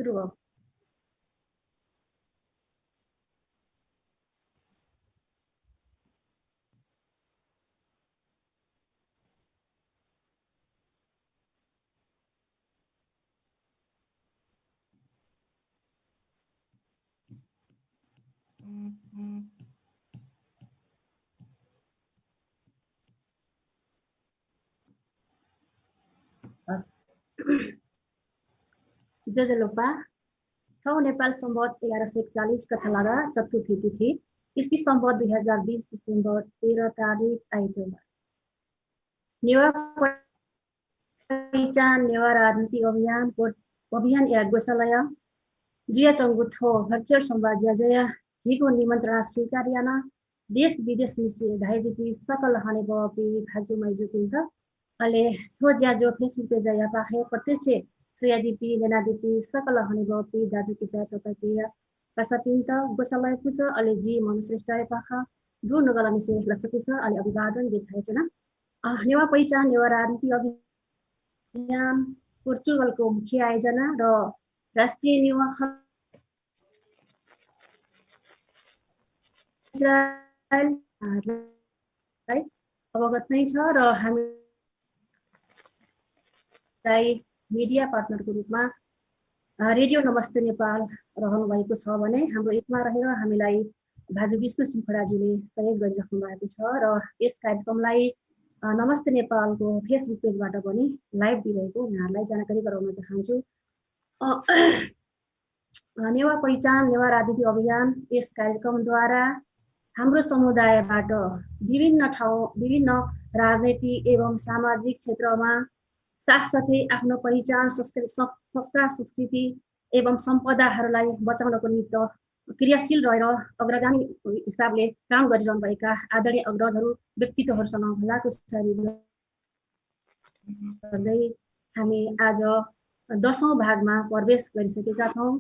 सुरु हो। जजलोपा ठौ नेपाल सम्वत 1141 कथालागा चतुर्थी तिथि ईस्वी सम्वत 2020 डिसेम्बर 13 तारिक आइतबार। नेवा पहिचान नेवा राजनीति अभियान या गोसालय जिया चंगुथो भर्चुअल संवाद जया झीको निमन्त्रणा स्वीकार्याना देश विदेश मिसी धाइजिपी सकल हने बपी भाजु मैजुकिन्त अले थो ज्याजो फेसबुक पे जया पाखे प्रत्यक्ष सुयादिपी लेनादिपी सकल हने बपी दाजुकी जा तताकिया कासापिन्त गोसालय पुज अले जी मनुश्रेष्ठले पाखा दु नगला मिसे लसकिस अले अभिवादन देछायचना नेवा पहिचान नेवा राजनीति अभियान पोर्चुगलको मुख्य आयोजना र राष्ट्रिय नेवा अवगत नै छ र हामीलाई मिडिया पार्टनरको रूपमा रेडियो नमस्ते नेपाल रहनु भएको छ भने हाम्रो एकमा रहेर हामीलाई भाजु विष्णु सुखडाजीले सहयोग गरिराख्नु भएको छ र यस कार्यक्रमलाई नमस्ते नेपालको फेसबुक पेजबाट पनि लाइभ दिइरहेको उहाँहरूलाई जानकारी गराउन चाहन्छु। नेवा पहिचान नेवा राजनीति अभियान यस कार्यक्रमद्वारा हाम्रो समुदायबाट विभिन्न राजनीतिक एवं सामाजिक क्षेत्रमा साथसाथै आफ्नो पहिचान संस्कार संस्कृति एवं सम्पदाहरूलाई बचाउनको निमित्त क्रियाशील रहेर अग्रगामी हिसाबले काम गरिरहनुभएका आदरणीय अग्रजहरू व्यक्तित्वहरूसँग भलाकुसारी गर्दै हामी आज 10औं भागमा प्रवेश गरिसकेका छौँ।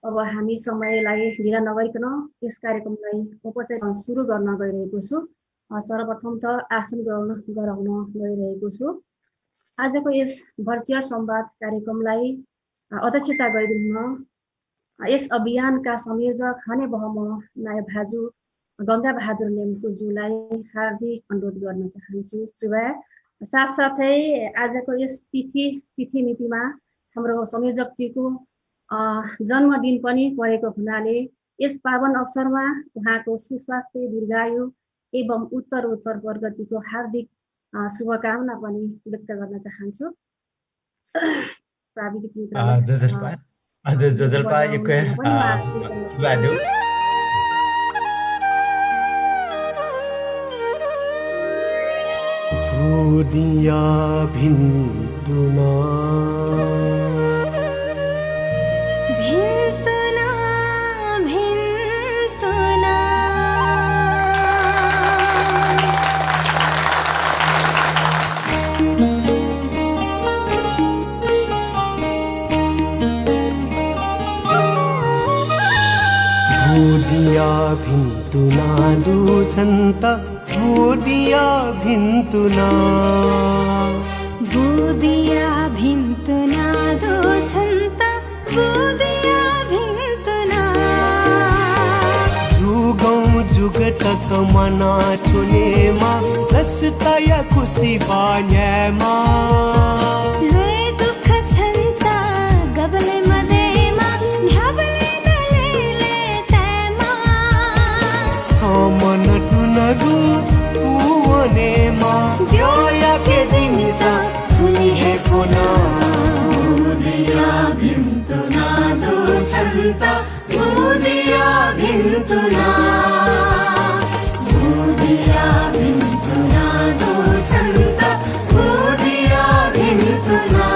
अब हामी समयलाई ढिला नगरिकन यस कार्यक्रमलाई औपचारिक सुरु गर्न गइरहेको छु। सर्वप्रथम त आसन गराउन गइरहेको छु। आजको यस भर्चुअल संवाद कार्यक्रमलाई अध्यक्षता गरिदिनु यस अभियानका संयोजक हने बहम नायब भाजु गंगा बहादुर नेमकुजुलाई हार्दिक अनुरोध गर्न चाहन्छु। श्रीबा साथसाथै आजको यस तिथि मितिमा हाम्रो संयोजकजीको जन्मदिन पनि परेको हुनाले यस पावन अवसरमा उहाँको सुस्वास्थ्य दीर्घायु एवं उत्तर प्रगतिको हार्दिक शुभकामना पनि व्यक्त गर्न चाहन्छु। प्राविधिक मित्र जजल्पा एक बाडु भूदिया भिन्तुना भिन्तुना दुछन्त बुदिया भिन्तुना दुछन्त बुदिया भिन्तुना जुगौं जुगतक मना चुनेमा रसतया खुसी बान्यामा मन टुनगु पुवनेमा द्योया के जिमिसा थुनी हे कोना बुदिया भिन्तुना दुछन्त बुदिया भिन्तुना दुछन्त बुदिया भिन्तुना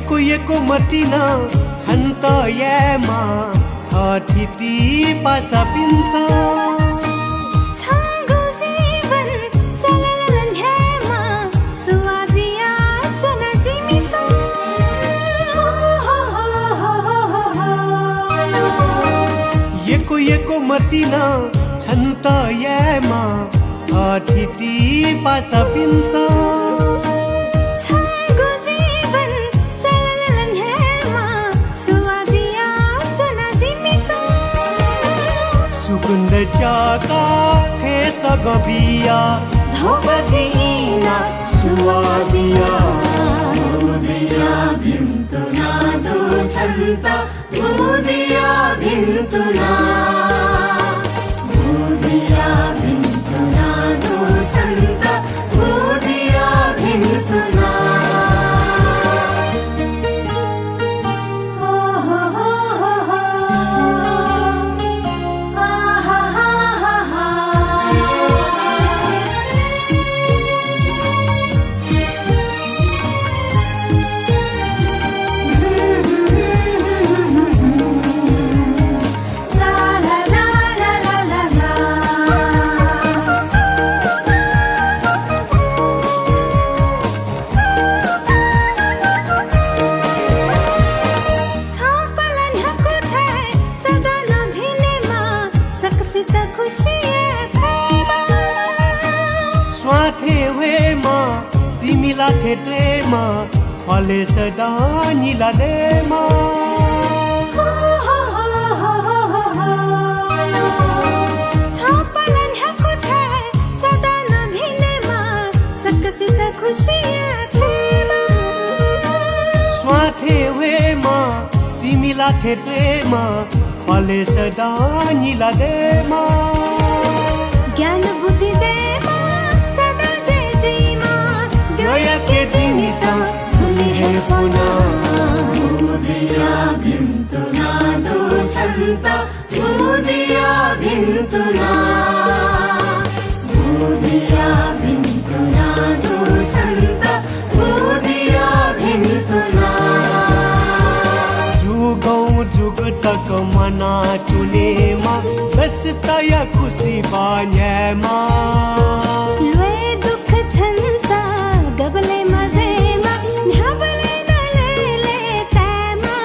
एको मतिना छन्त यामा थथिति पासा पिन्छ छङ्गु जीवन सललन हेमा सुवाबिया चना जिमिसो एको मतिना छन्त यामा थथिति पासा पिन्छ छङ्गु जीवन सललन हेमा सुवाबिया चना जिमिसो सुकुन्द चाका खेस गबिया धोबजिना सुवाबिया उदिया भिन्तुना दो छन्त उदिया भिन्तुना उदिया भिन्तुना दो छन्त उदिया भिन्तुना छापलन हको थाय सदा नभिनेमा सकसित खुसिए फेमा स्वाथे वेमा तिमीला ठेटेमा फले सदा निला देमा छापलन हको थाय सदा नभिनेमा सकसित खुसिए फेमा स्वाथे वेमा तिमीला ठेटेमा फले सदा निला देमा ज्ञान बुद्धि देमा सदा जय जयमा गया के जिनिसा भुली है फोना उदिया भिन्तुना दो छन्त उदिया भिन्तुना उदिया भिन्तुना दो छन्त उदिया भिन्तुना जुगौँ जुग तक मना चुनेमा बसतया खुसी बान्यामा लुए दुख छन्ता गबले मदेमा न्याबले दलेले तैमा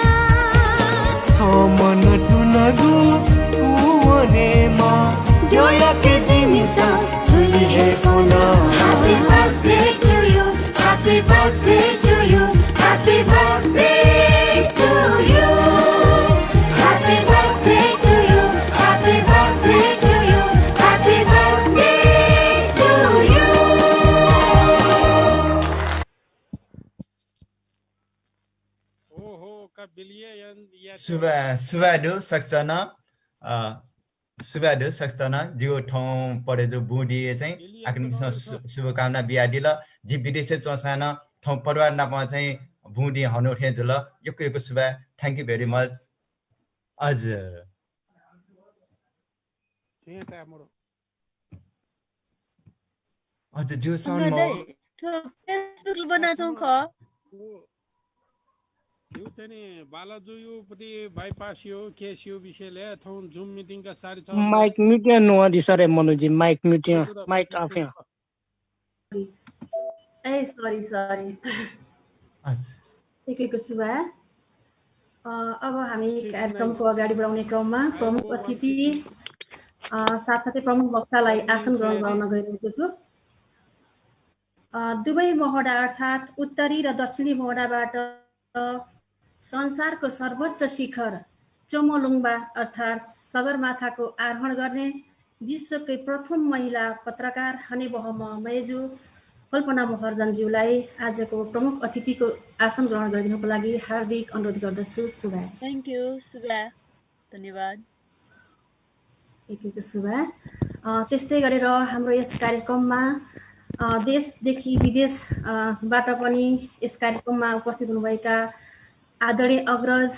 मन टुनगु कुवनेमा गया के जिमिसा भुली है फोना Happy birthday to you, happy birthday to you, happy birthday to you. Happy birthday to you, happy birthday to you, happy birthday to you. सुबाडु सक्छन सुबाडु सक्छन जो ठाउँ पढे जो बुढी चाहिँ आफ्नो शुभकामना बिहाडी ल जी विदेश चौसाना ठाउँ परिवार नापमा चाहिँ बुढी हनु उठे जुल यो सुबा थ्याङ्क यू भेरी मच हजुर हजुर जो साउन्ड फेसबुक बनाउँछौँ ख यो चाहिँ बालाजुयुपट्टि बाइपास यो केसियो विषयले थौं जुम मिटिङ का सारी छ माइक म्युट नो दिसरे मनुजी माइक म्युट माइक अफ ए सरी एकैको सुबा अब हामी कार्यक्रमको अगाडि बढाउने क्रममा प्रमुख अतिथि साथसाथै प्रमुख वक्तालाई आसन ग्रहण गर्न गइरहेको छु दुवै मोहडा अर्थात् उत्तरी र दक्षिणी मोहडाबाट संसारको सर्वोच्च शिखर चोमोलुङबा अर्थात् सगरमाथाको आरोहण गर्ने विश्वकै प्रथम महिला पत्रकार हनेबह मेजु कल्पना महर्जनज्यूलाई आजको प्रमुख अतिथिको आसन ग्रहण गरिदिनुको लागि हार्दिक अनुरोध गर्दछु सुबा थ्याङ्क यू सुबा धन्यवाद एकैको सुबा त्यस्तै गरेर हाम्रो यस कार्यक्रममा देशदेखि विदेशबाट पनि यस कार्यक्रममा उपस्थित हुनुभएका आदरणीय अग्रज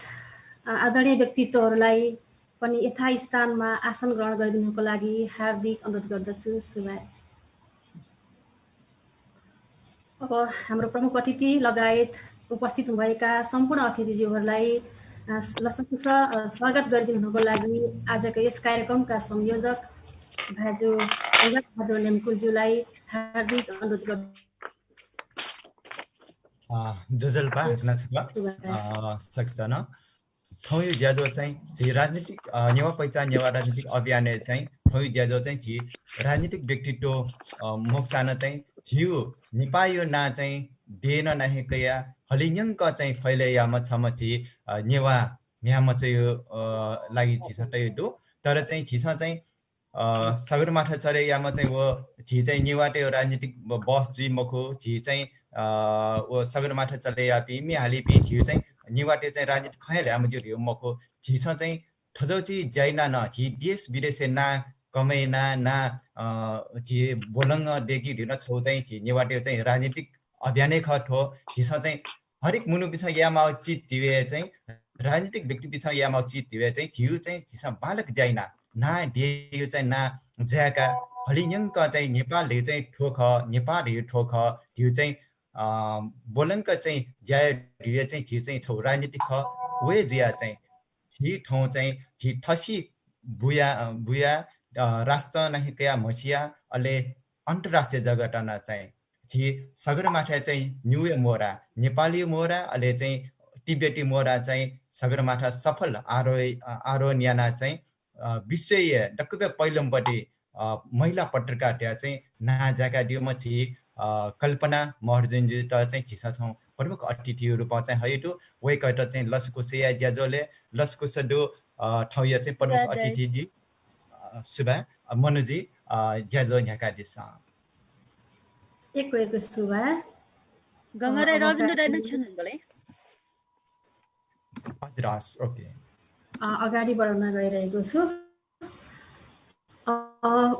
आदरणीय व्यक्तित्वहरूलाई पनि यथास्थानमा आसन ग्रहण गरिदिनुको लागि हार्दिक अनुरोध गर्दछु सुबा अब हाम्रो प्रमुख अतिथि लगायत उपस्थित हुनुभएका सम्पूर्ण अतिथिज्यूहरूलाई लसकुस स्वागत गरिदिनुको लागि आजको यस कार्यक्रमका संयोजक भाजु बहादुर नेमकुलज्यूलाई हार्दिक अनुरोध गर्छु। जोजल्पा हाक्न सक्छ न थौयु ज्याजो चाहिँ झी राजनीतिक नेवा पहिचान नेवा राजनीतिक अभियान चाहिँ थौयु ज्याजो चाहिँ झी राजनीतिक व्यक्तित्व मोक्सान चाहिँ झिउ निपायो ना चाहिँ बेन नाहेकया हलिन्यङ्क चाहिँ फैलयामा छम झी नेवा म्याम चाहिँ यो लागि झिसटै दो तर चाहिँ झिस चाहिँ सगरमाथा चरेयामा चाहिँ वो झी चाहिँ नेवाटे राजनीतिक बस जी मखो झी चाहिँ वो सगरमाथा चलेया पि मिहाली पि झी चाहिँ निवाटे चाहिँ राजनीति खयाले आम जो मको झिस चाहिँ ठजौची जाइना न झी देश विदेश ना कमेना ना झी बोलंग देखि ढिन छौ चाहिँ झी निवाटे चाहिँ राजनीतिक अभियानै खठो झिस चाहिँ हरेक मुनु पिछ यामा चित दिवे चाहिँ राजनीतिक व्यक्ति पिछ यामा चित दिवे चाहिँ झिउ चाहिँ झिस बालक जाइना ना देयो चाहिँ ना ज्याका हलिन्यङ्क चाहिँ नेपालले चाहिँ ठोख नेपालले ठोख त्यो चाहिँ बोलंक चाहिँ ज्याय ढिए चाहिँ झी चाहिँ छौ राजनीतिक ख वे जिया चाहिँ झी ठाउँ चाहिँ झी ठसी बुया बुया राष्ट्र नाहिकया मसिया अले अन्तर्राष्ट्रिय जगतमा चाहिँ झी सगरमाथा चाहिँ न्युए मोरा नेपाली मोरा अले चाहिँ तिब्बती मोरा चाहिँ सगरमाथा सफल आरोहण याना चाहिँ विश्वय डक्क पहिलोपट्टि महिला पत्रकार चाहिँ ना जागा दियोमा झी कल्पना महर्जनजी त चाहिँ झिसा छौँ प्रमुख अतिथिहरू चाहिँ हैटु वेकट चाहिँ लसकुसिया ज्याजोले लसकुसडो ठाउँ चाहिँ प्रमुख अतिथिजी सुबा मनुजी ज्याजो यहाँका दिशा एक सुबा गंगाराय रविन्द्र दाइ नै छन् गले हजुर हस् ओके अगाडि बढाउन गइरहेको छु।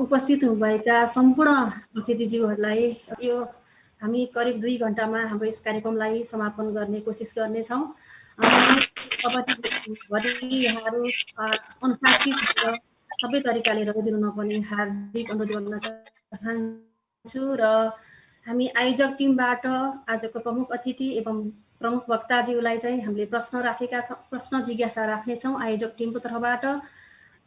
उपस्थित हुनुभएका सम्पूर्ण अतिथिज्यूहरूलाई यो हामी करिब 2 घण्टामा हाम्रो यस कार्यक्रमलाई समापन गर्ने कोसिस गर्नेछौँ। यहाँहरू अनुशासित र सबै तरिकाले रहिदिनु नपर्ने हार्दिक अनुरोध गर्न चाहन्छु र हामी आयोजक टिमबाट आजको प्रमुख अतिथि एवं प्रमुख वक्ताज्यूलाई चाहिँ हामीले प्रश्न जिज्ञासा राख्नेछौँ आयोजक टिमको तर्फबाट।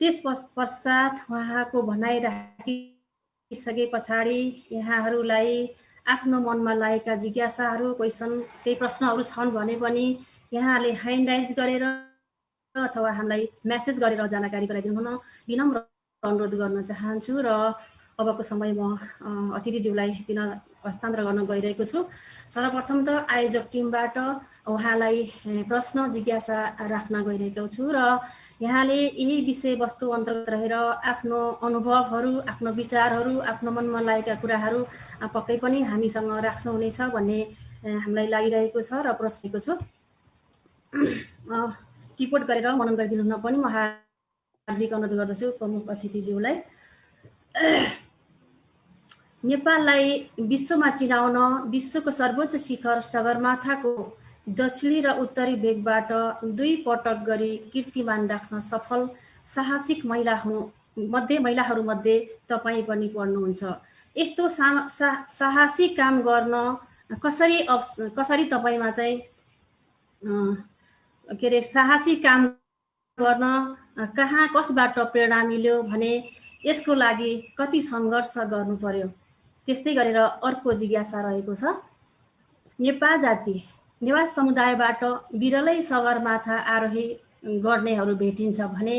त्यस पश्चात उहाँको भनाइ राखिसके पछाडि यहाँहरूलाई आफ्नो मनमा लागेका जिज्ञासाहरू क्वेसन केही प्रश्नहरू छन् भने पनि यहाँहरूले ह्यान्ड राइज गरेर अथवा हामीलाई मेसेज गरेर जानकारी गराइदिनु हुन विनम्र अनुरोध गर्न चाहन्छु र अबको समय म अतिथिज्यूलाई दिन हस्तान्तरण गर्न गइरहेको छु। सर्वप्रथम त आयोजक टिमबाट उहाँलाई प्रश्न जिज्ञासा राख्न गइरहेको छु र यहाँले यही विषयवस्तु अन्तर्गत रहेर आफ्नो अनुभवहरू आफ्नो विचारहरू आफ्नो मनमा लागेका कुराहरू पक्कै पनि हामीसँग राख्नुहुनेछ भन्ने हामीलाई लागिरहेको छ र प्रश्नको छु। टिपोट गरेर मनन गरिदिनु हुन पनि म हार्दिक अनुरोध गर्दछु प्रमुख अतिथिज्यूलाई। नेपाललाई विश्वमा चिनाउन विश्वको सर्वोच्च शिखर सगरमाथाको दक्षिणी र उत्तरी भेगबाट 2 पटक गरी कीर्तिमान राख्न सफल साहसिक महिलाहरूमध्ये तपाईँ पनि पर्नुहुन्छ। यस्तो साहसी काम गर्न कसरी तपाईँमा चाहिँ के अरे साहसी काम गर्न कहाँ कसबाट प्रेरणा मिल्यो भने यसको लागि कति सङ्घर्ष गर्नु पर्यो। त्यस्तै गरेर अर्को जिज्ञासा रहेको छ नेवा समुदायबाट बिरलै सगरमाथा आरोही गर्नेहरू भेटिन्छ भने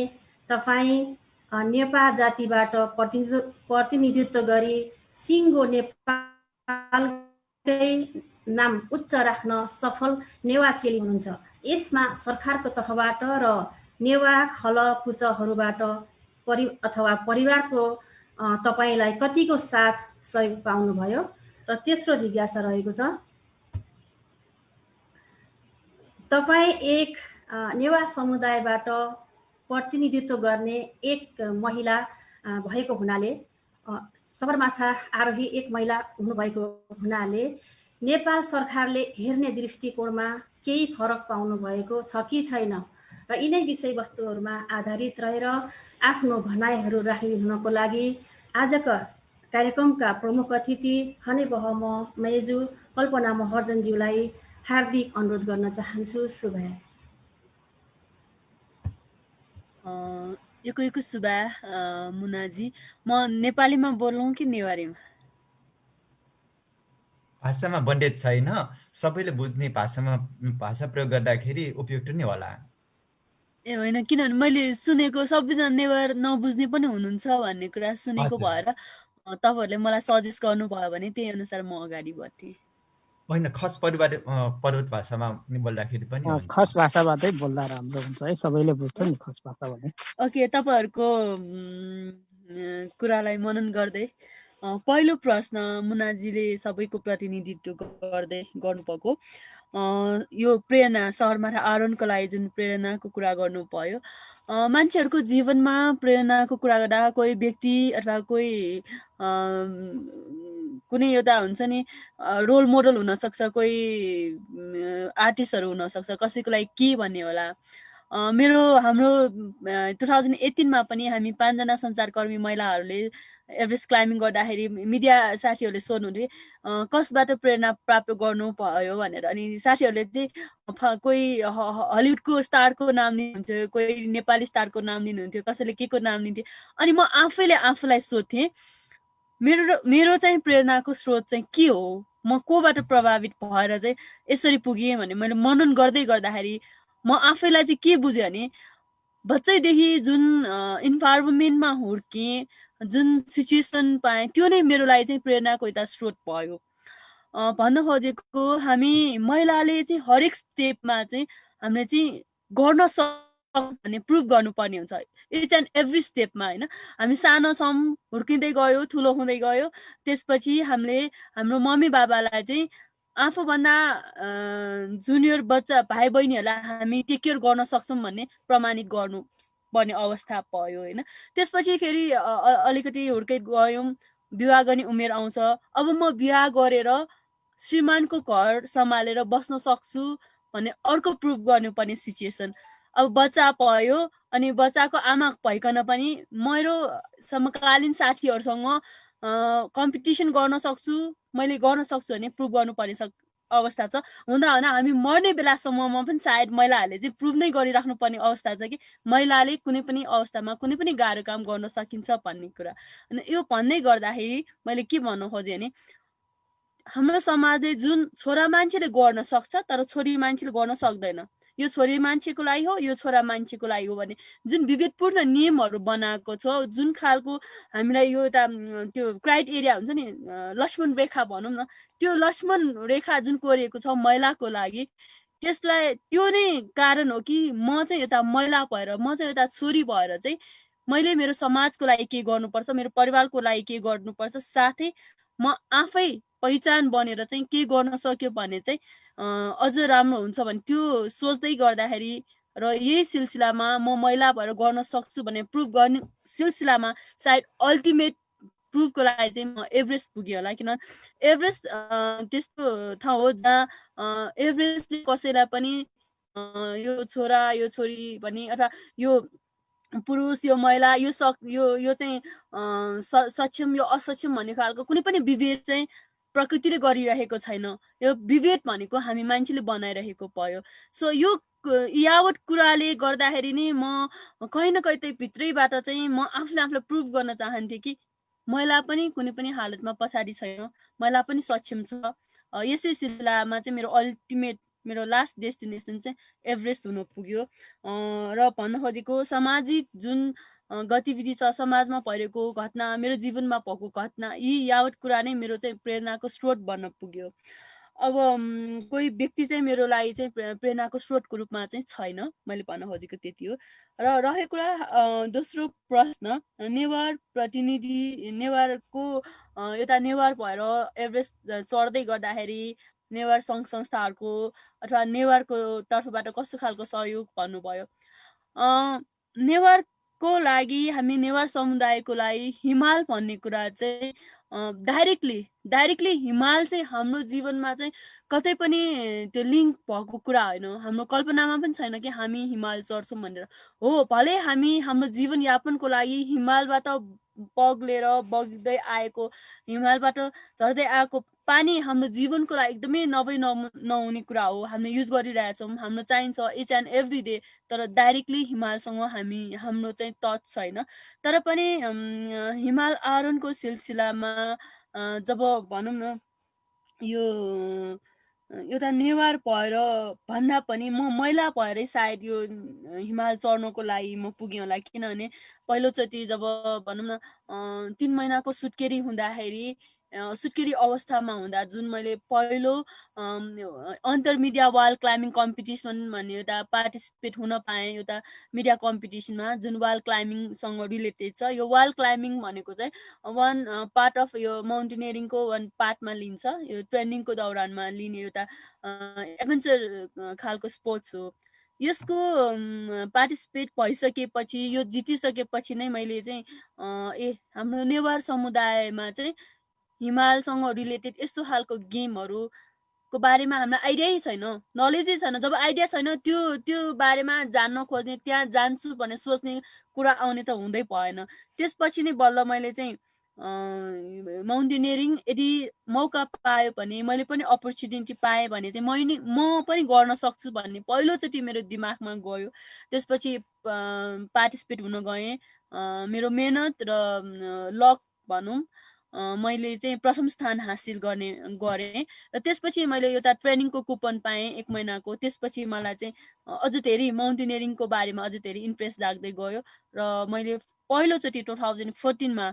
तपाईँ नेपा जातिबाट प्रतिनिधित्व गरी सिङ्गो नेपालकै नाम उच्च राख्न सफल नेवा चेली हुनुहुन्छ। यसमा सरकारको तर्फबाट र नेवा खलपुचहरूबाट अथवा परिवारको तपाईलाई कतिको साथ सहयोग पाउनुभयो। र तेस्रो जिज्ञासा रहेको छ तपाईँ एक नेवा समुदायबाट प्रतिनिधित्व गर्ने एक महिला भएको हुनाले सगरमाथा आरोही एक महिला हुनुभएको हुनाले नेपाल सरकारले हेर्ने दृष्टिकोणमा केही फरक पाउनु भएको छ कि छैन र यिनै विषयवस्तुहरूमा आधारित रहेर आफ्नो भनाइहरू राखिदिनुको लागि आजको कार्यक्रमका प्रमुख अतिथि हने बहम मेजु कल्पना महर्जनज्यूलाई हार्दिक अनुरोध गर्न चाहन्छु। शुभया। युकु सुबा मुनाजी, म नेपालीमा बोलौँ कि नेवारीमा? भाषामा बन्डेज छैन, सबैले बुझ्ने भाषामा भाषा प्रयोग गर्दाखेरि उपयुक्त नै होला। ए होइन, किनभने मैले सुनेको सबैजना नेवार नबुझ्ने पनि हुनुहुन्छ भन्ने कुरा सुनेको हजुर। भएर तपाईँहरूले मलाई सजेस्ट गर्नुभयो भने त्यही अनुसार म अगाडि बढ्थेँ। होइन, खस पर्वत भाषामा नि बोल्दाखेरि पनि हुन्छ। खस भाषाबाटै बोल्दा राम्रो हुन्छ है, सबैले बुझ्छ नि खस भाषा भने। ओके, तपाईँहरूको कुरालाई मनन गर्दै पहिलो प्रश्न मुनाजीले सबैको प्रतिनिधित्व गर्नुभएको यो प्रेरणा सहरमाथा आरोहणको लागि जुन प्रेरणाको कुरा गर्नुभयो, मान्छेहरूको जीवनमा प्रेरणाको कुरा गर्दा कोही व्यक्ति अथवा कोही कुनै एउटा हुन्छ नि रोल मोडल हुनसक्छ, कोही आर्टिस्टहरू हुनसक्छ, कसैको लागि के भन्ने होला। हाम्रो 2018मा पनि हामी 5 जना सञ्चारकर्मी महिलाहरूले एभरेस्ट क्लाइम्बिङ गर्दाखेरि मिडिया साथीहरूले सोध्नुहुन्थ्यो कसबाट प्रेरणा प्राप्त गर्नुभयो भनेर। अनि साथीहरूले चाहिँ कोही हलिउडको स्टारको नाम लिनुहुन्थ्यो, कोही नेपाली स्टारको नाम लिनुहुन्थ्यो, कसैले के को नाम लिन्थ्यो। अनि म आफैले आफूलाई सोध्थेँ मेरो चाहिँ प्रेरणाको स्रोत चाहिँ के हो, म कोबाट प्रभावित भएर चाहिँ यसरी पुगेँ भने मैले मनन गर्दै गर्दाखेरि म आफैलाई चाहिँ के बुझेँ भने बच्चैदेखि जुन इन्भाइरोमेन्टमा हुर्केँ, जुन सिचुएसन पाएँ, त्यो नै मेरो लागि चाहिँ प्रेरणाको एउटा स्रोत भयो। भन्न खोजेको हामी महिलाले चाहिँ हरेक स्टेपमा चाहिँ हामीले चाहिँ गर्न भन्ने प्रुभ गर्नुपर्ने हुन्छ, इच एन्ड एभ्री स्टेपमा होइन। हामी सानो छौँ, हुर्किँदै गयो, ठुलो हुँदै गयो, त्यसपछि हामीले हाम्रो मम्मी बाबालाई चाहिँ आफूभन्दा जुनियर बच्चा भाइ बहिनीहरूलाई हामी टेक केयर गर्न सक्छौँ भन्ने प्रमाणित गर्नुपर्ने अवस्था भयो होइन। त्यसपछि फेरि अलिकति हुर्कै गयौँ, विवाह गर्ने उमेर आउँछ। अब म विवाह गरेर श्रीमानको घर सम्हालेर बस्न सक्छु भन्ने अर्को प्रुभ गर्नुपर्ने सिचुएसन। अब बच्चा भयो अनि बच्चाको आमा भइकन पनि मेरो समकालीन साथीहरूसँग कम्पिटिसन गर्न सक्छु, मैले गर्न सक्छु भने प्रुभ गर्नुपर्ने अवस्था छ। हुँदा हामी मर्ने बेलासम्ममा पनि सायद महिलाहरूले चाहिँ प्रुभ नै गरिराख्नु पर्ने अवस्था छ कि महिलाले कुनै पनि अवस्थामा कुनै पनि गाह्रो काम गर्न सकिन्छ भन्ने कुरा। अनि यो भन्दै गर्दाखेरि मैले के भन्न खोजेँ भने हाम्रो समाजले जुन छोरा मान्छेले गर्न सक्छ तर छोरी मान्छेले गर्न सक्दैन, यो छोरी मान्छेको लागि हो, यो छोरा मान्छेको लागि हो भने जुन विभेदपूर्ण नियमहरू बनाएको छ, जुन खालको हामीलाई यो एउटा त्यो क्राइटेरिया हुन्छ नि लक्ष्मण रेखा भनौँ न, त्यो लक्ष्मण रेखा जुन कोरिएको छ महिलाको लागि, त्यसलाई त्यो नै कारण हो कि म चाहिँ एउटा महिला भएर, म चाहिँ एउटा छोरी भएर चाहिँ मैले मेरो समाजको लागि के गर्नुपर्छ, मेरो परिवारको लागि के गर्नुपर्छ, साथै म आफै पहिचान बनेर चाहिँ के गर्न सक्यो भने चाहिँ अझ राम्रो हुन्छ भने त्यो सोच्दै गर्दाखेरि र यही सिलसिलामा म महिला भएर गर्न सक्छु भने प्रुभ गर्ने सिलसिलामा सायद अल्टिमेट प्रुभको लागि चाहिँ म एभरेस्ट पुगेँ होला। किन एभरेस्ट त्यस्तो ठाउँ हो जहाँ एभरेस्टले कसैलाई पनि यो छोरा यो छोरी पनि अथवा यो पुरुष यो महिला यो चाहिँ सक्षम यो असक्षम भन्ने खालको कुनै पनि विभेद चाहिँ प्रकृतिले गरिरहेको छैन। यो विभेद भनेको हामी मान्छेले बनाइरहेको भयो। सो यो यावत कुराले गर्दाखेरि नै म कहीँ न कहीँ त्यही भित्रैबाट चाहिँ म आफूलाई प्रुभ गर्न चाहन्थेँ कि महिला पनि कुनै पनि हालतमा पछाडि छैन, महिला पनि सक्षम छ। यसै सिलसिलामा चाहिँ मेरो लास्ट डेस्टिनेसन चाहिँ एभरेस्ट हुन पुग्यो। र भन्न खोजेको सामाजिक जुन गतिविधि छ, समाजमा परेको घटना, मेरो जीवनमा भएको घटना, यी यावत कुरा नै मेरो चाहिँ प्रेरणाको स्रोत बन्न पुग्यो। अब कोही व्यक्ति चाहिँ मेरो लागि चाहिँ प्रेरणाको स्रोतको रूपमा चाहिँ छैन, मैले भन्न खोजेको त्यति हो। र रहेको कुरा दोस्रो प्रश्न, नेवार प्रतिनिधि, नेवारको एउटा नेवार भएर एभरेस्ट चढ्दै गर्दाखेरि नेवार सङ्घ संस्थाहरूको अथवा नेवारको तर्फबाट कस्तो खालको सहयोग भन्नुभयो। नेवारको लागि हामी नेवार समुदायको लागि हिमाल भन्ने कुरा चाहिँ डाइरेक्टली हिमाल चाहिँ हाम्रो जीवनमा चाहिँ कतै पनि त्यो लिङ्क भएको कुरा होइन, हाम्रो कल्पनामा पनि छैन कि हामी हिमाल चढ्छौँ भनेर। हो, भले हामी हाम्रो जीवनयापनको लागि हिमालबाट पग्लेर बग्दै आएको हिमालबाट झर्दै आएको पानी हाम्रो जीवनको लागि एकदमै नहुने कुरा हो। हामीले युज गरिरहेछौँ, हाम्रो चाहिन्छ इच एन्ड एभ्री डे, तर डाइरेक्टली हिमालसँग हाम्रो चाहिँ टच छैन। तर पनि हिमाल आरोहणको सिलसिलामा जब भनौँ न यो एउटा नेवार भएर भन्दा पनि म महिला भएरै सायद यो हिमाल चढ्नको लागि म पुगेँ होला। किनभने पहिलोचोटि जब भनौँ न 3 महिनाको सुत्केरी हुँदाखेरि सुत्केरी अवस्थामा हुँदा जुन मैले पहिलो अन्तर मिडिया वाल क्लाइम्बिङ कम्पिटिसन भन्ने एउटा पार्टिसिपेट हुन पाएँ एउटा मिडिया कम्पिटिसनमा, जुन वाल क्लाइम्बिङसँग रिलेटेड छ। यो वाल क्लाइम्बिङ भनेको चाहिँ वान पार्ट अफ यो माउन्टेनियरिङको वान पार्टमा लिन्छ। यो ट्रेनिङको दौरानमा लिने एउटा एडभेन्चर खालको स्पोर्ट्स हो। यसको पार्टिसिपेट भइसकेपछि, यो जितिसकेपछि नै मैले चाहिँ हाम्रो नेवार समुदायमा चाहिँ हिमालसँग रिलेटेड यस्तो खालको गेमहरूको बारेमा हामीलाई आइडियै छैन, नलेजै छैन। जब आइडिया छैन त्यो बारेमा जान्न खोज्ने, त्यहाँ जान्छु भनेर सोच्ने कुरा आउने त हुँदै भएन। त्यसपछि नै बल्ल मैले चाहिँ माउन्टेनियरिङ यदि मौका पायो भने, मैले पनि अपर्च्युनिटी पाएँ भने चाहिँ म पनि गर्न सक्छु भन्ने पहिलोचोटि मेरो दिमागमा गयो। त्यसपछि पार्टिसिपेट हुन गएँ। मेरो मेहनत र लक भनौँ मैले चाहिँ प्रथम स्थान हासिल गरेँ र त्यसपछि मैले एउटा ट्रेनिङको कुपन पाएँ 1 महिनाको। त्यसपछि मलाई चाहिँ अझ धेरै माउन्टेनियरिङको बारेमा अझ धेरै इन्ट्रेस्ट लाग्दै गयो र मैले पहिलोचोटि 2014मा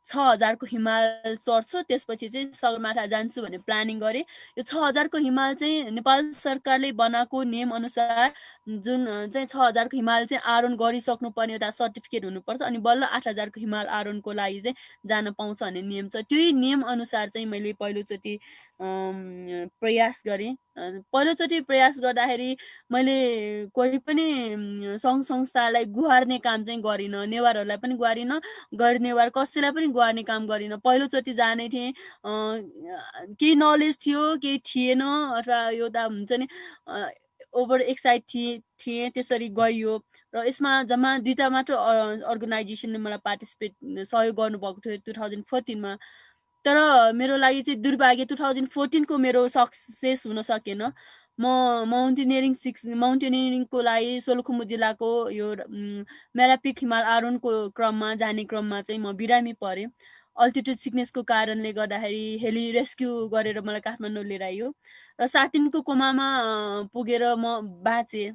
6000 को हिमाल चढ्छु। त्यसपछि चाहिँ सगरमाथा जान्छु भन्ने प्लानिङ गरेँ। यो 6000 को हिमाल चाहिँ नेपाल सरकारले बनाएको नियम अनुसार जुन चाहिँ 6000 को हिमाल चाहिँ आरोहण गरिसक्नुपर्ने एउटा सर्टिफिकेट हुनुपर्छ, अनि बल्ल 8000 को हिमाल आरोहणको लागि चाहिँ जान पाउँछ भन्ने नियम छ। त्यही नियम अनुसार चाहिँ मैले पहिलोचोटि प्रयास गरेँ। पहिलोचोटि प्रयास गर्दाखेरि मैले कोही पनि सङ्घ संस्थालाई गुहार्ने काम चाहिँ गरिनँ, नेवारहरूलाई पनि गुहारिनँ, गैर नेवार कसैलाई पनि गुहार्ने काम गरिनँ। पहिलोचोटि जाने थिएँ, केही नलेज थियो केही थिएन, अथवा एउटा हुन्छ नि ओभर एक्साइट थिएँ त्यसरी गइयो। र यसमा जम्मा 2टा मात्र अर्गनाइजेसनले मलाई पार्टिसिपेट सहयोग गर्नुभएको थियो 2014मा। तर मेरो लागि चाहिँ दुर्भाग्य 2014 को मेरो सक्सेस हुन सकेन। म माउन्टेनियरिङको लागि सोलुखुम्बु जिल्लाको यो मेरापिक हिमाल आरोहणको क्रममा जाने क्रममा चाहिँ म बिरामी परेँ। अल्टिट्युड सिकनेसको कारणले गर्दाखेरि हेली रेस्क्यु गरेर मलाई काठमाडौँ लिएर आइयो र 7 दिनको कोमामा पुगेर म बाँचेँ।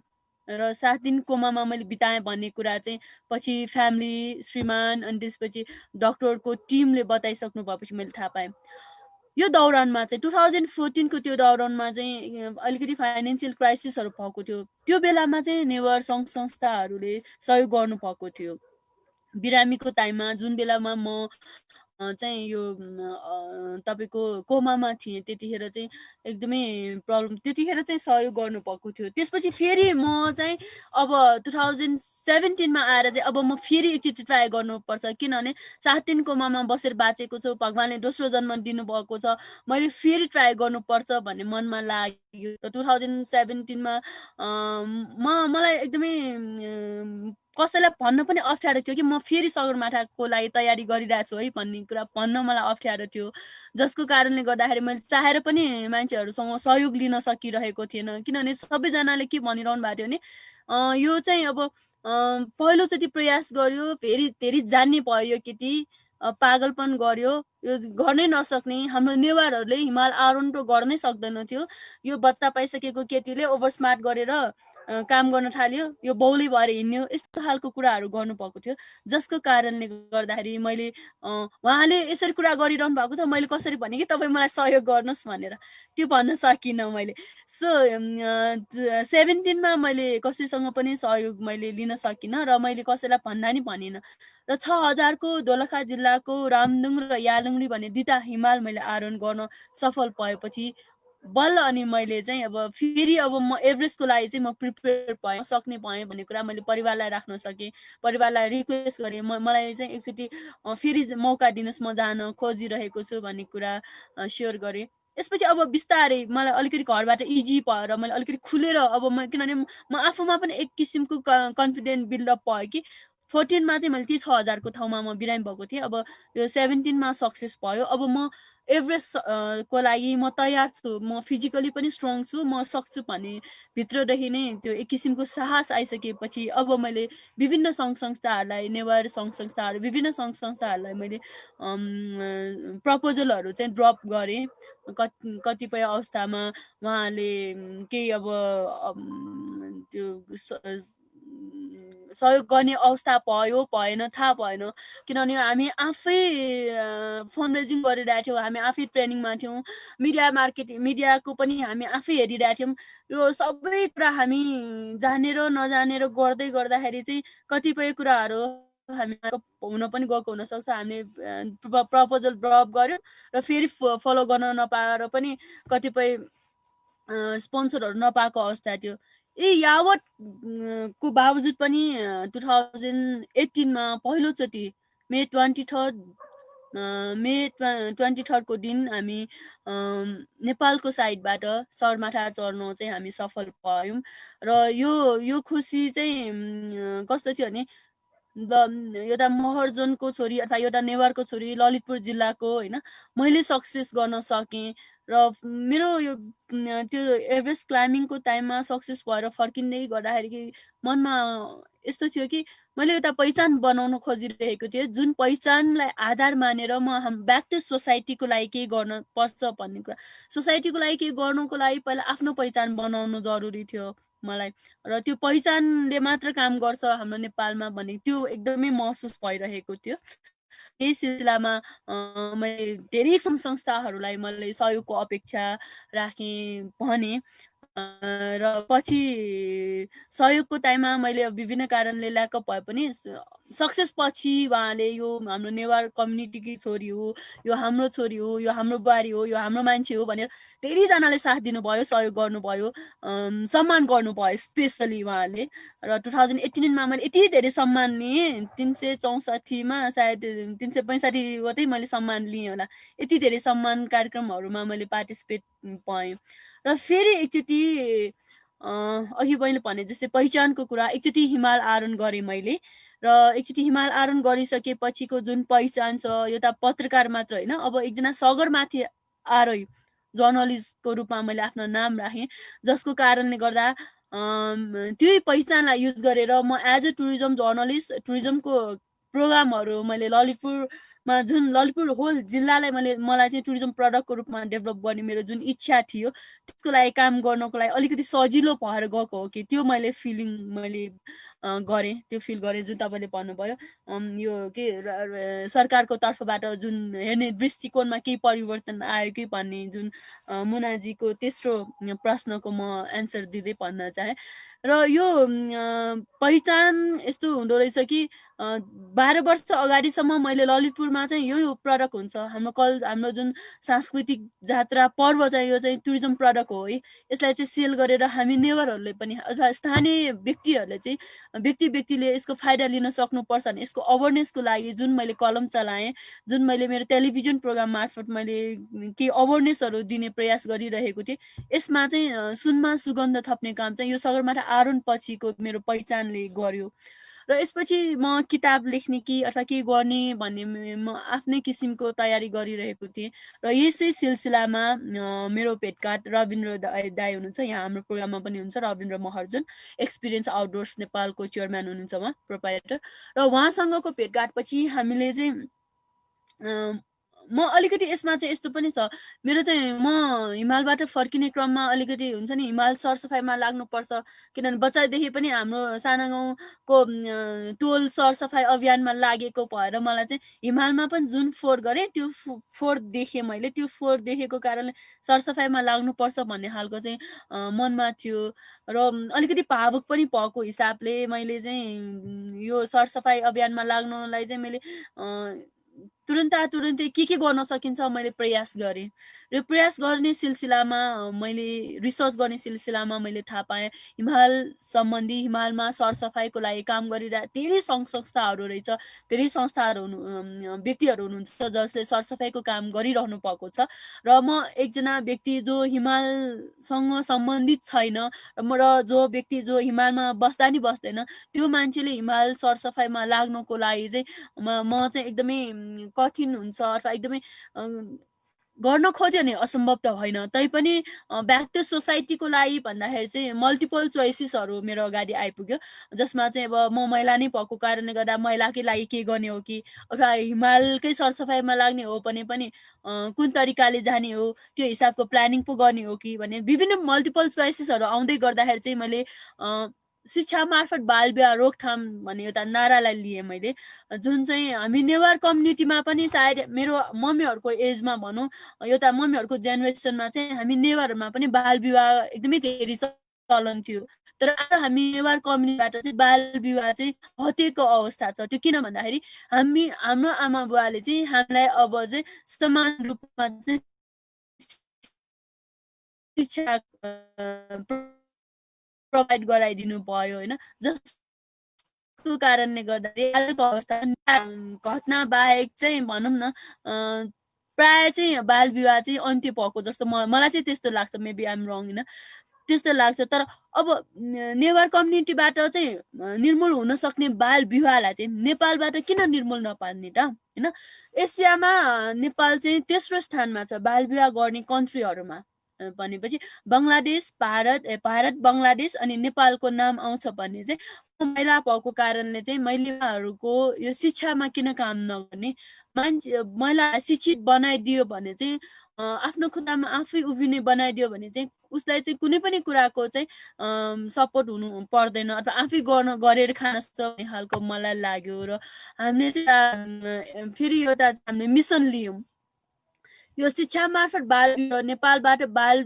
र 7 दिन कोमामा मैले बिताएँ भन्ने कुरा चाहिँ पछि फ्यामिली, श्रीमान, अनि त्यसपछि डक्टरको टिमले बताइसक्नु भएपछि मैले थाहा पाएँ। यो दौरानमा चाहिँ 2014 को त्यो दौरानमा चाहिँ अलिकति फाइनेन्सियल क्राइसिसहरू भएको थियो। त्यो बेलामा चाहिँ नेवार सङ्घ संस्थाहरूले सहयोग गर्नुभएको थियो। बिरामीको टाइममा जुन बेलामा म चाहिँ यो तपाईँको कोमामा थिएँ, त्यतिखेर चाहिँ एकदमै प्रब्लम, त्यतिखेर चाहिँ सहयोग गर्नुभएको थियो। त्यसपछि फेरि म चाहिँ अब 2017मा आएर चाहिँ अब म फेरि एकचोटि ट्राई गर्नुपर्छ, किनभने 7 दिन कोमामा बसेर बाँचेको छु, भगवान्ले दोस्रो जन्म दिनुभएको छ, मैले फेरि ट्राई गर्नुपर्छ भन्ने मनमा लाग्यो। र 2017मा मलाई एकदमै कसैलाई भन्न पनि अप्ठ्यारो थियो कि म फेरि सगरमाथाको लागि तयारी गरिरहेको छु है भन्ने कुरा भन्न मलाई अप्ठ्यारो थियो, जसको कारणले गर्दाखेरि मैले चाहेर पनि मान्छेहरूसँग सहयोग लिन सकिरहेको थिएन। किनभने सबैजनाले के भनिरहनु भएको थियो भने यो चाहिँ अब पहिलोचोटि प्रयास गर्यो, फेरि धेरै जान्ने भयो यो केटी, पागलपन गर्यो, यो गर्नै नसक्ने, हाम्रो नेवारहरूले हिमाल आरोहण त गर्नै सक्दैन थियो, यो बच्चा पाइसकेको केटीले ओभर स्मार्ट गरेर काम गर्न थाल्यो, यो बौली भएर हिँड्यो, यस्तो खालको कुराहरू गर्नुभएको थियो। जसको कारणले गर्दाखेरि मैले उहाँले यसरी कुरा गरिरहनु भएको छ, मैले कसरी भने कि तपाईँ मलाई सहयोग गर्नुहोस् भनेर, त्यो भन्न सकिनँ मैले। सो 17मा मैले कसैसँग पनि सहयोग मैले लिन सकिनँ र मैले कसैलाई भन्दा नि भनिनँ। र 6000 को दोलखा जिल्लाको रामदुङ र यालुङरी भन्ने 2टा हिमाल मैले आरोहण गर्न सफल भएपछि बल्ल अनि मैले चाहिँ अब फेरि अब म एभरेस्टको लागि चाहिँ म प्रिपेयर सक्ने भएँ भन्ने कुरा मैले परिवारलाई राख्न सकेँ। परिवारलाई रिक्वेस्ट गरेँ, मलाई चाहिँ एकचोटि फेरि मौका दिनुहोस्, म जान खोजिरहेको छु भन्ने कुरा सेयर गरेँ। यसपछि अब बिस्तारै मलाई अलिकति घरबाट इजी भएर मैले अलिकति खुलेर अब किनभने म आफूमा पनि एक किसिमको कन्फिडेन्ट बिल्डअप भयो कि 14 मा चाहिँ मैले ती 6000 को ठाउँमा म बिरामी भएको थिएँ। अब यो 17 मा सक्सेस भयो। अब म एभरेस्ट को लागि म तयार छु, म फिजिकली पनि स्ट्रङ छु, म सक्छु भन्ने भित्रदेखि नै त्यो एक किसिमको साहस आइसकेपछि अब मैले विभिन्न सङ्घ संस्थाहरूलाई, नेवार सङ्घ संस्थाहरू, विभिन्न सङ्घ संस्थाहरूलाई मैले प्रपोजलहरू चाहिँ ड्रप गरेँ। कतिपय अवस्थामा उहाँले केही अब त्यो सहयोग गर्ने अवस्था भयो भएन थाहा भएन, किनभने हामी आफै फन्डरेजिङ गरिरहेको थियौँ, हामी आफै ट्रेनिङमा थियौँ, मिडियाको पनि हामी आफै हेरिरहेको थियौँ। यो सबै कुरा हामी जानेर नजानेर गर्दै गर्दाखेरि चाहिँ कतिपय कुराहरू हामी हुन पनि गएको हुनसक्छ। हामीले प्रपोजल ड्रप गऱ्यौँ र फेरि फलो गर्न नपाएर पनि कतिपय स्पोन्सरहरू नपाएको अवस्था थियो। यावत को बावजुद पनि 2018 मा पहिलोचोटि मे 23rd को दिन हामी नेपालको साइडबाट सगरमाथा चढ्न चाहिँ हामी सफल भयौँ। र यो खुसी चाहिँ कस्तो थियो भने एउटा महर्जनको छोरी अथवा एउटा नेवारको छोरी ललितपुर जिल्लाको होइन मैले सक्सेस गर्न सकेँ। र मेरो यो त्यो एभरेस्ट क्लाइम्बिङको टाइममा सक्सेस भएर फर्किँदै गर्दाखेरि मनमा यस्तो थियो कि मैले एउटा पहिचान बनाउन खोजिरहेको थिएँ, जुन पहिचानलाई आधार मानेर म ब्याक टु सोसाइटीको लागि केही गर्न पर्छ भन्ने कुरा। सोसाइटीको लागि केही गर्नुको लागि पहिला आफ्नो पहिचान बनाउनु जरुरी थियो मलाई। र त्यो पहिचानले मात्र काम गर्छ हाम्रो नेपालमा भन्ने त्यो एकदमै महसुस भइरहेको थियो। यही सिलसिलामा मैले धेरै सङ्घ संस्थाहरूलाई मैले सहयोगको अपेक्षा राखेँ भने र पछि सहयोगको टाइममा मैले विभिन्न कारणले ल्याकअप भए पनि सक्सेस पछि उहाँले यो हाम्रो नेवार कम्युनिटीकी छोरी हो, यो हाम्रो छोरी हो, यो हाम्रो बुहारी हो, यो हाम्रो मान्छे हो भनेर धेरैजनाले साथ दिनुभयो, सहयोग गर्नुभयो, सम्मान गर्नुभयो स्पेसली उहाँले। र 2018 मा मैले यति धेरै सम्मान लिएँ, 364 मा सायद 365 वटै मैले सम्मान लिएँ होला। यति धेरै सम्मान कार्यक्रमहरूमा मैले पार्टिसिपेट भएँ। र फेरि एकचोटि अघि मैले भने जस्तै पहिचानको कुरा, एकचोटि हिमाल आरोहण गरेँ मैले। र एकचोटि हिमाल आरोहण गरिसकेपछिको जुन पहिचान छ, एउटा पत्रकार मात्र होइन, अब एकजना सगरमाथि आरोही जर्नलिस्टको रूपमा मैले आफ्नो नाम राखेँ, जसको कारणले गर्दा त्यही पहिचानलाई युज गरेर म एज अ टुरिज्म जर्नलिस्ट टुरिज्मको प्रोग्रामहरू मैले ललितपुरमा जुन ललितपुर होल जिल्लालाई मलाई चाहिँ टुरिज्म प्रडक्टको रूपमा डेभलप गर्ने मेरो जुन इच्छा थियो त्यसको लागि काम गर्नको लागि अलिकति सजिलो भएर गएको हो कि त्यो मैले गरेँ, त्यो फिल गरेँ जुन तपाईँले भन्नुभयो। यो के सरकारको तर्फबाट जुन हेर्ने दृष्टिकोणमा केही परिवर्तन आयो कि भन्ने जुन मुनाजीको तेस्रो प्रश्नको म एन्सर दिँदै भन्न चाहेँ। र यो पहिचान यस्तो हुँदो रहेछ कि 12 वर्ष अगाडिसम्म मैले ललितपुरमा चाहिँ यो प्रडक्ट हुन्छ, हाम्रो जुन सांस्कृतिक जात्रा पर्व चाहिँ यो चाहिँ टुरिज्म प्रडक्ट हो है, यसलाई चाहिँ सेल गरेर हामी नेवारहरूले पनि अथवा स्थानीय व्यक्तिहरूले चाहिँ व्यक्तिले यसको फाइदा लिन सक्नुपर्छ भने यसको अवेरनेसको लागि जुन मैले कलम चलाएँ, जुन मैले मेरो टेलिभिजन प्रोग्राम मार्फत मैले केही अवेरनेसहरू दिने प्रयास गरिरहेको थिएँ, यसमा चाहिँ सुनमा सुगन्ध थप्ने काम चाहिँ यो सगरमाथा आरोहण पछिको मेरो पहिचानले गर्यो। र यसपछि म किताब लेख्ने कि अथवा के गर्ने भन्ने म आफ्नै किसिमको तयारी गरिरहेको थिएँ। र यसै सिलसिलामा मेरो भेटघाट रविन्द्र दाई हुनुहुन्छ, यहाँ हाम्रो प्रोग्राममा पनि हुन्छ, रविन्द्र महर्जन, एक्सपिरियन्स आउटडोर्स नेपालको चेयरम्यान हुनुहुन्छ उहाँ, प्रोप्राइटर। र उहाँसँगको भेटघाटपछि हामीले चाहिँ म अलिकति यसमा चाहिँ यस्तो पनि छ, मेरो चाहिँ म हिमालबाट फर्किने क्रममा अलिकति हुन्छ नि हिमाल सरसफाइमा लाग्नुपर्छ, किनभने बच्चादेखि पनि हाम्रो साना गाउँको टोल सरसफाइ अभियानमा लागेको भएर मलाई चाहिँ हिमालमा पनि जुन फोहोर गरेँ त्यो फोहोर देखेँ मैले, त्यो फोहोर देखेको कारणले सरसफाइमा लाग्नुपर्छ भन्ने खालको चाहिँ मनमा थियो। र अलिकति भावुक पनि भएको हिसाबले मैले चाहिँ यो सरसफाइ अभियानमा लाग्नलाई चाहिँ मैले तुरुन्तै के गर्न सकिन्छ मैले प्रयास गरेँ र प्रयास गर्ने सिलसिलामा मैले रिसर्च गर्ने सिलसिलामा मैले थाहा पाएँ हिमाल सम्बन्धी हिमालमा सरसफाइको लागि काम गरिरहेको धेरै सङ्घ संस्थाहरू रहेछ, धेरै संस्थाहरू व्यक्तिहरू हुनुहुन्छ जसले सरसफाइको काम गरिरहनु भएको छ र म एकजना व्यक्ति जो हिमालसँग सम्बन्धित छैन र जो व्यक्ति जो हिमालमा बस्दा नि बस्दैन त्यो मान्छेले हिमाल सरसफाइमा लाग्नको लागि चाहिँ म चाहिँ एकदमै कठिन हुन्छ अथवा एकदमै गर्न खोज्यो भने असम्भव त होइन तैपनि ब्याक टु सोसाइटीको लागि भन्दाखेरि चाहिँ मल्टिपल चोइसेसहरू मेरो अगाडि आइपुग्यो जसमा चाहिँ अब म महिला नै भएको कारणले गर्दा महिलाकै लागि के गर्ने हो कि अथवा हिमालकै सरसफाइमा लाग्ने हो भने पनि कुन तरिकाले जाने हो त्यो हिसाबको प्लानिङ पो गर्ने हो कि भन्ने विभिन्न मल्टिपल चोइसेसहरू आउँदै गर्दाखेरि चाहिँ मैले शिक्षा मार्फत बाल विवाह रोकथाम भन्ने एउटा नारालाई लिएँ मैले जुन चाहिँ हामी नेवार कम्युनिटीमा पनि सायद मेरो मम्मीहरूको एजमा भनौँ एउटा मम्मीहरूको जेनेरेसनमा चाहिँ हामी नेवारहरूमा पनि बाल विवाह एकदमै धेरै चलन थियो तर आज हामी नेवार कम्युनिटीबाट चाहिँ बाल विवाह चाहिँ हटेको अवस्था छ त्यो किन भन्दाखेरि हाम्रो आमा बुवाले चाहिँ हामीलाई अब चाहिँ समान रूपमा चाहिँ शिक्षा प्रोभाइड गराइदिनु भयो होइन जसको कारणले गर्दाखेरि आजको अवस्था घटना बाहेक चाहिँ भनौँ न प्राय चाहिँ बाल विवाह चाहिँ अन्त्य भएको जस्तो मलाई चाहिँ त्यस्तो लाग्छ मेबी आइम रङ होइन त्यस्तो लाग्छ तर अब नेवार कम्युनिटीबाट चाहिँ निर्मूल हुन सक्ने बाल विवाहलाई चाहिँ नेपालबाट किन निर्मूल नपार्ने त होइन एसियामा नेपाल चाहिँ तेस्रो स्थानमा छ बाल विवाह गर्ने कन्ट्रीहरूमा भनेपछि बङ्गलादेश भारत बङ्गलादेश अनि नेपालको नाम आउँछ भन्ने चाहिँ महिला भएको कारणले चाहिँ महिलाहरूको यो शिक्षामा किन काम नगर्ने महिला शिक्षित बनाइदियो भने चाहिँ आफ्नो खुट्टामा आफै उभिने बनाइदियो भने चाहिँ उसलाई चाहिँ कुनै पनि कुराको चाहिँ सपोर्ट हुनु पर्दैन अथवा आफै गरेर खान सक्छ भन्ने खालको मलाई लाग्यो र हामीले चाहिँ फेरि एउटा हामीले मिसन लियौँ यो शिक्षा मार्फत बाल विवाह नेपालबाट बाल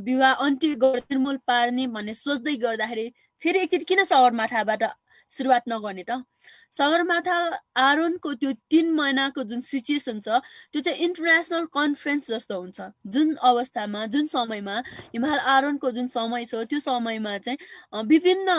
विवाह अन्त्य निर्मूल पार्ने भन्ने सोच्दै गर्दाखेरि फेरि एकचोटि किन सगरमाथाबाट सुरुवात नगर्ने त सगरमाथा आरोनको त्यो 3 महिनाको जुन सिचुएसन छ त्यो चाहिँ इन्टरनेसनल कन्फरेन्स जस्तो हुन्छ जुन अवस्थामा जुन समयमा हिमाल आरोनको जुन समय छ त्यो समयमा चाहिँ विभिन्न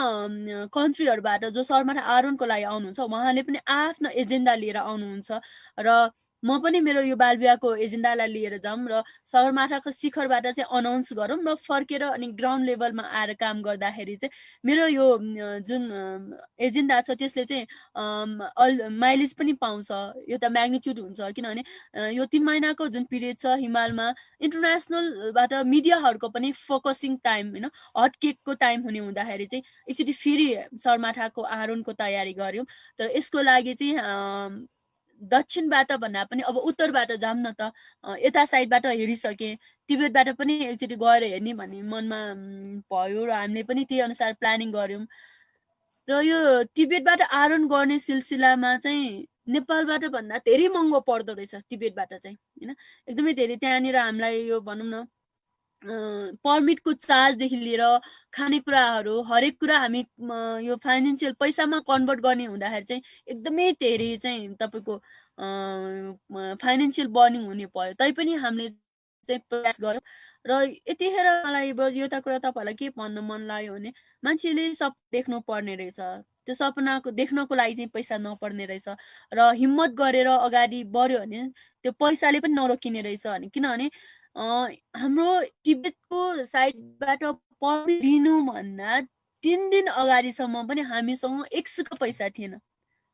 कन्ट्रीहरूबाट जो सगरमाथा आरोनको लागि आउनुहुन्छ उहाँले पनि आफ्नो एजेन्डा लिएर आउनुहुन्छ र म पनि मेरो यो बाल विवाहको एजेन्डालाई लिएर जाऊँ र सगरमाथाको शिखरबाट चाहिँ अनाउन्स गरौँ र फर्केर अनि ग्राउन्ड लेभलमा आएर काम गर्दाखेरि चाहिँ मेरो यो जुन एजेन्डा छ त्यसले चाहिँ माइलेज पनि पाउँछ एउटा म्याग्निट्युड हुन्छ किनभने यो 3 महिनाको जुन पिरियड छ हिमालमा इन्टरनेसनलबाट मिडियाहरूको पनि फोकसिङ टाइम होइन हट केकको टाइम हुने हुँदाखेरि चाहिँ एकचोटि फेरि सगरमाथाको आरोहणको तयारी गऱ्यौँ तर यसको लागि चाहिँ दक्षिणबाट भन्दा पनि अब उत्तरबाट जाऊँ न त यता साइडबाट हेरिसकेँ तिब्बतबाट पनि एकचोटि गएर हेर्ने भन्ने मनमा भयो र हामीले पनि त्यही अनुसार प्लानिङ गऱ्यौँ र यो तिब्बतबाट आरोहण गर्ने सिलसिलामा चाहिँ नेपालबाट भन्दा धेरै महँगो पर्दो रहेछ तिब्बतबाट चाहिँ होइन एकदमै धेरै त्यहाँनिर हामीलाई यो भनौँ न पर्मिटको चार्जदेखि लिएर खानेकुराहरू हरेक कुरा हामी यो फाइनेन्सियल पैसामा कन्भर्ट गर्ने हुँदाखेरि चाहिँ एकदमै धेरै चाहिँ तपाईँको फाइनेन्सियल बर्निङ हुने भयो तैपनि हामीले चाहिँ प्रयास गर्यौँ र यतिखेर मलाई एउटा कुरा तपाईँहरूलाई के भन्न मन लाग्यो भने मान्छेले देख्नु पर्ने रहेछ त्यो सपनाको देख्नको लागि चाहिँ पैसा नपर्ने रहेछ र हिम्मत गरेर अगाडि बढ्यो भने त्यो पैसाले पनि नरोकिने रहेछ भने किनभने हाम्रो तिब्बतको साइडबाट पर्मिट दिनुभन्दा 3 दिन अगाडिसम्म पनि हामीसँग 100 पैसा थिएन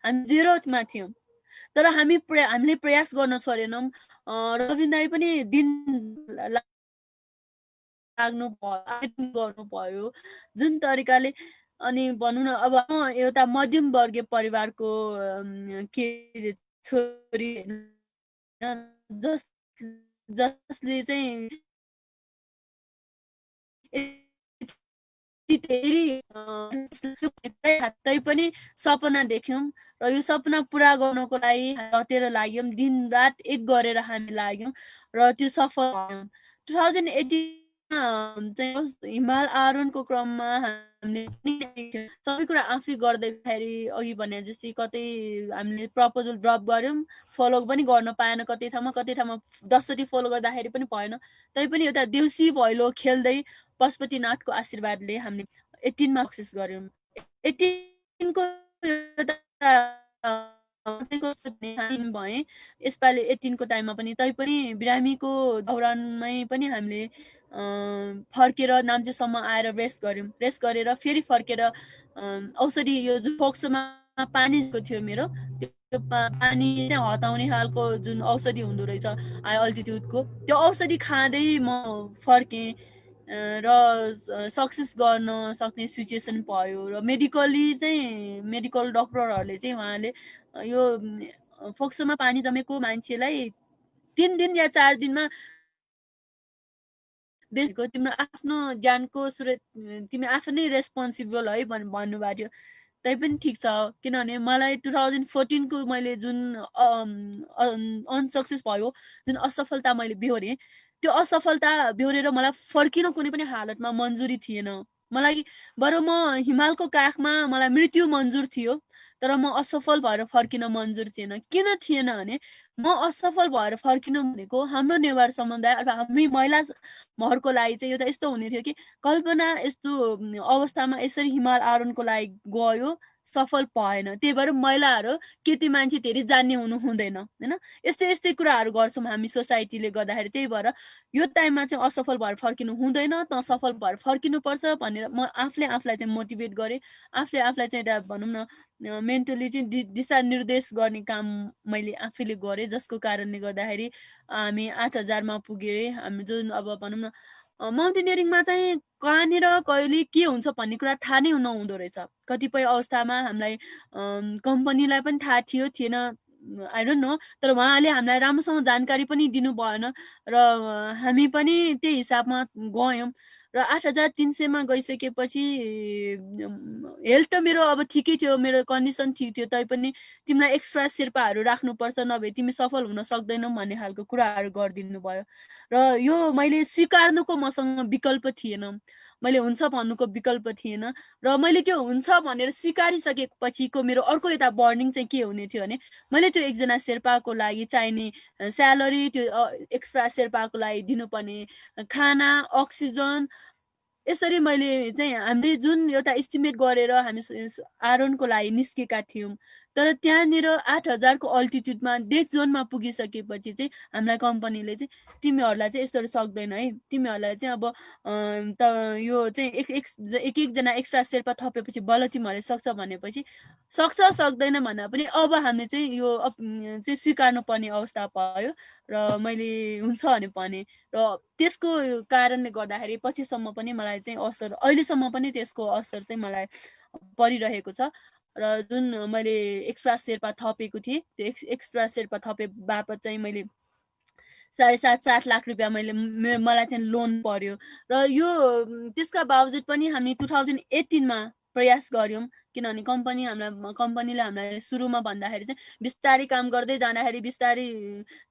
हामी जेरोमा थियौँ तर हामीले प्रयास गर्न छोडेनौँ रविन्द्रले पनि दिन लाग्नु भयो जुन तरिकाले अनि भनौँ न अब एउटा मध्यम वर्गीय परिवारको छोरी जसले चाहिँ तै पनि सपना देख्यौँ र यो सपना पुरा गर्नको लागि हटेर लाग्यौँ दिन रात एक गरेर हामी लाग्यौँ र त्यो सफल भयौँ 2018 चाहिँ हिमाल आरोहणको क्रममा हामीले सबै कुरा आफै गर्दैखेरि अघि भने जस्तै कतै हामीले प्रपोजल ड्रप गऱ्यौँ फलो पनि गर्न पाएन कतै ठाउँमा 10चोटि फलो गर्दाखेरि पनि भएन तैपनि एउटा देउसी भैलो खेल्दै पशुपतिनाथको आशीर्वादले हामीले 18 मा सक्सेस गऱ्यौँ 18 को भए यसपालि 18 को टाइममा पनि तैपनि बिरामीको दौरानमै पनि हामीले फर्केर नाम्चेसम्म आएर रेस्ट गऱ्यौँ रेस्ट गरेर फेरि फर्केर औषधि यो जुन फोक्सोमा पानीको थियो मेरो त्यो पानी चाहिँ हटाउने खालको जुन औषधि हुँदो रहेछ हाई अल्टिट्युडको त्यो औषधि खाँदै म फर्केँ र सक्सेस गर्न सक्ने सिचुएसन भयो र मेडिकली चाहिँ मेडिकल डक्टरहरूले चाहिँ उहाँले यो फोक्सोमा पानी जमेको मान्छेलाई 3 दिन या 4 दिनमा तिम्रो आफ्नो ज्यानको तिमी आफ्नै रेस्पोन्सिबल है भन्नुभएको थियो तैपनि ठिक छ किनभने मलाई 2014 को मैले जुन अनसक्सेस भयो जुन असफलता मैले बेहोरेँ त्यो असफलता बेहोरेर मलाई फर्किन कुनै पनि हालतमा मन्जुरी थिएन मलाई बरु म हिमालको काखमा मलाई मृत्यु मन्जुर थियो तर म असफल भएर फर्किन मन्जुर थिएन किन थिएन भने म असफल भएर फर्किनु भनेको हाम्रो नेवार समुदाय अथवा हामी महिला महरको लागि चाहिँ एउटा यस्तो हुने थियो कि कल्पना यस्तो अवस्थामा यसरी हिमाल आरोहणको लागि गयो सफल भएन त्यही भएर महिलाहरू केटी मान्छे धेरै जान्ने हुनु हुँदैन हैन यस्तै यस्तै कुराहरू गर्छौँ हामी सोसाइटीले गर्दाखेरि त्यही भएर यो टाइममा चाहिँ असफल भएर फर्किनु हुँदैन त सफल भएर फर्किनुपर्छ भनेर म आफूले आफूलाई चाहिँ मोटिभेट गरेँ आफूले आफूलाई चाहिँ एउटा भनौँ न मेन्टली चाहिँ दिशानिर्देश गर्ने काम मैले आफैले गरेँ जसको कारणले गर्दाखेरि हामी 8000 मा पुगेँ हामी जुन अब भनौँ न माउन्टेनियरिङमा चाहिँ कहाँनिर कहिले के हुन्छ भन्ने कुरा थाहा नै नहुँदो रहेछ कतिपय अवस्थामा हामीलाई कम्पनीलाई पनि थाहा थियो थिएन आई डोन्ट नो तर उहाँले हामीलाई राम्रोसँग जानकारी पनि दिनु भएन र हामी पनि त्यही हिसाबमा गयौँ र 8300 मा गइसकेपछि हेल्थ त मेरो अब ठिकै थियो मेरो कन्डिसन ठिक थियो तैपनि तिमीलाई एक्स्ट्रा शेर्पाहरू राख्नुपर्छ नभए तिमी सफल हुन सक्दैनौ भन्ने खालको कुराहरू गरिदिनु भयो र यो मैले स्वीकार्नुको मसँग विकल्प थिएन मैले हुन्छ भन्नुको विकल्प थिएन र मैले त्यो हुन्छ भनेर स्वीकारिसकेपछिको मेरो अर्को एउटा बर्निङ चाहिँ के हुने थियो भने मैले त्यो एकजना शेर्पाको लागि चाहिने स्यालेरी त्यो एक्स्ट्रा शेर्पाको लागि दिनुपर्ने खाना अक्सिजन यसरी मैले चाहिँ हामीले जुन एउटा एस्टिमेट गरेर हामी आरोहणको लागि निस्केका थियौँ तर त्यहाँनिर 8000 को अल्टिट्युडमा डेथ जोनमा पुगिसकेपछि चाहिँ हामीलाई कम्पनीले चाहिँ तिमीहरूलाई चाहिँ यस्तो सक्दैन है तिमीहरूलाई चाहिँ अब त यो चाहिँ एकजना एक्स्ट्रा शेर्पा थपेपछि बल्ल तिमीहरूले सक्छ भनेपछि सक्छ सक्दैन भन्दा पनि अब हामीले चाहिँ यो चाहिँ स्वीकार्नु पर्ने अवस्था भयो र मैले हुन्छ भने र त्यसको कारणले गर्दाखेरि पछिसम्म पनि मलाई चाहिँ असर अहिलेसम्म पनि त्यसको असर चाहिँ मलाई परिरहेको छ र जुन मैले एक्स्ट्रा शेर्पा थपेको थिएँ त्यो एक्स्ट्रा शेर्पा थपे बापत चाहिँ मैले 7.5 लाख रुपियाँ मलाई चाहिँ लोन पर्यो र यो त्यसका बावजुद पनि हामी 2018 मा प्रयास गर्यौं किनभने कम्पनीले हामीलाई सुरुमा भन्दाखेरि चाहिँ बिस्तारै काम गर्दै जाँदाखेरि बिस्तारै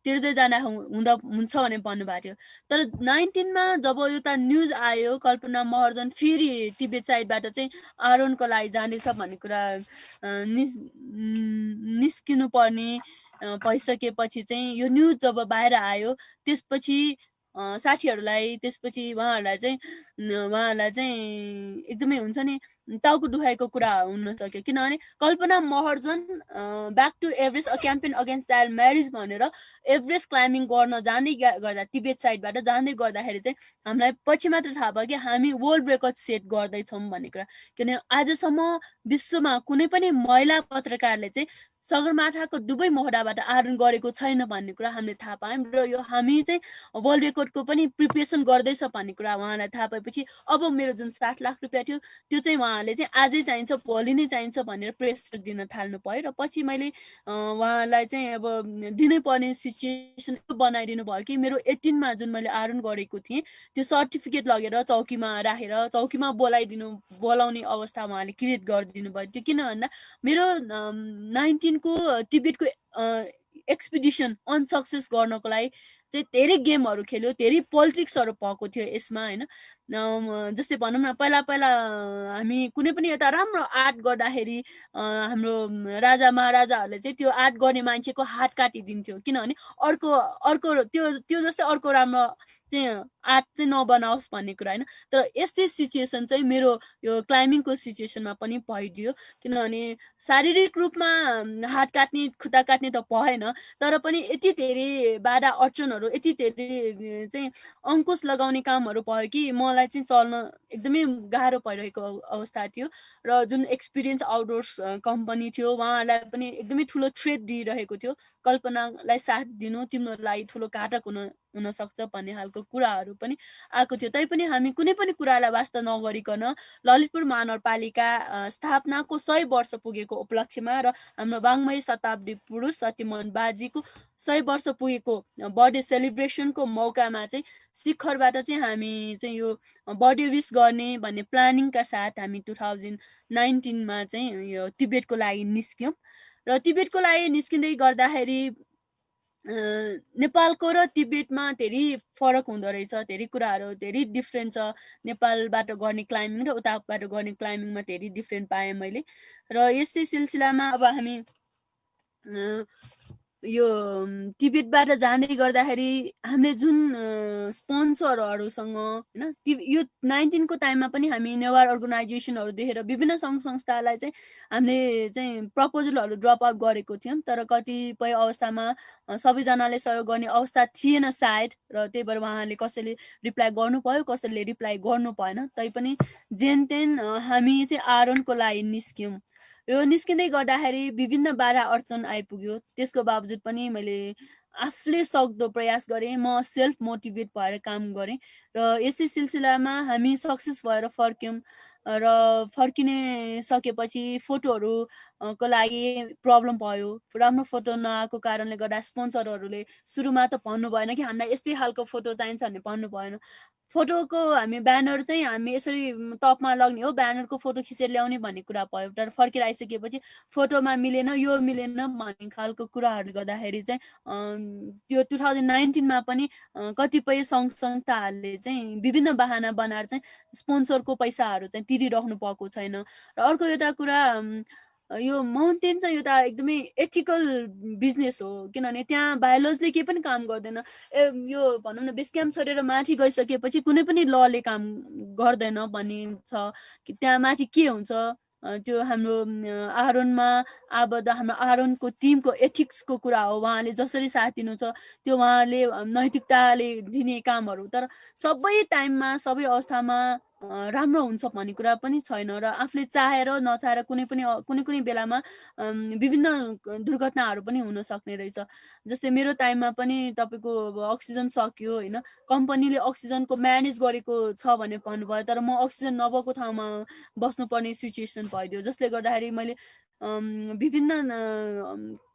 तिर्दै जाँदा हुन्छ भने भन्नुभएको थियो तर 19 मा जब एउटा न्युज आयो कल्पना महर्जन फेरि तिब्बत साइडबाट चाहिँ आरोहणको लागि जाँदैछ भन्ने कुरा निस्किनु पर्ने भइसकेपछि चाहिँ यो न्युज जब बाहिर आयो त्यसपछि साथीहरूलाई त्यसपछि उहाँहरूलाई चाहिँ एकदमै हुन्छ नि टाउको दुखाएको कुरा हुन सक्यो किनभने Kalpana Maharjan back to Everest a campaign against child marriage भनेर एभरेस्ट क्लाइम्बिङ गर्न जाँदै गर्दा तिब्बत साइडबाट जाँदै गर्दाखेरि चाहिँ हामीलाई पछि मात्र थाहा भयो कि हामी वर्ल्ड रेकर्ड सेट गर्दैछौँ भन्ने कुरा किनभने आजसम्म विश्वमा कुनै पनि महिला पत्रकारले चाहिँ सगरमाथाको दुवै मोहडाबाट आरोहण गरेको छैन भन्ने कुरा हामीले थाहा पायौँ र यो हामी चाहिँ वर्ल्ड रेकर्डको पनि प्रिपरेसन गर्दैछ भन्ने कुरा उहाँलाई थाहा पाएपछि अब मेरो जुन 7 लाख रुपियाँ थियो त्यो चाहिँ उहाँले चाहिँ आजै चाहिन्छ भोलि नै चाहिन्छ भनेर प्रेसर दिन थाल्नु पर्यो र पछि मैले उहाँलाई चाहिँ अब दिनै पर्ने सिचुएसन बनाइदिनु भयो कि मेरो 18 मा जुन मैले आरोहण गरेको थिएँ त्यो सर्टिफिकेट लगेर चौकीमा राखेर चौकीमा बोलाउने अवस्था उहाँले क्रिएट गरिदिनु भयो त्यो किन भन्दा मेरो 19 को तिब्बतको एक्सपिडिसन अनसक्सेस गर्नको लागि चाहिँ धेरै गेमहरू खेल्यो, धेरै पोलिटिक्सहरू भएको थियो यसमा होइन। जस्तै भनौँ न पहिला पहिला हामी कुनै पनि एउटा राम्रो आर्ट गर्दाखेरि हाम्रो राजा महाराजाहरूले चाहिँ त्यो आर्ट गर्ने मान्छेको हात काटिदिन्थ्यो, किनभने अर्को अर्को त्यो जस्तै अर्को राम्रो चाहिँ आर्ट चाहिँ नबनाओस् भन्ने कुरा होइन। तर यस्तै सिचुएसन चाहिँ मेरो यो क्लाइम्बिङको सिचुएसनमा पनि भइदियो, किनभने शारीरिक रूपमा हात काट्ने खुट्टा काट्ने त भएन, तर पनि यति धेरै बाधा अडचनहरू यति धेरै चाहिँ अङ्कुश लगाउने कामहरू भयो कि मलाई चाहिँ चल्न एकदमै गाह्रो परिरहेको अवस्था थियो। र जुन एक्सपिरियन्स आउटडोर्स कम्पनी थियो उहाँहरूलाई पनि एकदमै ठुलो थ्रेट दिइरहेको थियो, कल्पनालाई साथ दिनु तिम्रो लागि ठुलो घातक हुनसक्छ भन्ने खालको कुराहरू पनि आएको थियो। तैपनि हामी कुनै पनि कुरालाई वास्ता नगरिकन ललितपुर महानगरपालिका स्थापनाको 100 वर्ष पुगेको उपलक्ष्यमा र हाम्रो वाङ्मय शताब्दी पुरुष सत्यमोहन बाजीको 100 वर्ष पुगेको बर्थडे सेलिब्रेसनको मौकामा चाहिँ शिखरबाट चाहिँ हामी चाहिँ यो बर्थडे विस गर्ने भन्ने प्लानिङका साथ हामी 2019मा चाहिँ यो तिब्बतको लागि निस्क्यौँ। र तिब्बतको लागि निस्किँदै गर्दाखेरि नेपालको र तिब्बतमा धेरै फरक हुँदो रहेछ, धेरै कुराहरू धेरै डिफ्रेन्ट छ। नेपालबाट गर्ने क्लाइम्बिङ र उताबाट गर्ने क्लाइम्बिङमा धेरै डिफ्रेन्ट पाएँ मैले। र यस्तै सिलसिलामा अब हामी यो तिब्बतबाट जाँदै गर्दाखेरि हामीले जुन स्पोन्सरहरूसँग होइन यो 19 को टाइममा पनि हामी नेवार अर्गनाइजेसनहरू देखेर विभिन्न सङ्घ संस्थालाई चाहिँ हामीले चाहिँ प्रपोजलहरू ड्रप आउट गरेको थियौँ, तर कतिपय अवस्थामा सबैजनाले सहयोग गर्ने अवस्था थिएन सायद, र त्यही भएर उहाँहरूले कसैले रिप्लाई गर्नु भयो कसैले रिप्लाई गर्नु भएन। तैपनि जेन तेन हामी चाहिँ आरोहणको लागि निस्क्यौँ। यो निस्किँदै गर्दाखेरि विभिन्न बाधा अडचन आइपुग्यो, त्यसको बावजुद पनि मैले आफूले सक्दो प्रयास गरेँ, म सेल्फ मोटिभेट भएर काम गरेँ र यसै सिलसिलामा हामी सक्सेस भएर फर्क्यौँ। र फर्किने सकेपछि फोटोहरूको लागि प्रब्लम भयो, राम्रो फोटो नआएको कारणले गर्दा स्पोन्सरहरूले सुरुमा त भन्नु भएन कि हामीलाई यस्तै खालको फोटो चाहिन्छ भन्ने भन्नु भएन। फोटोको हामी ब्यानर चाहिँ हामी यसरी टपमा लग्ने हो, ब्यानरको फोटो खिचेर ल्याउने भन्ने कुरा भयो। तर फर्केर आइसकेपछि फोटोमा मिलेन, यो मिलेन भन्ने खालको कुराहरूले गर्दाखेरि चाहिँ त्यो 2019मा पनि कतिपय सङ्घ संस्थाहरूले चाहिँ विभिन्न बहाना बनाएर चाहिँ स्पोन्सरको पैसाहरू चाहिँ तिरिराख्नु भएको छैन। र अर्को एउटा कुरा यो माउन्टेन चाहिँ एउटा एकदमै एथिकल बिजनेस हो, किनभने त्यहाँ बायोलोजीले केही पनि काम गर्दैन। यो भनौँ न बेस क्याम्प छोडेर माथि गइसकेपछि कुनै पनि लले काम गर्दैन भन्ने छ कि त्यहाँ माथि के हुन्छ त्यो हाम्रो आरोहणमा आबद्ध हाम्रो आरोहणको टिमको एथिक्सको कुरा हो। उहाँले जसरी साथ दिनुहुन्छ त्यो उहाँले नैतिकताले दिने कामहरू, तर सबै टाइममा सबै अवस्थामा राम्रो हुन्छ भन्ने कुरा पनि छैन। र आफूले चाहेर नचाहेर कुनै बेलामा विभिन्न दुर्घटनाहरू पनि हुन सक्ने रहेछ। जस्तै मेरो टाइममा पनि तपाईँको अक्सिजन सक्यो होइन, कम्पनीले अक्सिजनको म्यानेज गरेको छ भने भन्नुभयो, तर म अक्सिजन नभएको ठाउँमा बस्नुपर्ने सिचुएसन भइदियो, जसले गर्दाखेरि मैले विभिन्न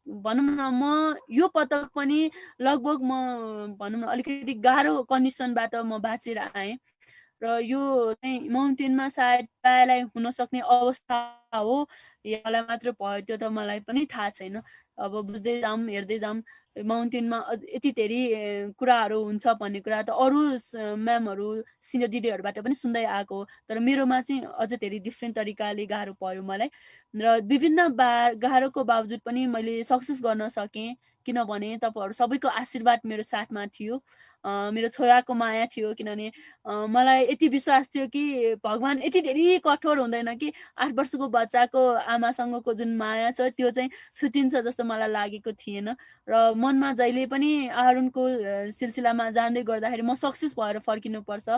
भनौँ न म यो पटक पनि लगभग म भनौँ न अलिकति गाह्रो कन्डिसनबाट म बाँचेर आएँ। र यो चाहिँ माउन्टेनमा सायद प्रायलाई हुन सक्ने अवस्था हो या मलाई मात्र भयो त्यो त मलाई पनि थाहा छैन। अब बुझ्दै जाऊँ हेर्दै जाऊँ माउन्टेनमा यति धेरै कुराहरू हुन्छ भन्ने कुरा त अरू म्यामहरू सिनियर दिदीहरूबाट पनि सुन्दै आएको हो, तर मेरोमा चाहिँ अझ धेरै डिफ्रेन्ट तरिकाले गाह्रो भयो मलाई। र विभिन्न गाह्रोको बावजुद पनि मैले सक्सेस गर्न सकेँ, किनभने तपाईँहरू सबैको आशीर्वाद मेरो साथमा थियो, मेरो छोराको माया थियो। किनभने मलाई यति विश्वास थियो कि भगवान् यति धेरै कठोर हुँदैन कि 8 वर्षको बच्चाको आमासँगको जुन माया छ त्यो चाहिँ छुटिन्छ जस्तो मलाई लागेको थिएन। र मनमा जहिले पनि आरोहणको सिलसिलामा जाँदै गर्दाखेरि म सक्सेस भएर फर्किनुपर्छ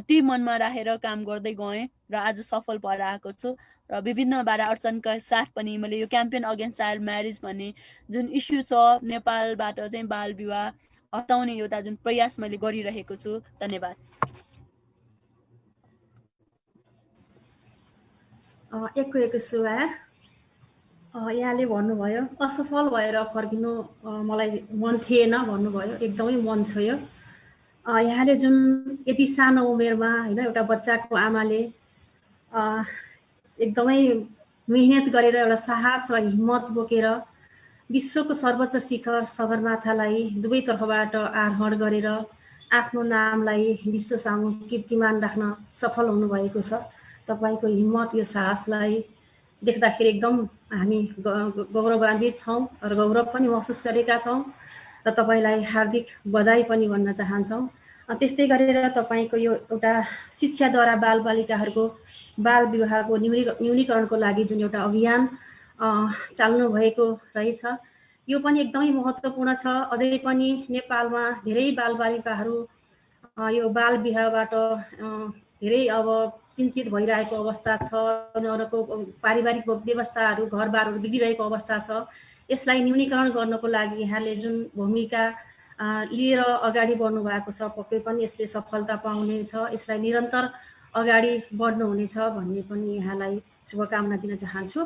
त्यही मनमा राखेर काम गर्दै गएँ र आज सफल भएर आएको छु। र विभिन्न बाधा अडचनका साथ पनि मैले यो क्याम्पेन अगेन्स्ट चाइल्ड म्यारेज भन्ने जुन इस्यु छ नेपालबाट चाहिँ बाल विवाह हटाउने एउटा जुन प्रयास मैले गरिरहेको छु। धन्यवाद। एक सुवा यहाँले भन्नुभयो असफल भएर फर्किनु मलाई मन थिएन भन्नुभयो, एकदमै मन छोयो। यहाँले जुन यति सानो उमेरमा होइन एउटा बच्चाको आमाले एकदमै मेहनत गरेर एउटा साहस र हिम्मत बोकेर विश्वको सर्वोच्च शिखर सगरमाथालाई दुवैतर्फबाट आरोहण गरेर आफ्नो नामलाई विश्व सामु कीर्तिमान राख्न सफल हुनुभएको छ। तपाईँको हिम्मत, यो साहसलाई देख्दाखेरि एकदम हामी गौरवान्वित छौँ र गौरव पनि महसुस गरेका छौँ र तपाईँलाई हार्दिक बधाई पनि भन्न चाहन्छौँ। त्यस्तै गरेर तपाईँको यो एउटा शिक्षाद्वारा बालबालिकाहरूको बाल विवाहको न्यूनीकरणको लागि जुन एउटा अभियान चाल्नु भएको रहेछ, यो पनि एकदमै महत्त्वपूर्ण छ। अझै पनि नेपालमा धेरै बालबालिकाहरू यो बाल विवाहबाट धेरै अब चिन्तित भइरहेको अवस्था छ। उनीहरूको पारिवारिक व्यवस्थाहरू, घरबारहरू बिग्रिरहेको अवस्था छ। यसलाई न्यूनीकरण गर्नको लागि यहाँले जुन भूमिका लिएर अगाडि बढ्नु भएको छ, पक्कै पनि यसले सफलता पाउनेछ। यसलाई निरन्तर अगाडि बढ्नुहुनेछ भन्ने पनि यहाँलाई शुभकामना दिन चाहन्छु।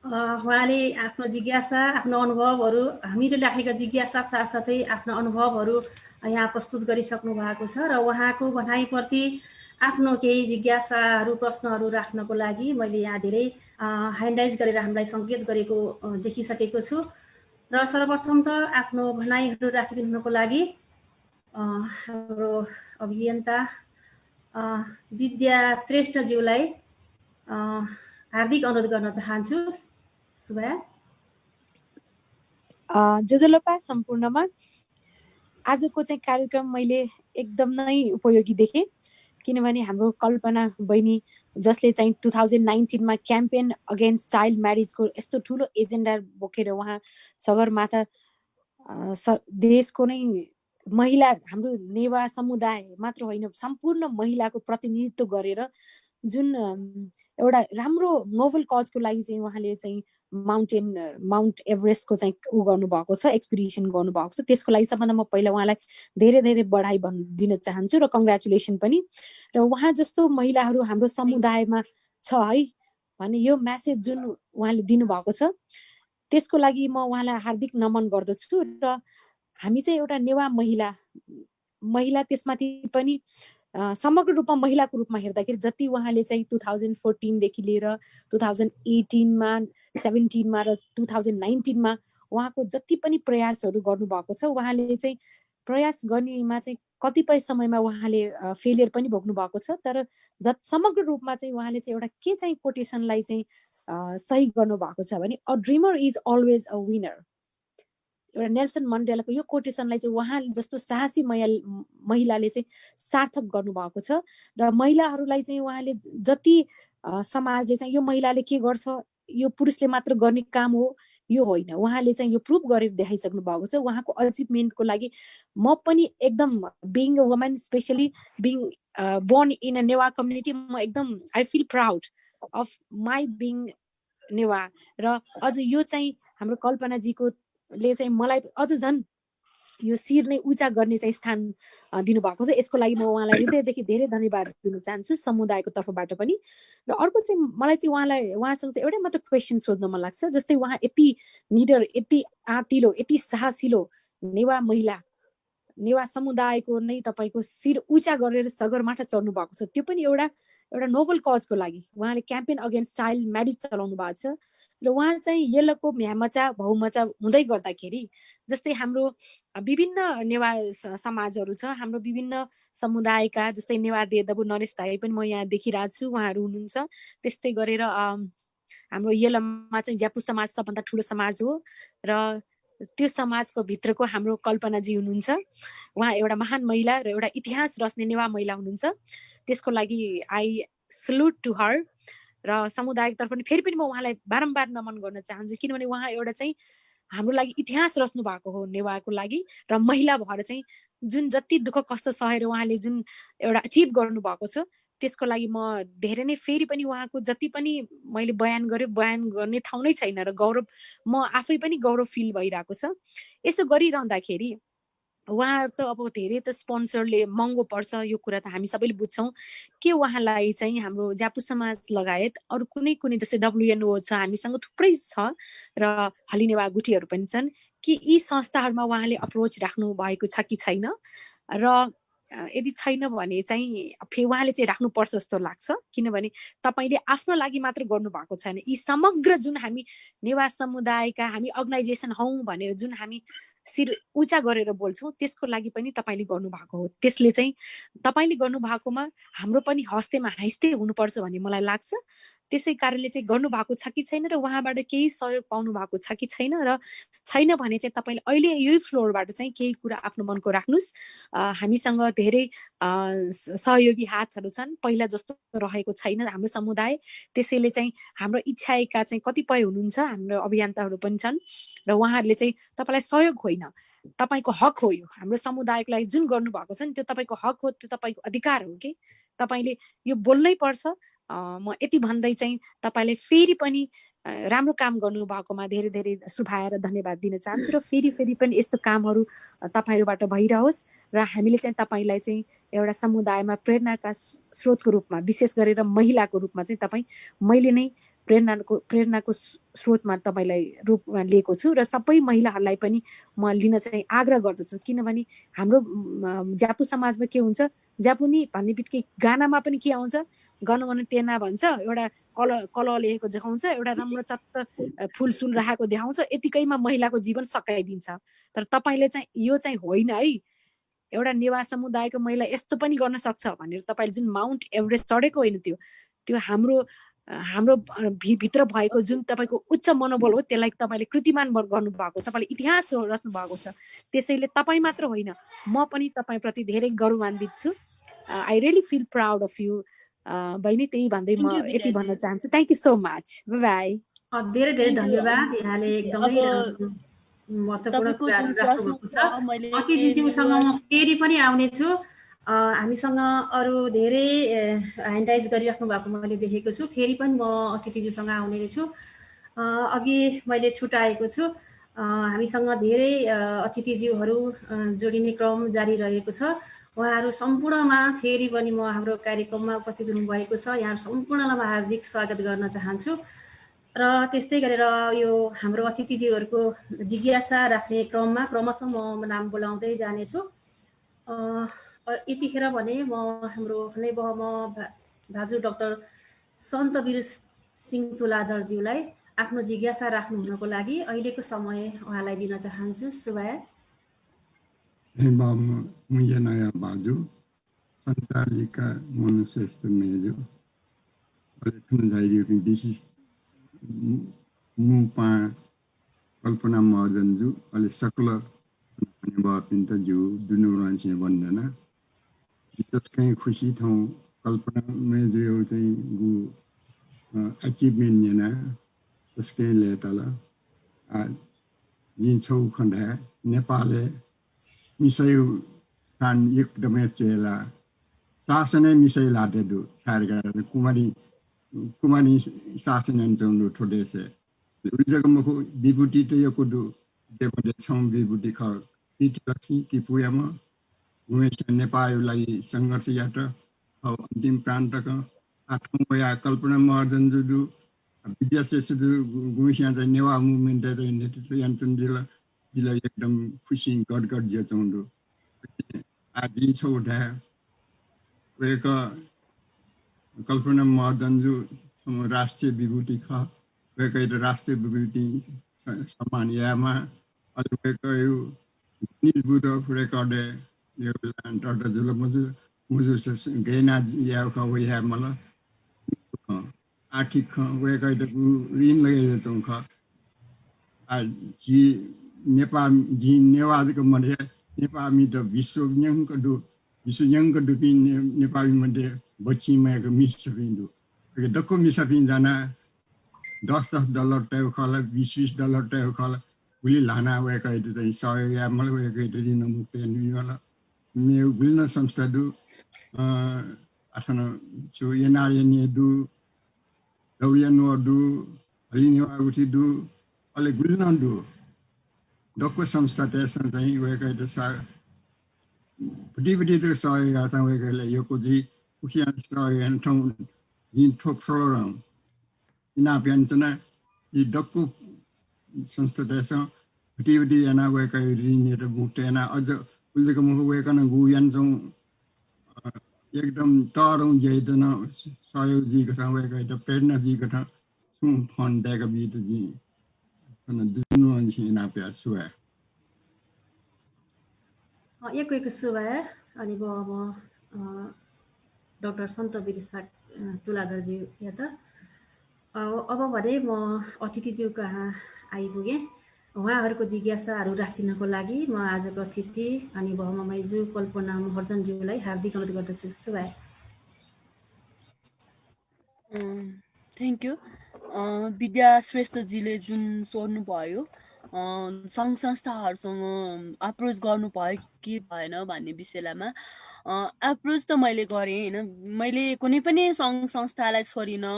उहाँले आफ्नो जिज्ञासा, आफ्नो अनुभवहरू, हामीले राखेका जिज्ञासा साथसाथै आफ्नो अनुभवहरू यहाँ प्रस्तुत गरिसक्नु भएको छ र उहाँको भनाइप्रति आफ्नो केही जिज्ञासाहरू, प्रश्नहरू राख्नको लागि मैले यहाँ धेरै ह्यान्ड राइज गरेर हामीलाई सङ्केत गरेको देखिसकेको छु। र सर्वप्रथम त आफ्नो भनाइहरू राखिदिनुको लागि हाम्रो अभियन्ता विद्या श्रेष्ठज्यूलाई हार्दिक अनुरोध गर्न चाहन्छु। सुभा जोजोलोपा सम्पूर्णमा आजको चाहिँ कार्यक्रम मैले एकदम नै उपयोगी देखेँ, किनभने हाम्रो कल्पना बहिनी जसले चाहिँ 2019मा क्याम्पेन अगेन्स्ट चाइल्ड म्यारिजको यस्तो ठुलो एजेन्डा बोकेर उहाँ सगरमाथा देशको नै महिला, हाम्रो नेवा समुदाय मात्र होइन सम्पूर्ण महिलाको प्रतिनिधित्व गरेर जुन एउटा राम्रो नोभल कजको लागि चाहिँ उहाँले चाहिँ माउन्ट एभरेस्टको चाहिँ ऊ गर्नुभएको छ, एक्सपिडिसन गर्नुभएको छ। त्यसको लागि सबभन्दा म पहिला उहाँलाई धेरै धेरै बधाई दिन चाहन्छु र कङ्ग्रेचुलेसन पनि। र उहाँ जस्तो महिलाहरू हाम्रो समुदायमा छ है भन्ने यो मेसेज जुन उहाँले दिनुभएको छ, त्यसको लागि म उहाँलाई हार्दिक नमन गर्दछु। र हामी चाहिँ एउटा नेवा महिला त्यसमाथि पनि समग्र रूपमा महिलाको रूपमा हेर्दाखेरि जति उहाँले चाहिँ 2014 देखि लिएर 2018मा 17मा र 2019मा उहाँको जति पनि प्रयासहरू गर्नुभएको छ, उहाँले चाहिँ प्रयास गर्नेमा चाहिँ कतिपय समयमा उहाँले फेलियर पनि भोग्नु भएको छ। तर समग्र रूपमा चाहिँ उहाँले चाहिँ एउटा के चाहिँ कोटेसनलाई चाहिँ सही गर्नुभएको छ भने a dreamer is always a winner. एउटा नेल्सन मण्डेलाको यो कोटेसनलाई चाहिँ उहाँ जस्तो साहसी महिलाले चाहिँ सार्थक गर्नुभएको छ। र महिलाहरूलाई चाहिँ उहाँले जति समाजले चाहिँ यो महिलाले के गर्छ, यो पुरुषले मात्र गर्ने काम हो, यो होइन, उहाँले चाहिँ यो प्रुभ गरेर देखाइसक्नु भएको छ। उहाँको अचिभमेन्टको लागि म पनि एकदम being a woman, especially being born in a Newa community, म एकदम I feel proud of my being Newa. र अझ यो चाहिँ हाम्रो कल्पनाजीको ले चाहिँ मलाई अझ झन् यो शिर नै उचा गर्ने चाहिँ स्थान दिनुभएको छ। यसको लागि म उहाँलाई हृदयदेखि धेरै धन्यवाद दिन चाहन्छु समुदायको तर्फबाट पनि। र अर्को चाहिँ मलाई चाहिँ उहाँसँग चाहिँ एउटै मात्र क्वेसन सोध्न मन लाग्छ। जस्तै उहाँ यति निडर, यति आँटिलो, यति साहसिलो नेवा महिला, नेवा समुदायको नै तपाईँको शिर उचा गरेर सगरमाथा चढ्नु भएको छ, त्यो पनि एउटा नोबल कजको लागि। उहाँले क्याम्पेन अगेन्स्ट चाइल्ड म्यारिज चलाउनु भएको छ। र उहाँ चाहिँ येल्लोको म्यामचा बहुमचा हुँदै गर्दाखेरि जस्तै हाम्रो विभिन्न नेवा समाजहरू छ, हाम्रो विभिन्न समुदायका, जस्तै नेवा देदबु नरेश दाई पनि म यहाँ देखिरहेको छु, उहाँहरू हुनुहुन्छ। त्यस्तै गरेर हाम्रो येल्लोमा चाहिँ ज्यापु समाज सबभन्दा ठुलो समाज हो र त्यो समाजको भित्रको हाम्रो कल्पनाजी हुनुहुन्छ। उहाँ एउटा महान महिला र एउटा इतिहास रच्ने नेवा महिला हुनुहुन्छ। त्यसको लागि आई सल्युट टु हर। र समुदायको तर्फ फेरि पनि म उहाँलाई बारम्बार नमन गर्न चाहन्छु, किनभने उहाँ एउटा चाहिँ हाम्रो लागि इतिहास रच्नु भएको हो नेवाको लागि। र महिला भएर चाहिँ जुन जति दुःख कष्ट सहेर उहाँले जुन एउटा अचिभ गर्नुभएको छ, त्यसको लागि म धेरै नै फेरि पनि उहाँको जति पनि मैले बयान गर्ने ठाउँ नै छैन र गौरव, म आफै पनि गौरव फिल भइरहेको छ। यसो गरिरहँदाखेरि उहाँहरू त अब धेरै त स्पोन्सरले महँगो पर्छ, यो कुरा त हामी सबैले बुझ्छौँ। के उहाँलाई चाहिँ हाम्रो ज्यापु समाज लगायत अरू कुनै जस्तै WNO छ, हामीसँग थुप्रै छ र हलिनेवा गुठीहरू पनि छन्, कि यी संस्थाहरूमा उहाँले अप्रोच राख्नु भएको छ कि छैन? र यदि छैन भने चाहिँ उहाँले चाहिँ राख्नुपर्छ जस्तो लाग्छ किनभने तपाईले आफ्नो लागि मात्र गर्नुभएको छैन यी समग्र जुन हामी नेवार समुदायका हामी अर्गनाइजेसन हौ भनेर जुन हामी शिर ऊंचा गरेर बोल्छौं त्यसको लागि पनि तपाईले गर्नुभएको हो त्यसले चाहिँ तपाईले गर्नुभएकोमा हाम्रो पनि हस्तेमा हाँस्दै हुनुपर्छ भन्ने मलाई लाग्छ त्यसै कारणले चाहिँ गर्नुभएको छ कि छैन र उहाँबाट केही सहयोग पाउनु भएको छ कि छैन र छैन भने चाहिँ तपाईले अहिले यही फ्लोरबाट चाहिँ केही कुरा आफ्नो मनको राख्नुस् हामीसँग धेरै सहयोगी हातहरू छन् पहिला जस्तो रहेको छैन हाम्रो समुदाय त्यसैले चाहिँ हाम्रो इच्छाएका चाहिँ कतिपय हुनुहुन्छ हाम्रो अभियन्ताहरू पनि छन् र उहाँहरूले चाहिँ तपाईलाई सहयोग होइन तपाईको हक हो यो हाम्रो समुदायको लागि जुन गर्नुभएको छ नि त्यो तपाईको हक हो त्यो तपाईको अधिकार हो कि तपाईले यो बोल्नै पर्छ म यति भन्दै चाहिँ तपाईलाई फेरि पनि राम्रो काम गर्नुभएकोमा धेरै धेरै शुभाएर धन्यवाद दिन चाहन्छु र फेरि पनि यस्तो कामहरू तपाईहरुबाट भइरहोस् र हामीले चाहिँ तपाईलाई चाहिँ एउटा समुदायमा प्रेरणाका स्रोतको रूपमा विशेष गरेर महिलाको रूपमा चाहिँ मैले नै प्रेरणाको स्रोतमा तपाईलाई रूपमा लिएको छु र सबै महिलाहरूलाई पनि म लिन चाहिँ आग्रह गर्दछु किनभने हाम्रो ज्यापु समाजमा के हुन्छ ज्यापुनी भन्ने बित्तिकै गानामा पनि के आउँछ गन तेना भन्छ एउटा कल लेखेको देखाउँछ एउटा राम्रो चत्त फुलसुल राखेको देखाउँछ यतिकैमा महिलाको जीवन सकाइदिन्छ तर तपाईले चाहिँ यो चाहिँ होइन है एउटा नेवार समुदायको महिला यस्तो पनि गर्न सक्छ भनेर तपाईले जुन माउन्ट एभरेस्ट चढेको होइन त्यो हाम्रो भित्र भएको जुन तपाईको उच्च मनोबल हो त्यसलाई तपाईले कृतिमान गर्नु भएको तपाईले इतिहास रच्नु भएको छ त्यसैले तपाई मात्र होइन म पनि तपाईप्रति धेरै गौरवान्वित छु I really feel proud of you बहिनी त्यही भन्दै म यति भन्न चाहन्छु thank you so much bye धेरै धेरै धन्यवाद यहाँले एकदमै महत्त्वपूर्ण कुराहरू राख्नुभएको छ अतिथिज्यूसँग म फेरि पनि आउने छु हामीसँग अरू धेरै ह्यान्ड राइज गरिराख्नु भएको मैले देखेको छु फेरि पनि म अतिथिज्यूसँग आउने छु अघि मैले छुटाएको छु हामीसँग धेरै अतिथिज्यूहरू जोडिने क्रम जारी रहेको छ उहाँहरू सम्पूर्णमा फेरि पनि म हाम्रो कार्यक्रममा उपस्थित हुनुभएको छ यहाँहरू सम्पूर्णलाई म हार्दिक स्वागत गर्न चाहन्छु र त्यस्तै गरेर यो हाम्रो अतिथिज्यूहरूको जिज्ञासा राख्ने क्रममा क्रमशः म नाम बोलाउँदै जानेछु यतिखेर भने म हाम्रो भाजु डाक्टर सन्तवीर सिंह तुलाधरज्यूलाई आफ्नो जिज्ञासा राख्नु हुनको लागि अहिलेको समय उहाँलाई दिन चाहन्छु सुभाया मुझे नया बाजू संचालिका मनुश्रेष्ठ मेजो अलेखन जाइरियो कि विशेष मुपा कल्पना महजनजू अले सकल पिन्त जू दुनुरान से वन्दना त्यसकै खुसी थौ कल्पना मेजो चाहिँ गु अचिभमेन्ट नेना त्यसकै लेटला जिन्छौ खण्डा नेपालले मिसै स्थान एकदमै चेला शासनै मिसै लाटेदु छारगा कुमारी शासन अन्चौंदु ठोडेसे उजगमको विभूति त यकुदु देवदे छौ विभूति ख लक्ष्मी किपुयाम गुमेश नेपाललाई संघर्ष यात्रा अन्तिम प्रान्तक आठौं या कल्पना महर्जन जुदु विद्याशेषु गुमेश नेवा मुभमेन्ट नेतृत्व यान्तन जिल्ला एकदम खुसी गडगड जचाउँदो आज छौडा एक कल्पना महर्जनजु राष्ट्रिय विभूति ख वेकै राष्ट्रिय विभूति सम्मान यामा अलिक यो निजबुद रेकर्ड यो लान्टर जुल मुजु गेना या ख या मला आर्थिक ख वेकै ऋण लगाइ जचाउँ ख आ जी नेपाल जी नेवारको मध्ये नेपाली त विश्वयङ्क डुपी नेपाली मध्ये बच्चीमाको मिसपिन्दु डक्को मिसपिन जाना $10 टाइप खला $20 टाइप खला उली लाना वेका चाहिँ सहयोग या मलाई वेका दिन मुक्ते निवाला मे विभिन्न संस्था दु आसन छु एनआरएन दु दौयनो दु हलिनेवा उठी दु अले गुल्न दु डक्को संस्था त्यसमा चाहिँ वेका सा बुढी त सहयोग आता वेकाले यो कोजी उखिया सहयोग ठाउँ जिन ठोक फ्लोरम इना पेन्चना इ डक्को संस्था त्यसमा बुढी एना वेका रिनेर बुटेना अझ उल्लेख मुख वेकन गुयान छौं एकदम तरौँ जैतन सहयोग जी कथा वेका त प्रेरणा जी कथा सु फन देका बीत जी कन दुनु अनि ना प्या सुवा एक सुवा अनि अब डाक्टर सन्त बिरसा तुलाधरजी या त अब भने म अतिथिज्यू कहाँ आइपुगेँ। उहाँहरूको जिज्ञासाहरू राखिदिनको लागि म आजको अतिथि अनि बहुममयज्यू कल्पना महर्जनज्यूलाई हार्दिक अनुरोध गर्दछु। सुभाय थ्याङ्क यू। विद्या श्रेष्ठजीले जुन सोध्नुभयो सङ्घ संस्थाहरूसँग अप्रोच गर्नुभयो कि भएन भन्ने विषयमा एप्रोच त मैले गरेँ होइन। मैले कुनै पनि सङ्घ संस्थालाई छोडिनँ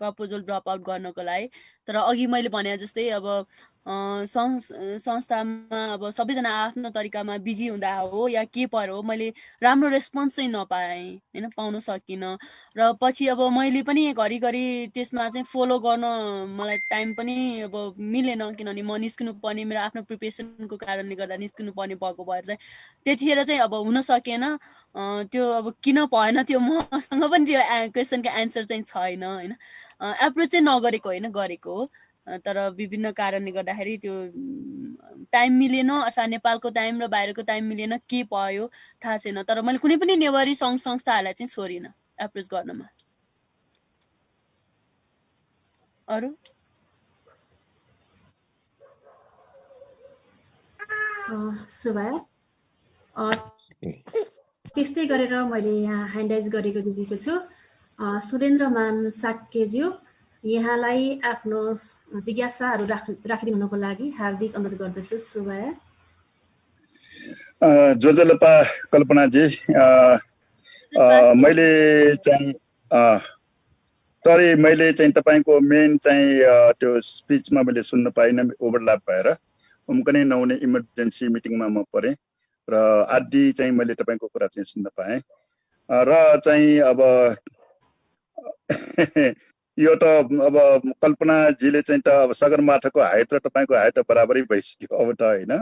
प्रपोजल ड्रप आउट गर्नको लागि। तर अघि मैले भने जस्तै अब संस्थामा अब सबैजना आफ्नो तरिकामा बिजी हुँदा हो या के पर्यो हो, मैले राम्रो रेस्पोन्स चाहिँ नपाएँ होइन, पाउन सकिनँ। र पछि अब मैले पनि घरिघरि त्यसमा चाहिँ फलो गर्न मलाई टाइम पनि अब मिलेन, किनभने म निस्किनु पर्ने मेरो आफ्नो प्रिपेरेसनको कारणले गर्दा निस्किनु पर्ने भएको भएर चाहिँ त्यतिखेर चाहिँ अब हुन सकेन। त्यो अब किन भएन त्यो मसँग पनि त्यो क्वेसनको एन्सर चाहिँ छैन होइन। एप्रोच चाहिँ नगरेको होइन, गरेको हो। तर विभिन्न कारणले गर्दाखेरि त्यो टाइम मिलेन अथवा नेपालको टाइम र बाहिरको टाइम मिलेन, के भयो थाहा छैन। तर मैले कुनै पनि नेवारी सङ्घ संस्थाहरूलाई चाहिँ छोडिनँ एप्रोच गर्नमा। अरू सुभाय त्यस्तै गरेर मैले यहाँ ह्यान्डराइज गरेको देखेको छु। सुरेन्द्रमान साक्यज्यू, यहाँलाई आफ्नो जिज्ञासाहरू राखिदिनुको लागि हार्दिक अनुरोध गर्दछु। सुभाय जोजलपा कल्पनाजी, मैले चाहिँ मैले चाहिँ तपाईँको मेन चाहिँ त्यो स्पिचमा मैले सुन्न पाइनँ, ओभरल्याप भएर उम्कनै नहुने इमर्जेन्सी मिटिङमा म परेँ र आदि चाहिँ मैले तपाईँको कुरा चाहिँ सुन्न पाएँ। र चाहिँ अब यो त अब कल्पनाजीले चाहिँ त अब सगरमाथाको हाइट र तपाईँको हाइट बराबरै भइसक्यो अब त होइन।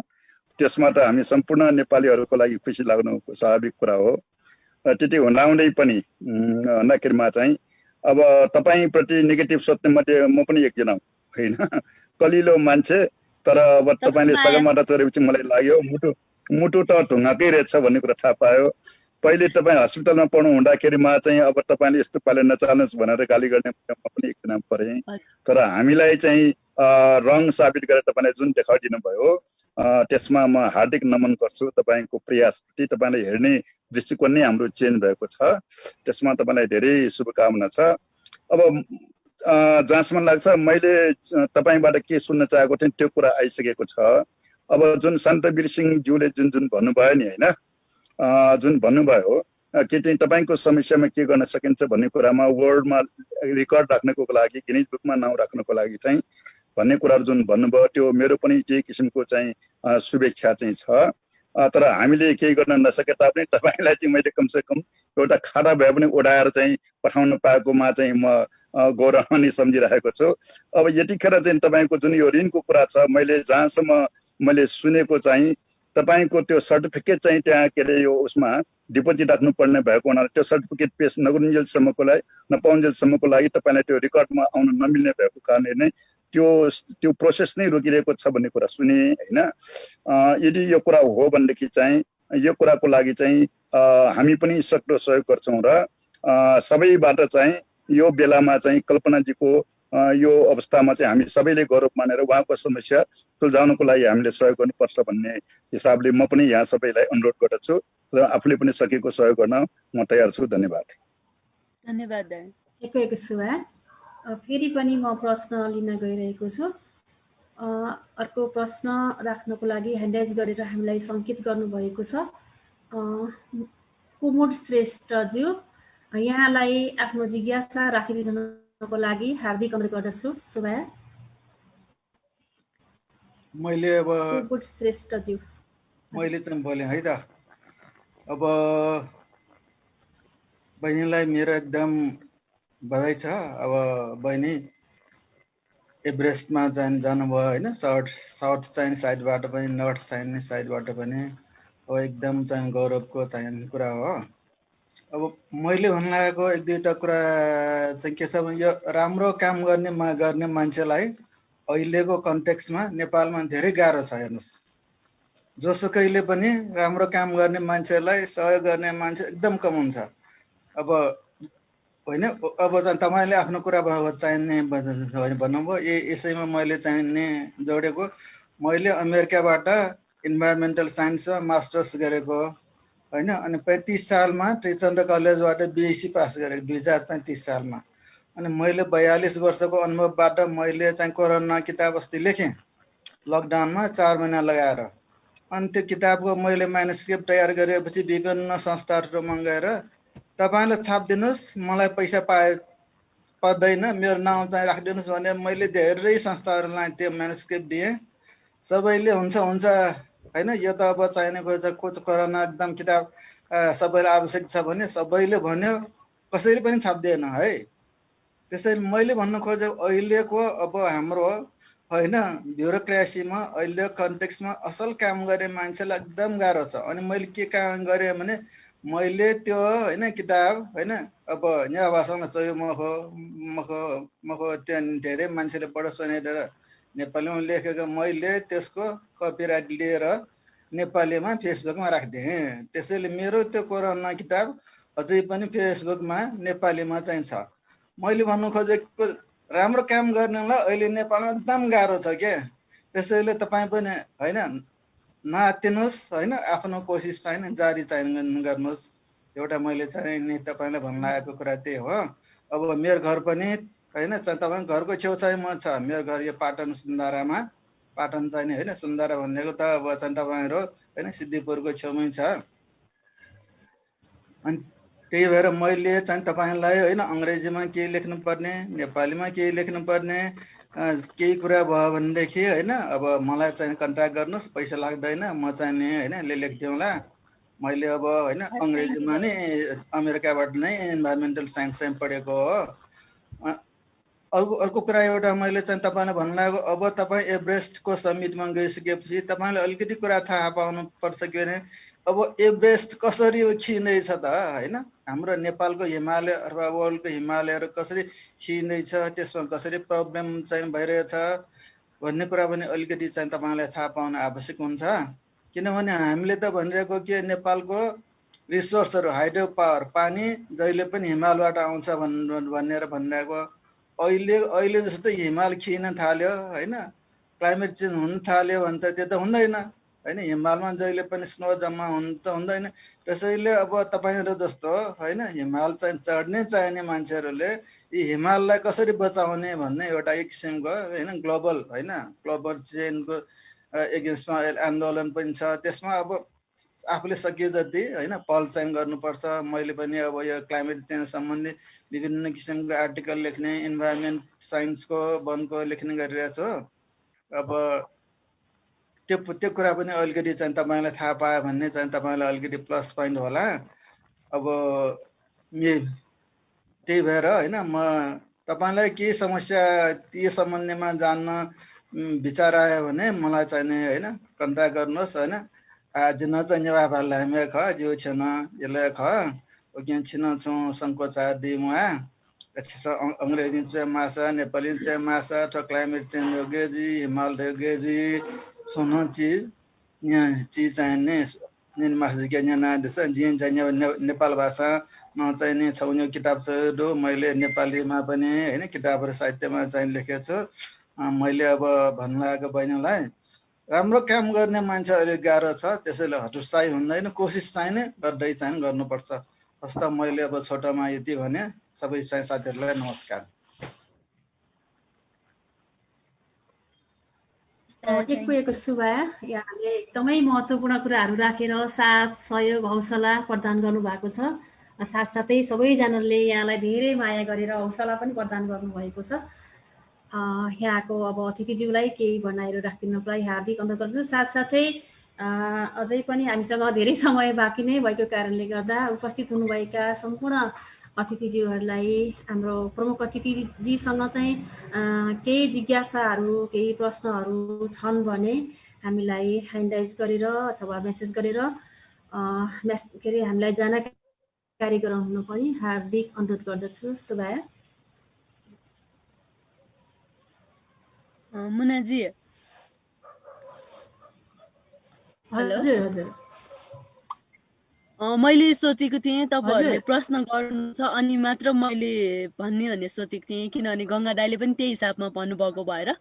त्यसमा त हामी सम्पूर्ण नेपालीहरूको लागि खुसी लाग्नु स्वाभाविक कुरा हो। त्यति हुँदाहुँदै पनि भन्दाखेरिमा चाहिँ अब तपाईँप्रति नेगेटिभ सोच्ने मध्ये म पनि एकजना होइन, कलिलो मान्छे। तर अब तपाईँले सगरमाथा चढेपछि मलाई लाग्यो मुटु त ढुङ्गाकै रहेछ भन्ने कुरा थाहा पायो। पहिले तपाईँ हस्पिटलमा पढ्नु हुँदाखेरिमा चाहिँ अब तपाईँले यस्तो पाले नचाल्नुहोस् भनेर गाली गर्ने म पनि एकजना परेँ। तर हामीलाई चाहिँ रङ साबित गरेर तपाईँले जुन देखाइदिनु भयो त्यसमा म हार्दिक नमन गर्छु। तपाईँको प्रयासप्रति तपाईँले हेर्ने दृष्टिकोण नै हाम्रो चेन्ज भएको छ, त्यसमा तपाईँलाई धेरै शुभकामना छ। अब जहाँसम्म लाग्छ मैले तपाईँबाट के सुन्न चाहेको थिएँ त्यो कुरा आइसकेको छ। अब जुन शान्तवीर सिंहज्यूले जुन भन्नुभयो नि होइन, जुन भन्नुभयो के चाहिँ तपाईँको समस्यामा के गर्न सकिन्छ भन्ने कुरामा वर्ल्डमा रेकर्ड राख्नको लागि, गिनिज बुकमा नाउँ राख्नको लागि चाहिँ भन्ने कुराहरू जुन भन्नुभयो त्यो मेरो पनि केही किसिमको चाहिँ शुभेच्छा चाहिँ छ। तर हामीले केही गर्न नसके तापनि तपाईँलाई चाहिँ मैले कमसेकम एउटा खाडा भए पनि ओढाएर चाहिँ पठाउन पाएकोमा चाहिँ म गौरवान्वित सम्झिरहेको छु। अब यतिखेर चाहिँ तपाईँको जुन यो ऋणको कुरा छ, मैले जहाँसम्म मैले सुनेको चाहिँ तपाईँको त्यो सर्टिफिकेट चाहिँ त्यहाँ के अरे यो उसमा डिपोजिट राख्नुपर्ने भएको हुनाले त्यो सर्टिफिकेट पेस नगरुन्जेलसम्मको लागि नपाउन्जेलसम्मको लागि तपाईँलाई त्यो रेकर्डमा आउन नमिल्ने भएको कारणले नै त्यो प्रोसेस नै रोकिरहेको छ भन्ने कुरा सुने होइन। यदि यो कुरा हो भनेदेखि चाहिँ यो कुराको लागि चाहिँ हामी पनि सक्दो सहयोग गर्छौँ र सबैबाट चाहिँ यो बेलामा चाहिँ कल्पनाजीको यो अवस्थामा चाहिँ हामी सबैले गौरव मानेर उहाँको समस्या सुल्झाउनको लागि हामीले सहयोग गर्नुपर्छ भन्ने हिसाबले म पनि यहाँ सबैलाई अनुरोध गर्दछु र आफूले पनि सकेको सहयोग गर्न म तयार छु। धन्यवाद। धन्यवाद। एक सुवा फेरि पनि म प्रश्न लिन गइरहेको छु। अर्को प्रश्न राख्नको लागि ह्यान्डराइज गरेर हामीलाई सङ्केत गर्नुभएको छ। कुमुद श्रेष्ठज्यू, यहाँलाई आफ्नो जिज्ञासा राखिदिनुको लागि हार्दिक अनुरोध गर्दछु। सुभा मैले अब कुमुद श्रेष्ठज्यू मैले चाहिँ बोलेँ है त। अब बहिनीलाई मेरो एकदम बधाई छ। अब बहिनी एभरेस्टमा जानुभयो होइन, साउथ चाइना साइडबाट पनि नर्थ चाइना साइडबाट पनि अब एकदम चाहिँ गौरवको चाहिँ कुरा हो। अब मैले भन्न लागेको एक दुईवटा कुरा चाहिँ के छ भने यो राम्रो काम गर्ने मान्छेलाई अहिलेको कन्टेक्स्टमा नेपालमा धेरै गाह्रो छ। हेर्नुहोस्, जोसुकैले पनि राम्रो काम गर्ने मान्छेलाई सहयोग गर्ने मान्छे एकदम कम हुन्छ। अब होइन, अब चाहिँ तपाईँले आफ्नो कुरा चाहिने भन्नुभयो, यसैमा मैले चाहिने जोडेको, मैले अमेरिकाबाट इन्भाइरोमेन्टल साइन्समा मास्टर्स गरेको होइन, अनि 35 सालमा त्रिचन्द्र कलेजबाट बिएससी पास गरेको 2035 सालमा। अनि मैले 42 वर्षको अनुभवबाट मैले चाहिँ कोरोना किताब अस्ति लेखेँ लकडाउनमा 4 महिना लगाएर। अनि त्यो किताबको मैले म्यानुस्क्रिप्ट तयार गरेपछि विभिन्न संस्थाहरूमा गएर तपाईँले छापिदिनुहोस्, मलाई पैसा पर्दैन, मेरो नाउँ चाहिँ राखिदिनुहोस् भनेर मैले धेरै संस्थाहरूलाई त्यो म्यानुस्क्रिप्ट दिएँ। सबैले हुन्छ हुन्छ होइन, यो त अब चाहिने कोरोना एकदम किताब सबैलाई आवश्यक छ भने सबैले भन्यो, कसैले पनि छाप्दैन है। त्यसैले मैले भन्न खोजेको अहिलेको अब हाम्रो होइन ब्युरोक्रेसीमा अहिलेको कन्टेक्स्टमा असल काम गर्ने मान्छेलाई एकदम गाह्रो छ। अनि मैले के काम गरेँ भने मैले त्यो होइन किताब होइन अब यहाँ भाषामा चाहिँ मखो त्यहाँ धेरै मान्छेले पढोस् भनेर नेपालीमा लेखेको मैले त्यसको कपिराइट लिएर नेपालीमा फेसबुकमा राखिदिएँ। त्यसैले मेरो त्यो कोरोना किताब अझै पनि फेसबुकमा नेपालीमा चाहिँ छ। मैले भन्नु खोजेको राम्रो काम गर्नलाई अहिले नेपालमा एकदम गाह्रो छ क्या। त्यसैले तपाईँ पनि होइन नआत्तिनुहोस् होइन, आफ्नो कोसिस चाहिँ जारी चाहिँ गर्नुहोस्। एउटा मैले चाहिँ नि तपाईँलाई भन्न लागेको कुरा त्यही हो। अब मेरो घर पनि होइन तपाईँ घरको छेउछाउमा छ, मेरो घर यो पाटन सुन्दारामा, पाटन चाहिँ नि होइन सुन्दारा भनेको त अब चाहिँ तपाईँहरू होइन सिद्धिपुरको छेउमै छ। अनि त्यही भएर मैले चाहिँ तपाईँलाई होइन अङ्ग्रेजीमा केही लेख्नुपर्ने, नेपालीमा केही लेख्नुपर्ने केही कुरा भयो भनेदेखि होइन अब मलाई चाहिँ कन्ट्याक्ट गर्नुहोस्, पैसा लाग्दैन, म चाहिँ नि होइन लेखिदिउँला। मैले अब होइन अङ्ग्रेजीमा नै अमेरिकाबाट नै इन्भाइरोमेन्टल साइन्स चाहिँ पढेको हो। अर्को कुरा एउटा मैले चाहिँ तपाईँलाई भन्नु लागेको, अब तपाईँ एभरेस्टको समिटमा गइसकेपछि तपाईँले अलिकति कुरा थाहा पाउनु पर्छ कि भने अब एभरेस्ट कसरी खिँदैछ त होइन, हाम्रो नेपालको हिमालय अथवा वर्ल्डको हिमालयहरू कसरी खिँदैछ, त्यसमा कसरी प्रब्लम चाहिँ भइरहेछ भन्ने कुरा पनि अलिकति चाहिँ तपाईँलाई थाहा पाउन आवश्यक हुन्छ। किनभने हामीले त भनिरहेको के नेपालको रिसोर्सहरू हाइड्रो पावर पानी जहिले पनि हिमालबाट आउँछ भनेर भनिरहेको, अहिले जस्तो हिमाल खिन थाल्यो होइन, क्लाइमेट चेन्ज हुन थाल्यो भने त त्यो त हुँदैन होइन, हिमालमा जहिले पनि स्नो जम्मा हुन त हुँदैन। त्यसैले अब तपाईँहरू जस्तो होइन हिमाल चाहिँ चढ्ने चाहिने मान्छेहरूले यी हिमाललाई कसरी बचाउने भन्ने एउटा एक किसिमको होइन ग्लोबल चेन्जको एगेन्स्टमा आन्दोलन पनि छ। त्यसमा अब आफूले सकियो जति होइन पहल चाहिँ गर्नुपर्छ। मैले पनि अब यो क्लाइमेट चेन्ज सम्बन्धी विभिन्न किसिमको आर्टिकल लेख्ने, इन्भाइरोमेन्ट साइन्सको वनको लेख्ने गरिरहेको छु। अब त्यो कुरा पनि अलिकति चाहिँ तपाईँलाई थाहा पायो भने चाहिँ तपाईँलाई अलिकति प्लस पोइन्ट होला। अब त्यही भएर होइन म तपाईँलाई के समस्या त्यो सम्बन्धमा जान्न विचार आयो भने मलाई चाहिने होइन कन्ट्याक्ट गर्नुहोस् होइन। आज न चाहिँ बाबालाई हामी ख जिउ छेन यसलाई ख ओके छिन छौँ सङ्कोचा दिमुआ अंग्रेजी चाहिँ मासा नेपाली चाहिँ मासा अथवा क्लाइमेट चेन्ज हो गए जी हिमाल हो गए जी सोनो चीज यहाँ चीज चाहिने निन मासा के यहाँ ना दस जिन चाहिने नेपाल भाषा न चाहिने छौन्यो किताब छ दो मैले नेपालीमा पनि हैन किताबहरु साहित्यमा चाहिँ लेखेको छु। मैले अब भन्न लागेको बहिनीलाई राम्रो काम गर्ने मान्छे अहिले गाह्रो छ, त्यसैले हतोत्साही हुँदैन, कोसिस चाहिँ नै गर्दै चाहिँ गर्नुपर्छ। हस्ता मैले अब छोटामा यति भने सबै चाहिँ साथीहरूलाई नमस्कार। एकको सुभा यहाँले एकदमै महत्त्वपूर्ण कुराहरू राखेर साथ सहयोग हौसला प्रदान गर्नुभएको छ। साथसाथै सबैजनाले यहाँलाई धेरै माया गरेर हौसला पनि प्रदान गर्नुभएको छ। यहाँको अब अतिथिज्यूलाई केही भनाइहरू राखिदिनुको लागि हार्दिक अनुरोध गर्छु। साथसाथै अझै पनि हामीसँग धेरै समय बाँकी नै भएको कारणले गर्दा उपस्थित हुनुभएका सम्पूर्ण अतिथिज्यूहरूलाई हाम्रो प्रमुख अतिथिजीसँग चाहिँ केही जिज्ञासाहरू केही प्रश्नहरू छन् भने हामीलाई ह्यान्ड राइज गरेर अथवा मेसेज गरेर हामीलाई जानकारी कार्यक्रम हुन पनि हार्दिक अनुरोध गर्दछु। सुभाया। मुनाजी। हजुर हजुर। मैले सोचेको थिएँ तपाईहरूले प्रश्न गर्नु छ अनि मात्र मैले भन्ने सोचेको थिएँ, किनभने गङ्गा दाइले पनि त्यही हिसाबमा भन्नुभएको भएर।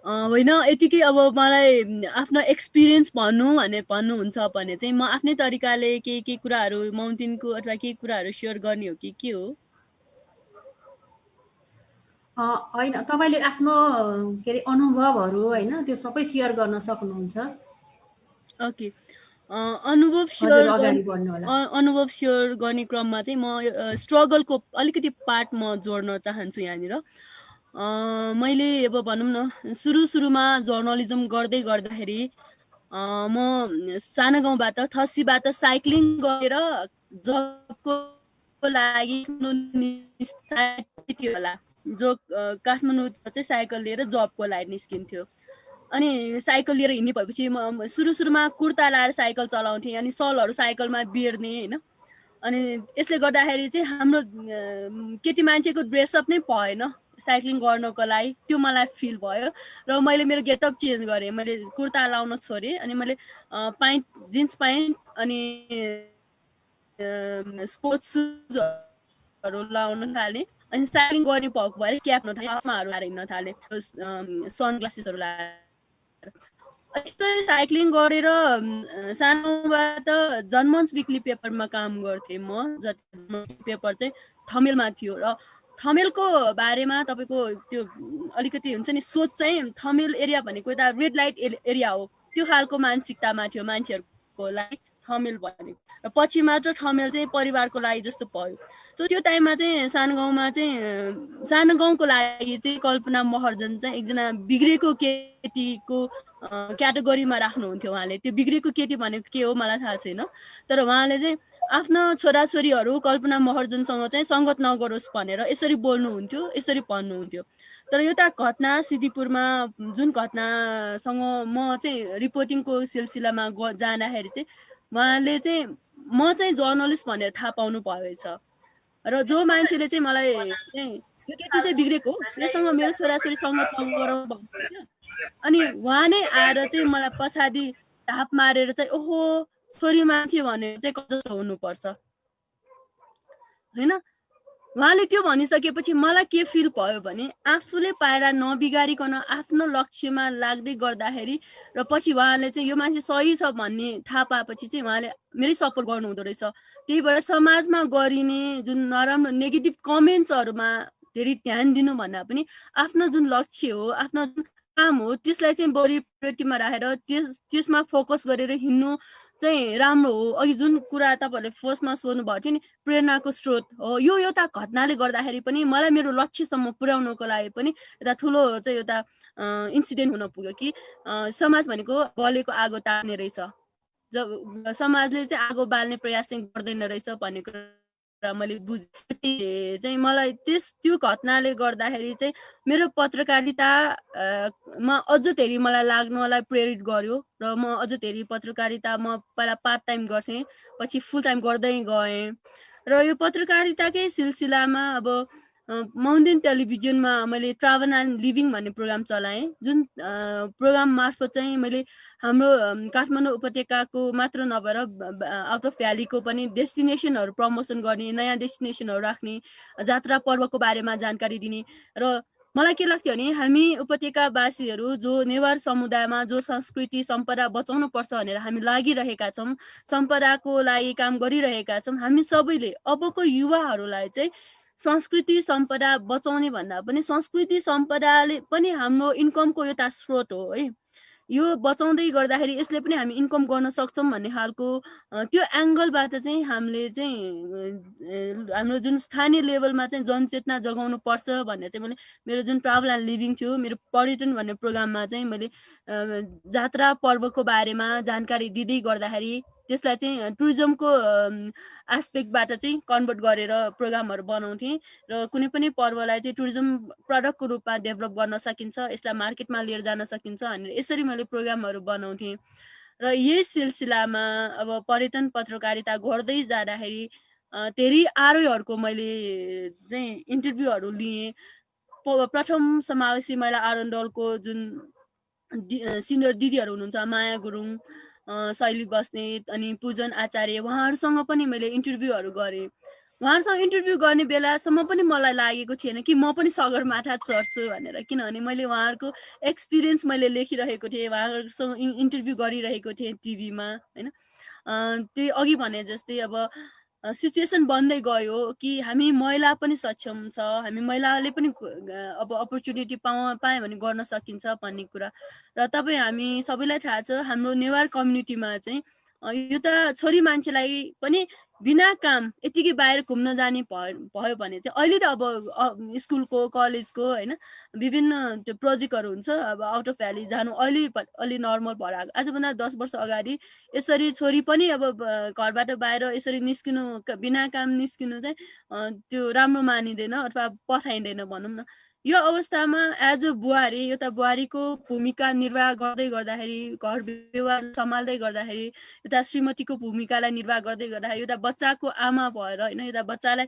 होइन, यतिकै अब मलाई आफ्नो एक्सपिरियन्स भन्नुहुन्छ भने चाहिँ म आफ्नै तरिकाले केही कुराहरू माउन्टेनको अथवा केही कुराहरू सेयर गर्ने हो कि के हो? होइन, तपाईँले आफ्नो के अरे अनुभवहरू होइन त्यो सबै सेयर गर्न सक्नुहुन्छ। ओके। अनुभव सेयर गर्ने क्रममा चाहिँ म स्ट्रगलको अलिकति पार्ट म जोड्न चाहन्छु यहाँनिर। मैले अब भनौँ न सुरुमा जर्नलिजम गर्दाखेरि म सानो गाउँबाट थसीबाट साइक्लिङ गरेर जबको लागि थियो होला, जो काठमाडौँ चाहिँ साइकल लिएर जबको लागि निस्किन्थ्यो। अनि साइकल लिएर हिँड्ने भएपछि म सुरुमा कुर्ता लाएर साइकल चलाउँथेँ, अनि सलहरू साइकलमा बेर्ने होइन। अनि यसले गर्दाखेरि चाहिँ हाम्रो केटी मान्छेको ड्रेसअप नै भएन साइक्लिङ गर्नको लागि, त्यो मलाई फिल भयो र मैले मेरो गेटअप चेन्ज गरेँ। मैले कुर्ता लाउन छोडेँ अनि मैले जिन्स प्यान्ट अनि स्पोर्ट्स सुजहरू लाउन थालेँ। अनि साइक्लिङ गर्ने भएको भएर क्याप नथालेँ, चस्माहरू लाएर हिँड्न थालेँ, सनग्लासेसहरू लाएर। साइक्लिङ गरेर सानोबाट जनमञ्च विक्ली पेपरमा काम गर्थेँ म। पेपर चाहिँ थमेलमा थियो र थमेलको बारेमा तपाईँको त्यो अलिकति हुन्छ नि सोच चाहिँ थमेल एरिया भनेको यता रेड लाइट एरिया हो, त्यो खालको मानसिकतामा थियो मान्छेहरूको लागि थमेल भनेको। र पछि मात्र थमेल चाहिँ परिवारको लागि जस्तो भयो। सो त्यो टाइममा चाहिँ सानो गाउँको लागि चाहिँ कल्पना महर्जन चाहिँ एकजना बिग्रेको केटीको क्याटेगोरीमा राख्नुहुन्थ्यो उहाँले। त्यो बिग्रेको केटी भनेको के हो मलाई थाहा छैन, तर उहाँले चाहिँ आफ्नो छोराछोरीहरू कल्पना महर्जनसँग चाहिँ सङ्गत नगरोस् भनेर यसरी बोल्नुहुन्थ्यो, यसरी भन्नुहुन्थ्यो। तर एउटा घटना सिद्धिपुरमा जुन घटनासँग म चाहिँ रिपोर्टिङको सिलसिलामा जाँदाखेरि चाहिँ उहाँले चाहिँ म चाहिँ जर्नलिस्ट भनेर थाहा पाउनु भएछ। र जो मान्छेले चाहिँ मलाई चाहिँ यो केटी चाहिँ बिग्रेको, योसँग मेरो छोराछोरी सङ्गत नगरौँ भन्नुहुन्थ्यो। अनि उहाँ नै आएर चाहिँ मलाई पछाडि ढाप मारेर चाहिँ ओहो छोरी मान्छे भनेर चाहिँ कस्तो हुनुपर्छ होइन। उहाँले त्यो भनिसकेपछि मलाई के फिल भयो भने आफूले पाएर नबिगारिकन आफ्नो लक्ष्यमा लाग्दै गर्दाखेरि र पछि उहाँले चाहिँ यो मान्छे सही छ भन्ने थाहा पाएपछि चाहिँ उहाँले मेरै सपोर्ट गर्नुहुँदो रहेछ। त्यही भएर समाजमा गरिने जुन नराम्रो नेगेटिभ कमेन्ट्सहरूमा धेरै ध्यान दिनु भन्दा पनि आफ्नो जुन लक्ष्य हो, आफ्नो जुन काम हो त्यसलाई चाहिँ बढी प्रायोरिटीमा राखेर त्यसमा फोकस गरेर हिँड्नु चाहिँ राम्रो हो। अघि जुन कुरा तपाईँहरूले फर्स्टमा सोध्नु भएको थियो नि प्रेरणाको स्रोत हो, यो एउटा घटनाले गर्दाखेरि पनि मलाई मेरो लक्ष्यसम्म पुर्याउनको लागि पनि एउटा ठुलो चाहिँ एउटा इन्सिडेन्ट हुन पुग्यो कि समाज भनेको बलेको आगो तान्ने रहेछ, जब समाजले चाहिँ आगो बाल्ने प्रयास चाहिँ गर्दैन रहेछ भन्ने कुरा मैले बुझेँ। चाहिँ मलाई त्यो घटनाले गर्दाखेरि चाहिँ मेरो पत्रकारितामा अझ धेरै मलाई लाग्नलाई प्रेरित गर्यो र म अझ धेरै पत्रकारिता म पहिला पार्ट टाइम गर्थेँ, पछि फुल टाइम गर्दै गएँ। र यो पत्रकारिताकै सिलसिलामा अब माउन्टेन टेलिभिजनमा मैले ट्राभल एन्ड लिभिङ भन्ने प्रोग्राम चलाएँ, जुन प्रोग्राम मार्फत चाहिँ मैले हाम्रो काठमाडौँ उपत्यकाको मात्र नभएर आउट अफ भ्यालीको पनि डेस्टिनेसनहरू प्रमोसन गर्ने, नयाँ डेस्टिनेसनहरू राख्ने, जात्रा पर्वको बारेमा जानकारी दिने। र मलाई के लाग्थ्यो भने हामी उपत्यकावासीहरू जो नेवार समुदायमा जो संस्कृति सम्पदा बचाउनु पर्छ भनेर हामी लागिरहेका छौँ, सम्पदाको लागि काम गरिरहेका छौँ, हामी सबैले अबको युवाहरूलाई चाहिँ संस्कृति सम्पदा बचाउने भन्दा पनि संस्कृति सम्पदाले पनि हाम्रो इन्कमको एउटा स्रोत हो है। यो बचाउँदै गर्दाखेरि यसले पनि हामी इन्कम गर्न सक्छौँ भन्ने खालको त्यो एङ्गलबाट चाहिँ हामीले चाहिँ हाम्रो जुन स्थानीय लेभलमा चाहिँ जनचेतना जगाउनु पर्छ भनेर चाहिँ मैले मेरो जुन ट्राभल एन्ड लिभिङ थियो, मेरो पर्यटन भन्ने प्रोग्राममा चाहिँ मैले जात्रा पर्वको बारेमा जानकारी दिँदै गर्दाखेरि त्यसलाई चाहिँ टुरिज्मको एस्पेक्टबाट चाहिँ कन्भर्ट गरेर प्रोग्रामहरू बनाउँथेँ र कुनै पनि पर्वलाई चाहिँ टुरिज्म प्रडक्टको रूपमा डेभलप गर्न सकिन्छ, यसलाई मार्केटमा लिएर जान सकिन्छ भनेर यसरी मैले प्रोग्रामहरू बनाउँथेँ। र यही सिलसिलामा अब पर्यटन पत्रकारिता गर्दै जाँदाखेरि धेरै आरोहीहरूको मैले चाहिँ इन्टरभ्यूहरू लिएँ। प्रथम समावेशी महिला आरोहण दलको जुन सिनियर दिदीहरू हुनुहुन्छ, माया गुरुङ, शैली बस्नेत अनि पूजन आचार्य, उहाँहरूसँग पनि मैले इन्टरभ्यूहरू गरेँ। उहाँहरूसँग इन्टरभ्यू गर्ने बेलासम्म पनि मलाई लागेको थिएन कि म पनि सगरमाथा चढ्छु भनेर, किनभने मैले उहाँहरूको एक्सपिरियन्स मैले लेखिरहेको थिएँ, उहाँहरूसँग इन्टरभ्यू गरिरहेको थिएँ टिभीमा होइन। त्यही अघि भने जस्तै अब सिचुएसन बन्दै गयो कि हामी महिला पनि सक्षम छ, हामी महिलाले पनि अब अपर्च्युनिटी पाएँ भने गर्न सकिन्छ भन्ने कुरा। र तपाईँ हामी सबैलाई थाहा छ हाम्रो नेवार कम्युनिटीमा चाहिँ यो त छोरी मान्छेलाई पनि बिना काम यतिकै बाहिर घुम्न जाने भयो भने चाहिँ अहिले त अब स्कुलको कलेजको होइन विभिन्न त्यो प्रोजेक्टहरू हुन्छ, अब आउट अफ भ्याली जानु अलि नर्मल भएर आएको। आजभन्दा 10 वर्ष अगाडि यसरी छोरी पनि अब घरबाट बाहिर यसरी निस्किनु, बिना काम निस्किनु चाहिँ त्यो राम्रो मानिँदैन अथवा पठाइँदैन भनौँ न। यो अवस्थामा एज अ बुहारी, एउटा बुहारीको भूमिका निर्वाह गर्दै गर्दाखेरि, घर व्यवहार सम्हाल्दै गर्दाखेरि, एउटा श्रीमतीको भूमिकालाई निर्वाह गर्दै गर्दाखेरि, एउटा बच्चाको आमा भएर होइन, एउटा बच्चालाई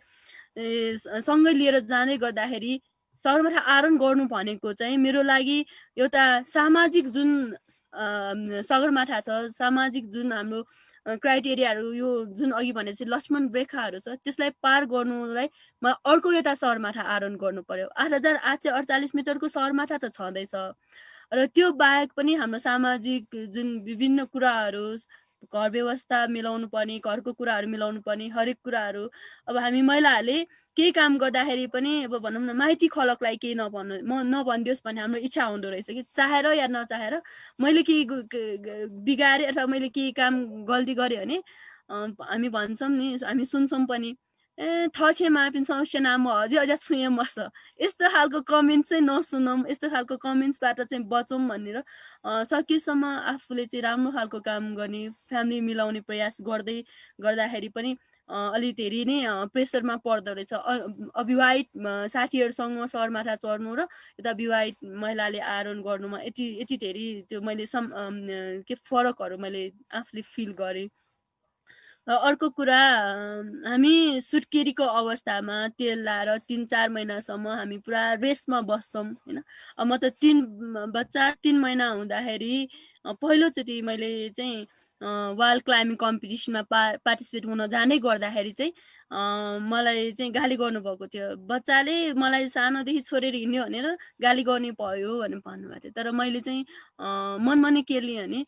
सँगै लिएर जाँदै गर्दाखेरि सगरमाथा आरोहण गर्नु भनेको चाहिँ मेरो लागि एउटा सामाजिक जुन सगरमाथा छ, सामाजिक जुन हाम्रो क्राइटेरियाहरू, यो जुन अघि भनेपछि लक्ष्मण रेखाहरू छ, त्यसलाई पार गर्नुलाई मलाई अर्को एउटा सगरमाथा आरोहण गर्नु पर्यो। 8848 मिटरको सगरमाथा त छँदैछ, र त्यो बाहेक पनि हाम्रो सामाजिक जुन विभिन्न कुराहरू, घर व्यवस्था मिलाउनु पर्ने, घरको कुराहरू मिलाउनु पर्ने, हरेक कुराहरू अब हामी महिलाहरूले केही काम गर्दाखेरि पनि अब भनौँ न माइती खलकलाई केही नभनिदियोस् भन्ने हाम्रो इच्छा हुँदो रहेछ कि चाहेर या नचाहेर मैले केही बिगारेँ अथवा मैले केही काम गल्ती गरेँ भने हामी भन्छौँ नि, हामी सुन्छौँ पनि, थछे मापिन समस्या नाम हजे अझ छुएँ मस, यस्तो खालको कमेन्ट चाहिँ नसुनौँ, यस्तो खालको कमेन्ट्सबाट चाहिँ बचौँ भनेर सकेसम्म आफूले चाहिँ राम्रो खालको काम गर्ने, फ्यामिली मिलाउने प्रयास गर्दाखेरि पनि अलि धेरै नै प्रेसरमा पर्दो रहेछ। अविवाहित साथीहरूसँग सगरमाथा चढ्नु र यता विवाहित महिलाले आरोहण गर्नुमा यति धेरै त्यो मैले के फरकहरू मैले आफूले फिल गरेँ। र अर्को कुरा, हामी सुत्केरीको अवस्थामा तेल लाएर 3-4 महिनासम्म हामी पुरा रेस्टमा बस्छौँ होइन। म त 3 महिना हुँदाखेरि पहिलोचोटि मैले चाहिँ वाल क्लाइम्बिङ कम्पिटिसनमा पार्टिसिपेट हुन जाँदै गर्दाखेरि चाहिँ मलाई चाहिँ गाली गर्नुभएको थियो। बच्चाले मलाई सानोदेखि छोडेर हिँड्यो भनेर गाली गर्ने भयो भनेर भन्नुभएको थियो। तर मैले चाहिँ मनमा नै के लिएँ भने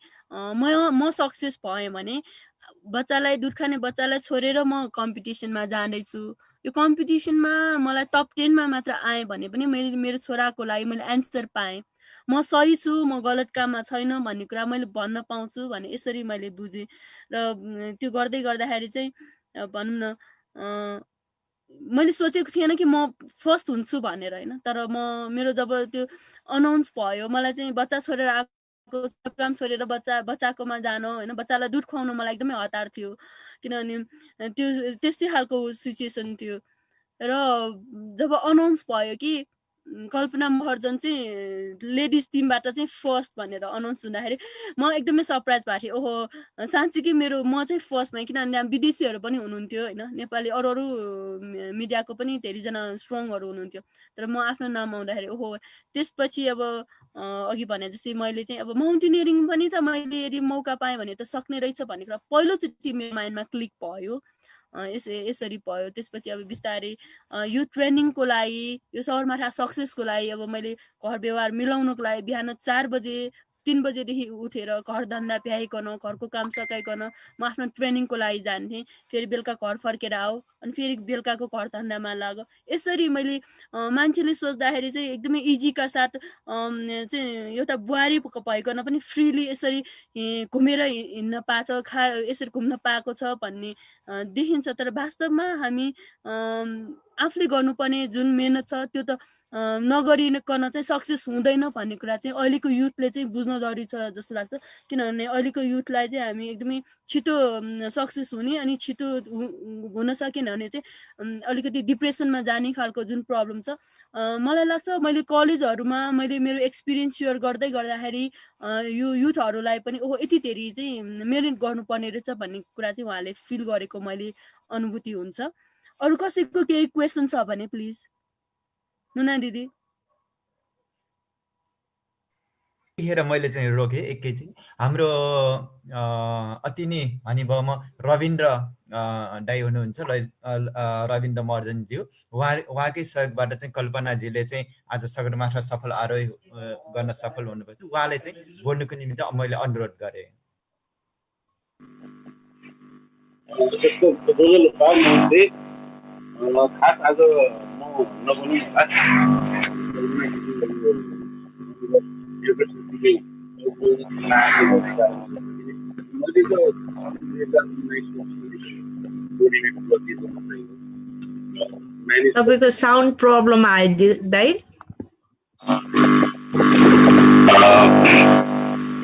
म सक्सेस भएँ भने बच्चालाई, दुध खाने बच्चालाई छोडेर म कम्पिटिसनमा जाँदैछु, यो कम्पिटिसनमा मलाई टप 10 मा मात्र आएँ भने पनि मेरो छोराको लागि मैले एन्सर पाएँ, म सही छु, म गलत काममा छैन भन्ने कुरा मैले भन्न पाउँछु भने यसरी मैले बुझेँ। र त्यो गर्दै गर्दाखेरि चाहिँ भनौँ न मैले सोचेको थिएन कि म फर्स्ट हुन्छु भनेर होइन। तर मेरो जब त्यो अनाउन्स भयो, मलाई चाहिँ बच्चा छोडेर सब काम छोडेर बच्चाकोमा जान होइन, बच्चालाई दुध खुवाउनु मलाई एकदमै हतार थियो, किनभने त्यो त्यस्तै खालको सिचुएसन थियो। र जब अनाउन्स भयो कि कल्पना महर्जन चाहिँ लेडिज टिमबाट चाहिँ फर्स्ट भनेर अनाउन्स हुँदाखेरि म एकदमै सरप्राइज भएको थिएँ। ओहो, साँच्चीकै म चाहिँ फर्स्ट भएँ, किनभने विदेशीहरू पनि हुनुहुन्थ्यो होइन, नेपाली अरू मिडियाको पनि धेरैजना स्ट्रङहरू हुनुहुन्थ्यो, तर म आफ्नो नाम आउँदाखेरि ओहो। त्यसपछि अब अघि भने जस्तै मैले चाहिँ अब माउन्टेनियरिङ पनि त मैले यदि मौका पाएँ भने त सक्ने रहेछ भन्ने कुरा पहिलोचोटि मेरो माइन्डमा क्लिक भयो। यसरी भयो। त्यसपछि अब बिस्तारै यो ट्रेनिङको लागि, यो सगरमाथा सक्सेसको लागि अब मैले घर व्यवहार मिलाउनुको लागि बिहान 4 बजे 3 बजेदेखि उठेर घर धन्दा भ्याइकन, घरको काम सकाइकन म आफ्नो ट्रेनिङको लागि जान्थेँ। फेरि बेलुका घर फर्केर आऊ, अनि फेरि बेलुकाको घर धन्दामा लाग। यसरी मैले मान्छेले सोच्दाखेरि चाहिँ एकदमै इजीका साथ चाहिँ एउटा बुहारी भइकन पनि फ्रिली यसरी घुमेर हिँड्न पाएको छ, यसरी घुम्न पाएको छ भन्ने देखिन्छ। तर वास्तवमा हामी आफूले गर्नुपर्ने जुन मेहनत छ त्यो त नगरिकन चाहिँ सक्सेस हुँदैन भन्ने कुरा चाहिँ अहिलेको युथले चाहिँ बुझ्न जरुरी छ जस्तो लाग्छ। किनभने अहिलेको युथलाई चाहिँ हामी एकदमै छिटो सक्सेस हुने अनि छिटो हुन सकेन भने चाहिँ अलिकति डिप्रेसनमा जाने खालको जुन प्रब्लम छ, मलाई लाग्छ मैले कलेजहरूमा मैले मेरो एक्सपिरियन्स सेयर गर्दै गर्दाखेरि यो युथहरूलाई पनि ओहो यति धेरै चाहिँ मेहनत गर्नुपर्ने रहेछ भन्ने कुरा चाहिँ उहाँले फिल गरेको मैले अनुभूति हुन्छ। अरू कसैको केही क्वेसन छ भने प्लिज। नुना दिदी। यतिखेर मैले चाहिँ रोकेँ एकैछिन। हाम्रो अति नै हनिभावमा रविन्द्र दाई हुनुहुन्छ, रविन्द्र महर्जनज्यू। उहाँकै सहयोगबाट चाहिँ कल्पनाजीले चाहिँ आज सगरमाथा सफल आरोही गर्न सफल हुनुभयो। उहाँले चाहिँ बोल्नुको निमित्त मैले अनुरोध गरेँ। खास आज म नबोल्नु तपाईँको साउन्ड प्रब्लम आयो दाइ।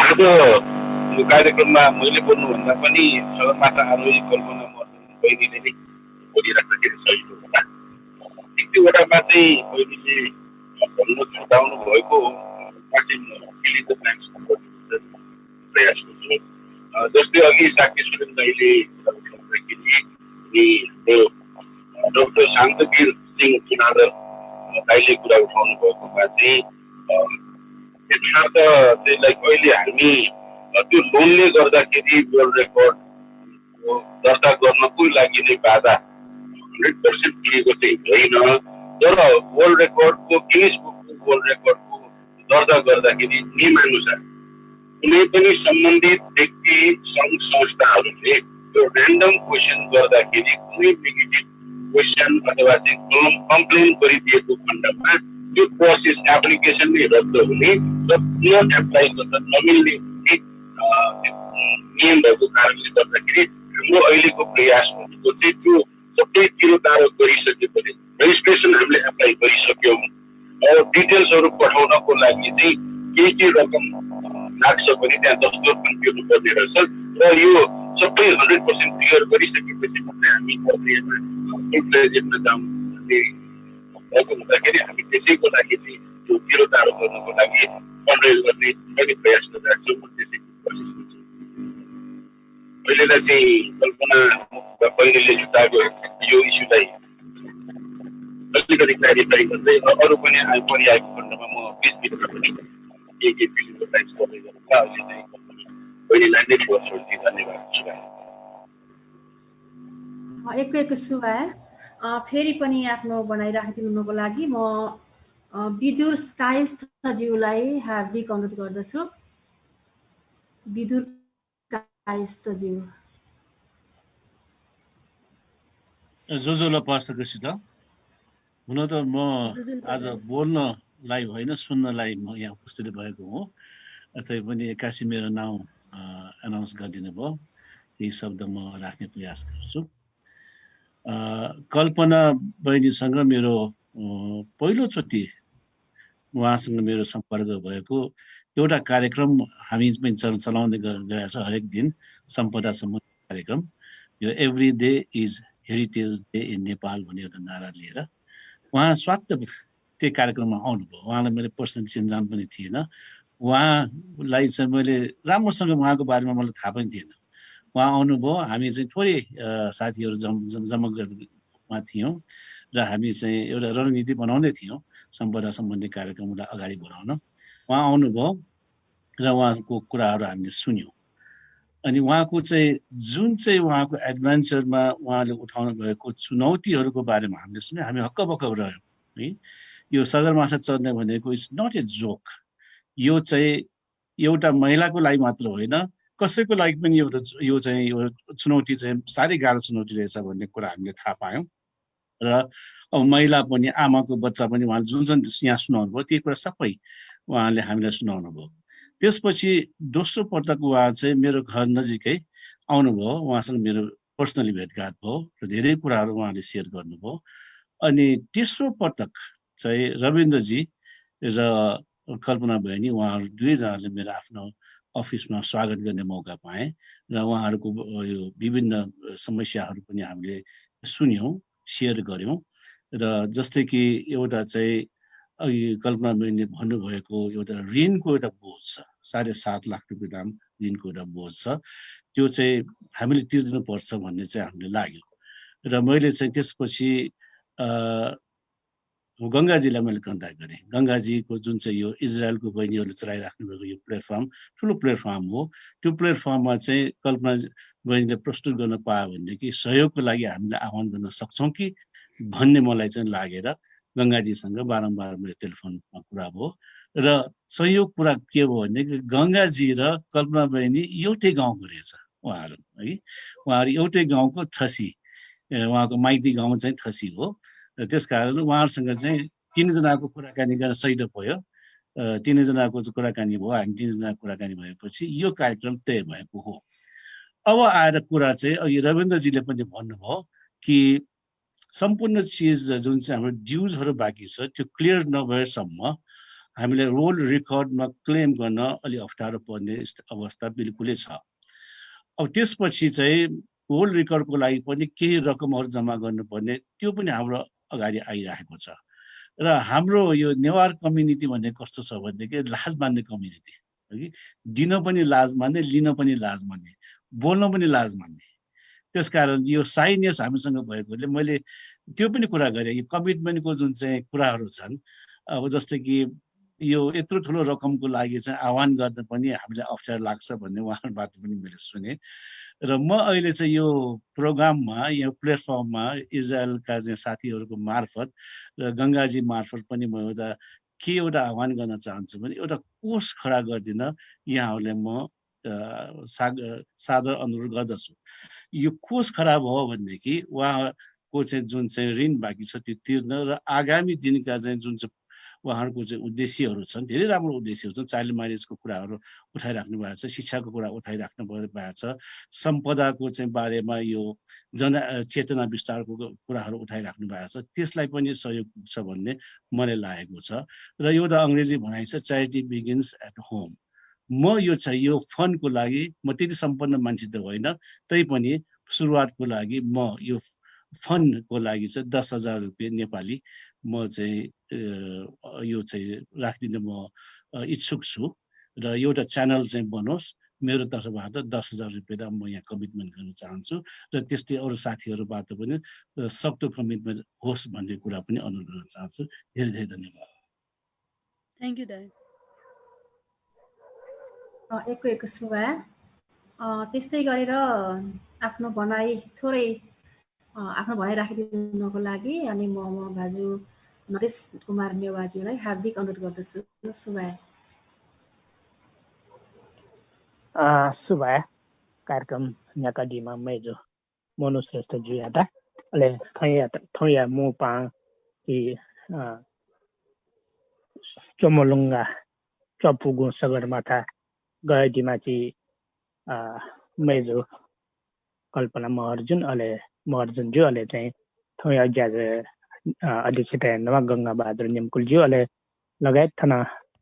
आज यो कार्यक्रममा मैले बोल्नुभन्दा पनि सगरमाथा आरोही कल्पना महर्जन बहिनीले नै बोलिराख्दाखेरि सजिलो होला। एक दुईवटामा चाहिँ बहिनीले भन्न छुटाउनु भएको प्रयास गर्छु। जस्तै अघि साक्य सुरेन दाइले डाक्टर शान्तवीर सिंह चुनादर दाइले कुरा उठाउनु भएकोमा चाहिँ यथार्थ चाहिँ लाइक अहिले हामी त्यो लोनले गर्दाखेरि वर्ल्ड रेकर्ड दर्ता गर्नको लागि नै बाधा 100% दिएको चाहिँ होइन, तर वर्ल्ड रेकर्डको गिनिस बुकको वर्ल्ड रेकर्डको दर्ता गर्दाखेरि नियमअनुसार कुनै पनि सम्बन्धित व्यक्ति सङ्घ संस्थाहरूले त्यो ऱ्यान्डम क्वेसन गर्दाखेरि कुनै नेगेटिभ क्वेसन अथवा चाहिँ कम्प्लेन गरिदिएको खण्डमा त्यो प्रोसेस एप्लिकेसन नै रद्द हुने र पुनः एप्लाई गर्न नमिल्ने नियम भएको कारणले गर्दाखेरि हाम्रो अहिलेको प्रयास भनेको चाहिँ त्यो सबै तिरोतारो गरिसकेपछि रेजिस्ट्रेसन हामीले एप्लाई गरिसक्यौँ। डिटेल्सहरू पठाउनको लागि चाहिँ के रकम लाग्छ भने त्यहाँ दस्तुर पनि तिर्नु पर्ने रहेछ र यो सबै 100% क्लियर गरिसकेपछि मात्रै हामी प्रक्रियामा फुल प्लेजेटमा जाउँ भन्ने भएको हुँदाखेरि हामी त्यसैको लागि चाहिँ त्यो तिरोतारो गर्नको लागि फन्डरेज गर्ने पनि प्रयास गरिरहेको छौँ। त्यसैको प्रोसेसमा छौँ। अहिलेलाई चाहिँ कल्पना बहिनीले जुटाएको यो इस्युलाई अलिकति क्ल्यारिफाई गर्दै अरू पनि परिआएको खण्डमा म बिचबिचमा पनि के फिल्मको टाइप्स गर्दै गर्दा अहिले चाहिँ बहिनीलाई नै छोड्दै धन्यवाद छु। एक सुभा फेरि पनि आफ्नो भनाइ राखिदिनुको लागि म विदुर कायस्थज्यूलाई हार्दिक अनुरोध गर्दछु। विदुर कायस्थज्यू जोजोलाई पर्सकपछि त हुन त म आज बोल्नलाई होइन सुन्नलाई म यहाँ उपस्थित भएको हो। तैपनि एक्कासी मेरो नाउँ एनाउन्स गरिदिनु भयो, यही शब्द म राख्ने प्रयास गर्छु। कल्पना बहिनीसँग मेरो पहिलोचोटि उहाँसँग मेरो सम्पर्क भएको एउटा कार्यक्रम हामी पनि चलाउँदै गएको छ हरेक दिन सम्पदा सम्बन्धी कार्यक्रम, यो every day is heritage day in Nepal भन्ने एउटा नारा लिएर उहाँ स्वात्त त्यो कार्यक्रममा आउनुभयो। उहाँलाई मैले पर्सनल चिनजान पनि थिएन। उहाँलाई चाहिँ मैले राम्रोसँग उहाँको बारेमा मलाई थाहा पनि थिएन। उहाँ आउनुभयो, हामी चाहिँ थोरै साथीहरू जमघटमा थियौँ र हामी चाहिँ एउटा रणनीति बनाउँदै थियौँ सम्पदा सम्बन्धी कार्यक्रमलाई अगाडि बढाउन। उहाँ आउनुभयो र उहाँको कुराहरू हामीले सुन्यौँ। अनि उहाँको चाहिँ जुन चाहिँ उहाँको एडभेन्चरमा उहाँले उठाउनु भएको चुनौतीहरूको बारेमा हामीले सुन्यौँ। हामी हक्कबक्क रह्यौँ है। यो सगरमाथा चढ्ने भनेको इट्स नट ए जोक। यो चाहिँ एउटा महिलाको लागि मात्र होइन, कसैको लागि पनि एउटा यो चाहिँ यो चुनौती चाहिँ साह्रै गाह्रो चुनौती रहेछ भन्ने कुरा हामीले थाहा पायौँ। र अब महिला पनि आमाको बच्चा पनि उहाँले जुन जुन यहाँ सुनाउनु भयो त्यो कुरा सबै उहाँले हामीलाई सुनाउनु भयो। त्यसपछि दोस्रो पटक उहाँ चाहिँ मेरो घर नजिकै आउनुभयो। उहाँसँग मेरो पर्सनली भेटघाट भयो र धेरै कुराहरू उहाँले सेयर गर्नुभयो। अनि तेस्रो पटक चाहिँ रविन्द्रजी र कल्पना बहिनी उहाँहरू दुवैजनाले मेरो आफ्नो अफिसमा स्वागत गर्ने मौका पाएँ र उहाँहरूको यो विभिन्न समस्याहरू पनि हामीले सुन्यौँ, सेयर गऱ्यौँ। र जस्तै कि एउटा चाहिँ अघि कल्पना बहिनीले भन्नुभएको एउटा ऋणको एउटा बोझ छ, 7.5 लाख रुपियाँ दाम ऋणको एउटा बोझ छ, त्यो चाहिँ हामीले तिर्दिनुपर्छ भन्ने चाहिँ हामीले लाग्यो। र मैले चाहिँ त्यसपछि गङ्गाजीलाई मैले कन्ट्याक्ट गरेँ। गङ्गाजीको जुन चाहिँ यो इजरायलको बहिनीहरूले चलाइराख्नु भएको यो प्लेटफर्म ठुलो प्लेटफर्म हो। त्यो प्लेटफर्ममा चाहिँ कल्पना बहिनीले प्रस्तुत गर्न पायो भनेदेखि सहयोगको लागि हामीले आह्वान गर्न सक्छौँ कि भन्ने मलाई चाहिँ लागेर गङ्गाजीसँग बारम्बार मेरो टेलिफोनमा कुरा भयो। र सहयोग कुरा के भयो भनेदेखि गङ्गाजी र कल्पना बहिनी एउटै गाउँको रहेछ उहाँहरू है। उहाँहरू एउटै गाउँको थसी, उहाँको माइती गाउँ चाहिँ थसी हो। र त्यस कारण उहाँहरूसँग चाहिँ तिनजनाको कुराकानी गर्न सहिलो भयो। तिनजनाको कुराकानी भयो। हामी तिनजनाको कुराकानी भएपछि यो कार्यक्रम तय भएको हो। अब आएर कुरा चाहिँ अघि रविन्द्रजीले पनि भन्नुभयो कि सम्पूर्ण चिज जुन चाहिँ हाम्रो ड्युजहरू बाँकी छ त्यो क्लियर नभएसम्म हामीले रोल रेकर्डमा क्लेम गर्न अलि अप्ठ्यारो पर्ने अवस्था बिल्कुलै छ। अब त्यसपछि चाहिँ रोल रेकर्डको लागि पनि केही रकमहरू जम्मा गर्नुपर्ने त्यो पनि हाम्रो अगाडि आइरहेको छ। र हाम्रो यो नेवार कम्युनिटी भन्ने कस्तो छ भनेदेखि लाज मान्ने कम्युनिटी हो कि दिन पनि लाज मान्ने, लिन पनि लाज मान्ने, बोल्न पनि लाज मान्ने। त्यसकारण यो साइनेस हामीसँग भएकोले मैले त्यो पनि कुरा गरेँ। यो कमिटमेन्टको जुन चाहिँ कुराहरू छन्, अब जस्तै कि यो यत्रो ठुलो रकमको लागि चाहिँ आह्वान गर्न पनि हामीलाई अप्ठ्यारो लाग्छ भन्ने उहाँहरूबाट पनि मैले सुने। र म अहिले चाहिँ यो प्रोग्राममा यो प्लेटफर्ममा इजरायलका चाहिँ साथीहरूको मार्फत र गङ्गाजी मार्फत पनि म एउटा आह्वान गर्न चाहन्छु भने एउटा कोष खडा गरिदिन यहाँहरूले म सादर अनुरोध गर्दछु। यो कोष खडा भयो भनेदेखि उहाँको चाहिँ जुन चाहिँ ऋण बाँकी छ त्यो तिर्न र आगामी दिनका चाहिँ जुन चाहिँ उहाँहरूको चाहिँ उद्देश्यहरू छन्, धेरै राम्रो उद्देश्यहरू छन्। चाइल्ड म्यारेजको कुराहरू उठाइराख्नु भएको छ, शिक्षाको कुरा उठाइराख्नु भएको छ, सम्पदाको चाहिँ बारेमा यो चेतना विस्तारको कुराहरू उठाइराख्नु भएको छ। त्यसलाई पनि सहयोग पुग्छ भन्ने मलाई लागेको छ। र एउटा अङ्ग्रेजी भनाइ छ च्यारिटी बिगिन्स एट होम। म यो चाहिँ यो फन्डको लागि म त्यति सम्पन्न मान्छे त होइन, तैपनि सुरुवातको लागि म यो फन्डको लागि चाहिँ 10,000 रुपियाँ नेपाली म चाहिँ यो चाहिँ राखिदिन म इच्छुक छु। र एउटा च्यानल चाहिँ बनोस् मेरो तर्फबाट 10,000 रुपियाँ म यहाँ कमिटमेन्ट गर्न चाहन्छु। र त्यस्तै अरू साथीहरूबाट पनि सक्दो कमिटमेन्ट होस् भन्ने कुरा पनि अनुरोध गर्न चाहन्छु। धेरै धेरै धन्यवाद। थ्याङ्क यू दाइ। एक सुभा त्यस्तै गरेर आफ्नो भनाइ थोरै आफ्नो भनाइ राखिदिनुको लागि अनि म भाजु नरेश कुमार नेवाजीलाई हार्दिक अनुरोध गर्दछु। सुभा सुभा कार्यक्रम न्याकाडीमा मेजो मनु श्रेष्ठ जुयादा अले थैया मुपा कि चोमोलुङ्गा चपुगु सगरमाथा गएडीमा चाहिँ मेजो कल्पना महर्जुन ज्यू अले चाहिँ थैया ज्याज अध्यक्षता हेर्नुमा गङ्गाबहादुर निमकुलज्यू अले लगायत थना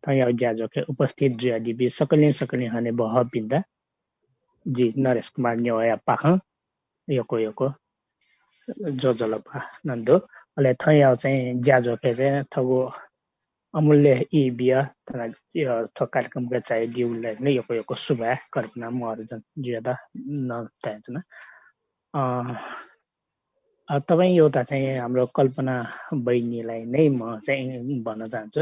थैया ज्याजोके उपस्थित ज्यादी सकली हाने बह बिन्दा जी नरेश कुमार न्योया पाख योको जोजलपा नन्दो अले थैया चाहिँ ज्याजोके चाहिँ थगो अमूल्य ई बिया तना थो कार्यक्रमका चाहिँ दिउलाई नै योको शुभ कल्पना महर्जुन ज्यादा नतायजना तपाईँ एउटा चाहिँ हाम्रो कल्पना बहिनीलाई नै म चाहिँ भन्न चाहन्छु।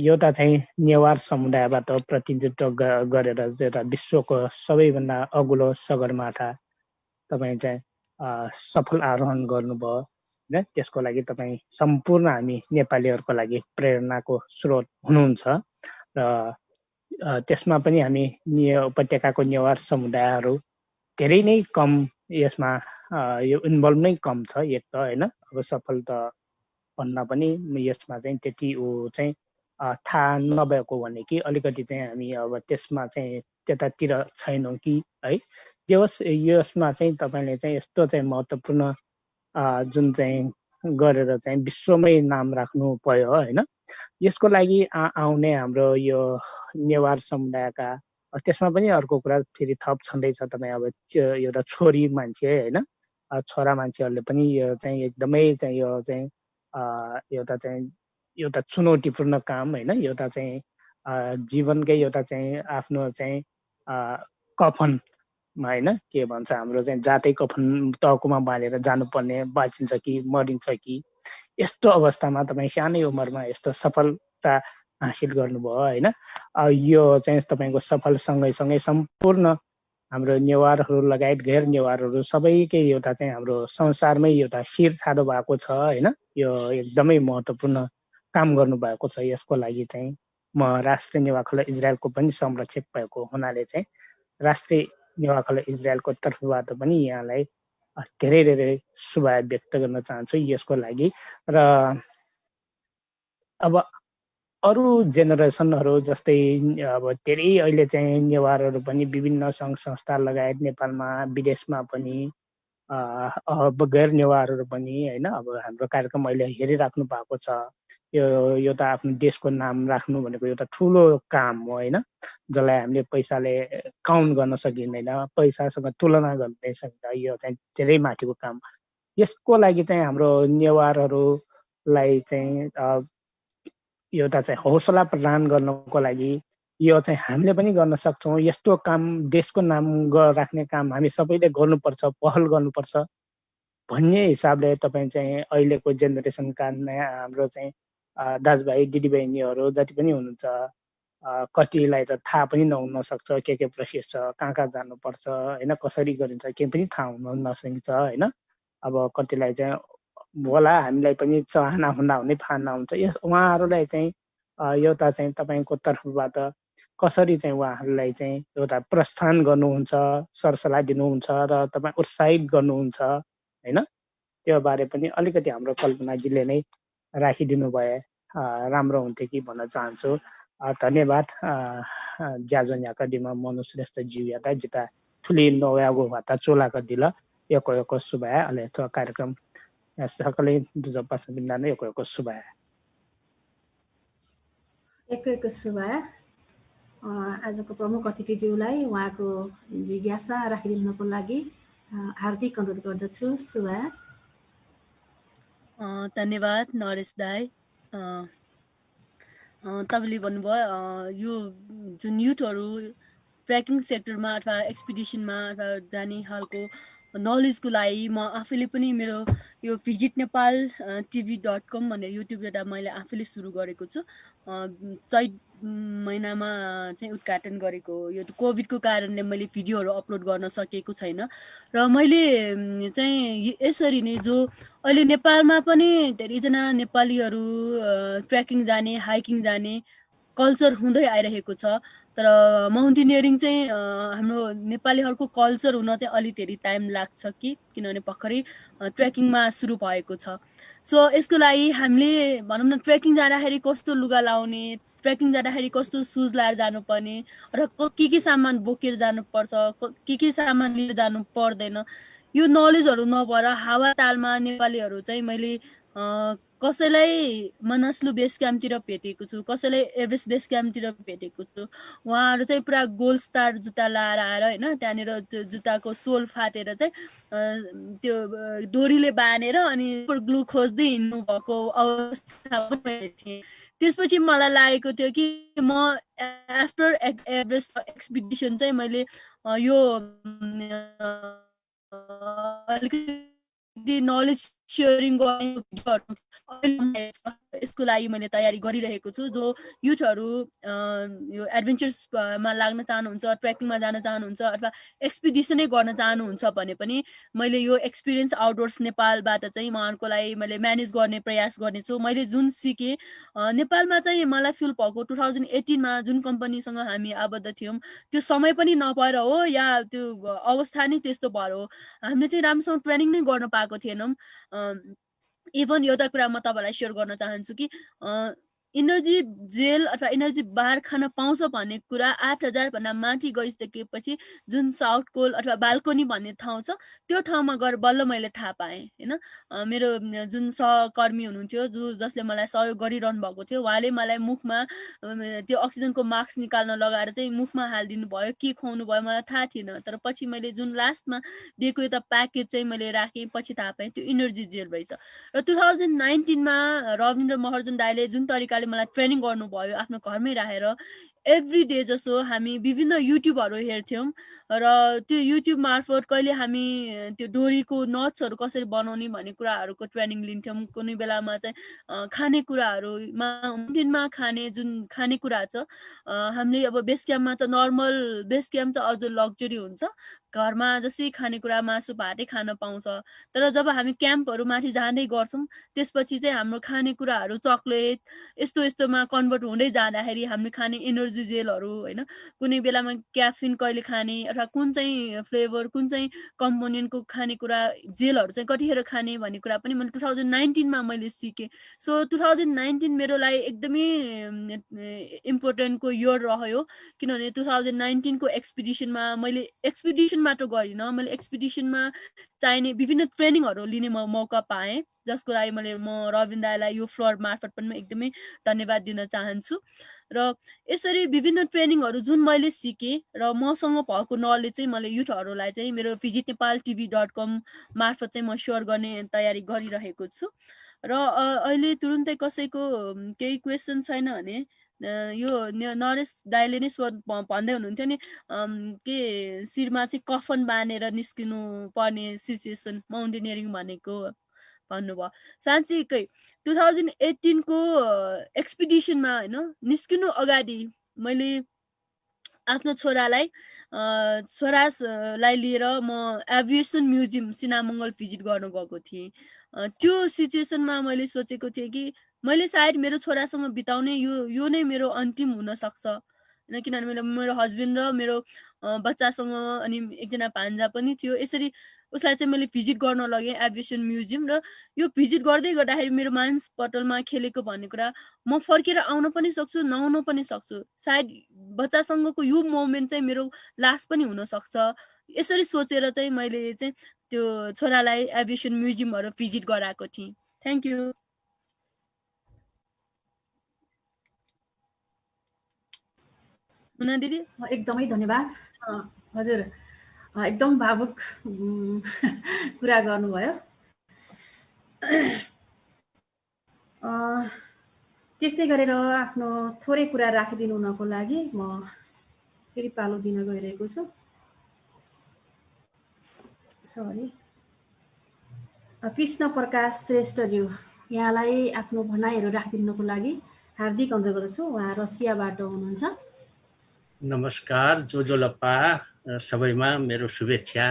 एउटा चाहिँ नेवार समुदायबाट प्रतिनिधित्व गरेर एउटा विश्वको सबैभन्दा अग्लो सगरमाथा तपाईँ चाहिँ सफल आरोहण गर्नुभयो होइन। त्यसको लागि तपाईँ सम्पूर्ण हामी नेपालीहरूको लागि प्रेरणाको स्रोत हुनुहुन्छ। र त्यसमा पनि हामी उपत्यकाको नेवार समुदायहरू धेरै नै कम यसमा यो इन्भल्भ नै कम छ एक त होइन। अब सफल त भन्न पनि यसमा चाहिँ त्यति चाहिँ थाहा नभएको भने कि अलिकति चाहिँ हामी अब त्यसमा चाहिँ त्यतातिर छैनौँ कि है। यसमा चाहिँ तपाईँले चाहिँ यस्तो चाहिँ महत्त्वपूर्ण जुन चाहिँ गरेर चाहिँ विश्वमै नाम राख्नु पर्यो होइन। यसको लागि आउने हाम्रो यो नेवार समुदायका त्यसमा पनि अर्को कुरा फेरि थप छँदैछ। तपाईँ अब एउटा छोरी मान्छे होइन, छोरा मान्छेहरूले पनि यो चाहिँ एकदमै चाहिँ यो चाहिँ एउटा चुनौतीपूर्ण काम होइन। एउटा चाहिँ जीवनकै एउटा चाहिँ आफ्नो चाहिँ कफन होइन के भन्छ हाम्रो चाहिँ जातै कफन टाउकोमा बालेर जानुपर्ने बाँचिन्छ कि मरिन्छ कि यस्तो अवस्थामा तपाईँ सानै उमेरमा यस्तो सफलता हासिल गर्नुभयो होइन यो चाहिँ तपाईँको सफल सँगैसँगै सम्पूर्ण हाम्रो नेवारहरू लगायत गैर नेवारहरू सबैकै एउटा चाहिँ हाम्रो संसारमै एउटा शिर छाडो भएको छ होइन यो एकदमै महत्त्वपूर्ण काम गर्नुभएको छ। यसको लागि चाहिँ म राष्ट्रिय नेवा खला इजरायलको पनि संरक्षक भएको हुनाले चाहिँ राष्ट्रिय नेवा खला इजरायलको तर्फबाट पनि यहाँलाई धेरै धेरै शुभकामना व्यक्त गर्न चाहन्छु यसको लागि। र अब अरू जेनेरेसनहरू जस्तै अब धेरै अहिले चाहिँ नेवारहरू पनि विभिन्न सङ्घ संस्था लगायत नेपालमा विदेशमा पनि अब गैर नेवारहरू पनि होइन अब हाम्रो कार्यक्रम अहिले हेरिराख्नु भएको छ। यो एउटा आफ्नो देशको नाम राख्नु भनेको एउटा ठुलो काम हो होइन, जसलाई हामीले पैसाले काउन्ट गर्न सकिँदैन, पैसासँग तुलना गर्न सकिँदैन। यो चाहिँ धेरै माथिको काम। यसको लागि चाहिँ हाम्रो नेवारहरूलाई चाहिँ एउटा चाहिँ हौसला प्रदान गर्नको लागि यो चाहिँ हामीले पनि गर्न सक्छौँ। यस्तो काम देशको नाम राख्ने काम हामी सबैले गर्नुपर्छ, पहल गर्नुपर्छ भन्ने हिसाबले तपाईँ चाहिँ अहिलेको जेनेरेसनका नयाँ हाम्रो चाहिँ दाजुभाइ दिदीबहिनीहरू जति पनि हुनुहुन्छ, कतिलाई त थाहा पनि नहुन सक्छ के प्रोसेस छ, कहाँ कहाँ जानुपर्छ होइन, कसरी गरिन्छ केही पनि थाहा हुन नसकिन्छ होइन। अब कतिलाई चाहिँ होला हामीलाई पनि चाहना हुँदा हुँदै थाहा नहुन्छ। यस उहाँहरूलाई चाहिँ एउटा चाहिँ तपाईँको तर्फबाट कसरी चाहिँ उहाँहरूलाई चाहिँ एउटा प्रस्थान गर्नुहुन्छ, सरसल्लाह दिनुहुन्छ र तपाईँ उत्साहित गर्नुहुन्छ होइन, त्यो बारे पनि अलिकति हाम्रो कल्पनाजीले नै राखिदिनु भए राम्रो हुन्थ्यो कि भन्न चाहन्छु। धन्यवाद। ज्याजन याकदिमा मनु श्रेष्ठ जिउयाता जिता ठुली नयागो भाता चोलाको दिल यको सुभाय अले तो कार्यक्रम सकलै दुजपा संविधान यको सुभाय एक सुभाय। आजको प्रमुख अतिथिज्यूलाई उहाँको जिज्ञासा राखिदिनुको लागि हार्दिक अनुरोध गर्दछु। सुभाय। धन्यवाद नरेश दाई। तपाईँले भन्नुभयो यो जुन युथहरू ट्रेकिङ सेक्टरमा अथवा एक्सपिडिसनमा अथवा जाने खालको नलेजको लागि म आफैले पनि मेरो यो भिजिट नेपाल TV.com भनेर युट्युब एउटा मैले आफैले सुरु गरेको छु। चैत महिनामा चाहिँ उद्घाटन गरेको। यो कोभिडको कारणले मैले भिडियोहरू अपलोड गर्न सकेको छैन र मैले चाहिँ यसरी नै जो अहिले नेपालमा पनि धेरैजना नेपालीहरू ट्रेकिङ जाने हाइकिङ जाने कल्चर हुँदै आइरहेको छ। तर माउन्टेनियरिङ चाहिँ हाम्रो नेपालीहरूको कल्चर हुन चाहिँ अलि धेरै टाइम लाग्छ किनभने भर्खरै ट्रेकिङमा सुरु भएको छ। सो यसको लागि हामीले भनौँ न ट्रेकिङ जाँदाखेरि कस्तो लुगा लाउने, ट्रेकिङ जाँदाखेरि कस्तो सुज लाएर जानुपर्ने र के सामान बोकेर जानुपर्छ, के सामान लिएर जानु पर्दैन, यो नलेजहरू नभएर हावातालमा नेपालीहरू चाहिँ मैले कसैलाई मनस्लु बेस क्याम्पतिर भेटेको छु, कसैलाई एभरेस्ट बेस क्याम्पतिर भेटेको छु। उहाँहरू चाहिँ पुरा गोल्ड स्टार जुत्ता लाएर आएर होइन त्यहाँनिर जुत्ताको सोल फाटेर चाहिँ त्यो डोरीले बाँधेर अनि ग्लु खोज्दै हिँड्नु भएको अवस्था पनि थिएँ। त्यसपछि मलाई लागेको थियो कि म आफ्टर एभरेस्ट एक्सपिडिसन चाहिँ मैले यो अलिकति नलेज सेयरिङ गर्ने यसको लागि मैले तयारी गरिरहेको छु। जो युथहरू यो एडभेन्चर्समा लाग्न चाहनुहुन्छ, ट्रेकिङमा जान चाहनुहुन्छ अथवा एक्सपिडिसनै गर्न चाहनुहुन्छ भने पनि मैले यो एक्सपिरियन्स आउटडोर्स नेपालबाट चाहिँ उहाँहरूको लागि मैले म्यानेज गर्ने प्रयास गर्नेछु। मैले जुन सिकेँ नेपालमा चाहिँ मलाई फिल भएको 2018मा जुन कम्पनीसँग हामी आबद्ध थियौँ त्यो समय पनि नभएर हो या त्यो अवस्था नै त्यस्तो भएर हो, हामीले चाहिँ राम्रोसँग ट्रेनिङ नै गर्न पाएको थिएनौँ। इभन एउटा कुरा म तपाईँलाई सेयर गर्न चाहन्छु कि इनर्जी जेल अथवा इनर्जी बार खान पाउँछ भन्ने कुरा 8000 भन्दा माथि गइसकेपछि जुन साउथ कोल अथवा बाल्कोनी भन्ने ठाउँ छ त्यो ठाउँमा गएर बल्ल मैले थाहा पाएँ होइन। मेरो जुन सहकर्मी हुनुहुन्थ्यो जसले मलाई सहयोग गरिरहनु भएको थियो, उहाँले मलाई मुखमा त्यो अक्सिजनको मास्क निकाल्न लगाएर चाहिँ मुखमा हालिदिनु भयो, के खुवाउनु भयो मलाई थाहा थिएन। तर पछि मैले जुन लास्टमा दिएको एउटा प्याकेज चाहिँ मैले राखेँ, पछि थाहा पाएँ त्यो इनर्जी जेल रहेछ। र 2019मा रविन्द्र महर्जन दाइले जुन तरिकाले मलाई ट्रेनिङ गर्नुभयो आफ्नो घरमै राखेर एभ्री डे जसो हामी विभिन्न युट्युबहरू हेर्थ्यौँ र त्यो युट्युब मार्फत कहिले हामी त्यो डोरीको नट्सहरू कसरी बनाउने भन्ने कुराहरूको ट्रेनिङ लिन्थ्यौँ। कुनै बेलामा चाहिँ खानेकुराहरूमा माउन्टेनमा खाने जुन खानेकुरा छ, हामीले अब बेस क्याम्पमा त नर्मल बेस क्याम्प त अझ लग्जरी हुन्छ, घरमा जस्तै खानेकुरा मासु भातै खान पाउँछ। तर जब हामी क्याम्पहरू माथि जाँदै गर्छौँ त्यसपछि चाहिँ हाम्रो खानेकुराहरू चक्लेट यस्तो यस्तोमा कन्भर्ट हुँदै जाँदाखेरि हामीले खाने एनर्जी जेलहरू होइन, कुनै बेलामा क्याफिन कहिले खाने अथवा कुन चाहिँ फ्लेभर कुन चाहिँ कम्पोनेन्टको खानेकुरा जेलहरू चाहिँ कतिखेर खाने भन्ने कुरा पनि मैले 2019मा मैले सिकेँ। सो 2019 मेरो लागि एकदमै इम्पोर्टेन्टको इयर रह्यो, किनभने 2019को एक्सपिडिसनमा मैले एक्सपिडिसन मात्र गरिनँ, मैले एक्सपिडिसनमा चाहिने विभिन्न ट्रेनिङहरू लिने मौका पाएँ, जसको लागि म रविन दाईलाई यो फ्लोर मार्फत पनि एकदमै धन्यवाद दिन चाहन्छु। र यसरी विभिन्न ट्रेनिङहरू जुन मैले सिकेँ र मसँग भएको नलेज चाहिँ मैले युथहरूलाई चाहिँ मेरो visitnepaltv.com मार्फत चाहिँ म सेयर गर्ने तयारी गरिरहेको छु। र अहिले तुरुन्तै कसैको केही क्वेसन छैन भने यो नरेश दाईले नै भन्दै हुनुहुन्थ्यो नि के शिरमा चाहिँ कफन बाँधेर निस्किनु पर्ने सिचुएसन माउन्टेनियरिङ भनेको भन्नुभयो। साँच्चीकै 2018को एक्सपिडिसनमा होइन निस्किनु अगाडि मैले आफ्नो छोरालाई लिएर म एभिएसन म्युजियम सिनामङ्गल भिजिट गर्न गएको थिएँ। त्यो सिचुएसनमा मैले सोचेको थिएँ कि मैले सायद मेरो छोरासँग बिताउने यो नै मेरो अन्तिम हुनसक्छ होइन, किनभने मेरो हस्बेन्ड र मेरो बच्चासँग अनि एकजना भान्जा पनि थियो। यसरी उसलाई चाहिँ मैले भिजिट गर्न लगेँ एभिएसन म्युजियम, र यो भिजिट गर्दै गर्दाखेरि मेरो मानसपटलमा खेलेको भन्ने कुरा म फर्केर आउन पनि सक्छु, नआउन पनि सक्छु, सायद बच्चासँगको यो मोमेन्ट चाहिँ मेरो लास्ट पनि हुनसक्छ। यसरी सोचेर चाहिँ मैले चाहिँ त्यो छोरालाई एभिएसन म्युजियमहरू भिजिट गराएको थिएँ। Thank you. मुना दिदी एकदमै धन्यवाद। हजुर एकदम भावुक कुरा गर्नुभयो। त्यस्तै गरेर आफ्नो थोरै कुरा राखिदिनु हुनको लागि म फेरि पालो दिन गइरहेको छु। सरी, कृष्ण प्रकाश श्रेष्ठज्यू, यहाँलाई आफ्नो भनाइहरू राखिदिनुको लागि हार्दिक अनुरोध गर्दछु। उहाँ रसियाबाट हुनुहुन्छ। नमस्कार जोजोलप्पा, सबैमा मेरो शुभेच्छा।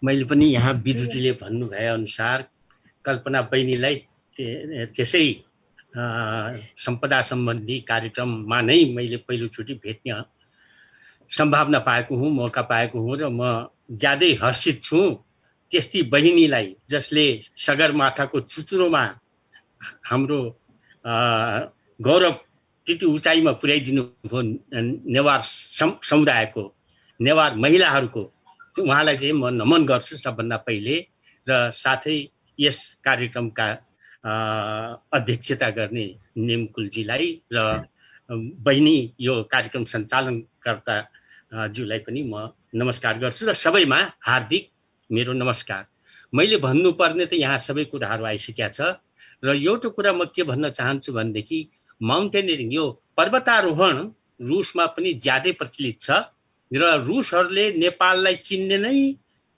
मैले पनि यहाँ बिजुजीले भन्नुभए अनुसार कल्पना बहिनीलाई त्यसै सम्पदा सम्बन्धी कार्यक्रममा नै मैले पहिलोचोटि भेट्ने सम्भावना पाएको हुँ, मौका पाएको हुँ र म ज्यादै हर्षित छु त्यस्ती बहिनीलाई जसले सगरमाथाको चुचुरोमा हाम्रो गौरव त्यति उचाइमा पुर्याइदिनु भयो। नेवार समुदायको नेवार महिलाहरूको उहाँलाई चाहिँ म नमन गर्छु सबभन्दा पहिले, र साथै यस कार्यक्रमका अध्यक्षता गर्ने नेमकुलजीलाई र बहिनी यो कार्यक्रम सञ्चालनकर्ता ज्यूलाई पनि म नमस्कार गर्छु र सबैमा हार्दिक मेरो नमस्कार। मैले भन्नुपर्ने त यहाँ सबै कुराहरू आइसकेका छ र एउटा कुरा म के भन्न चाहन्छु भनेदेखि माउन्टेनियरिङ यो पर्वतारोहण रुसमा पनि ज्यादै प्रचलित छ र रुसहरूले नेपाललाई चिन्ने नै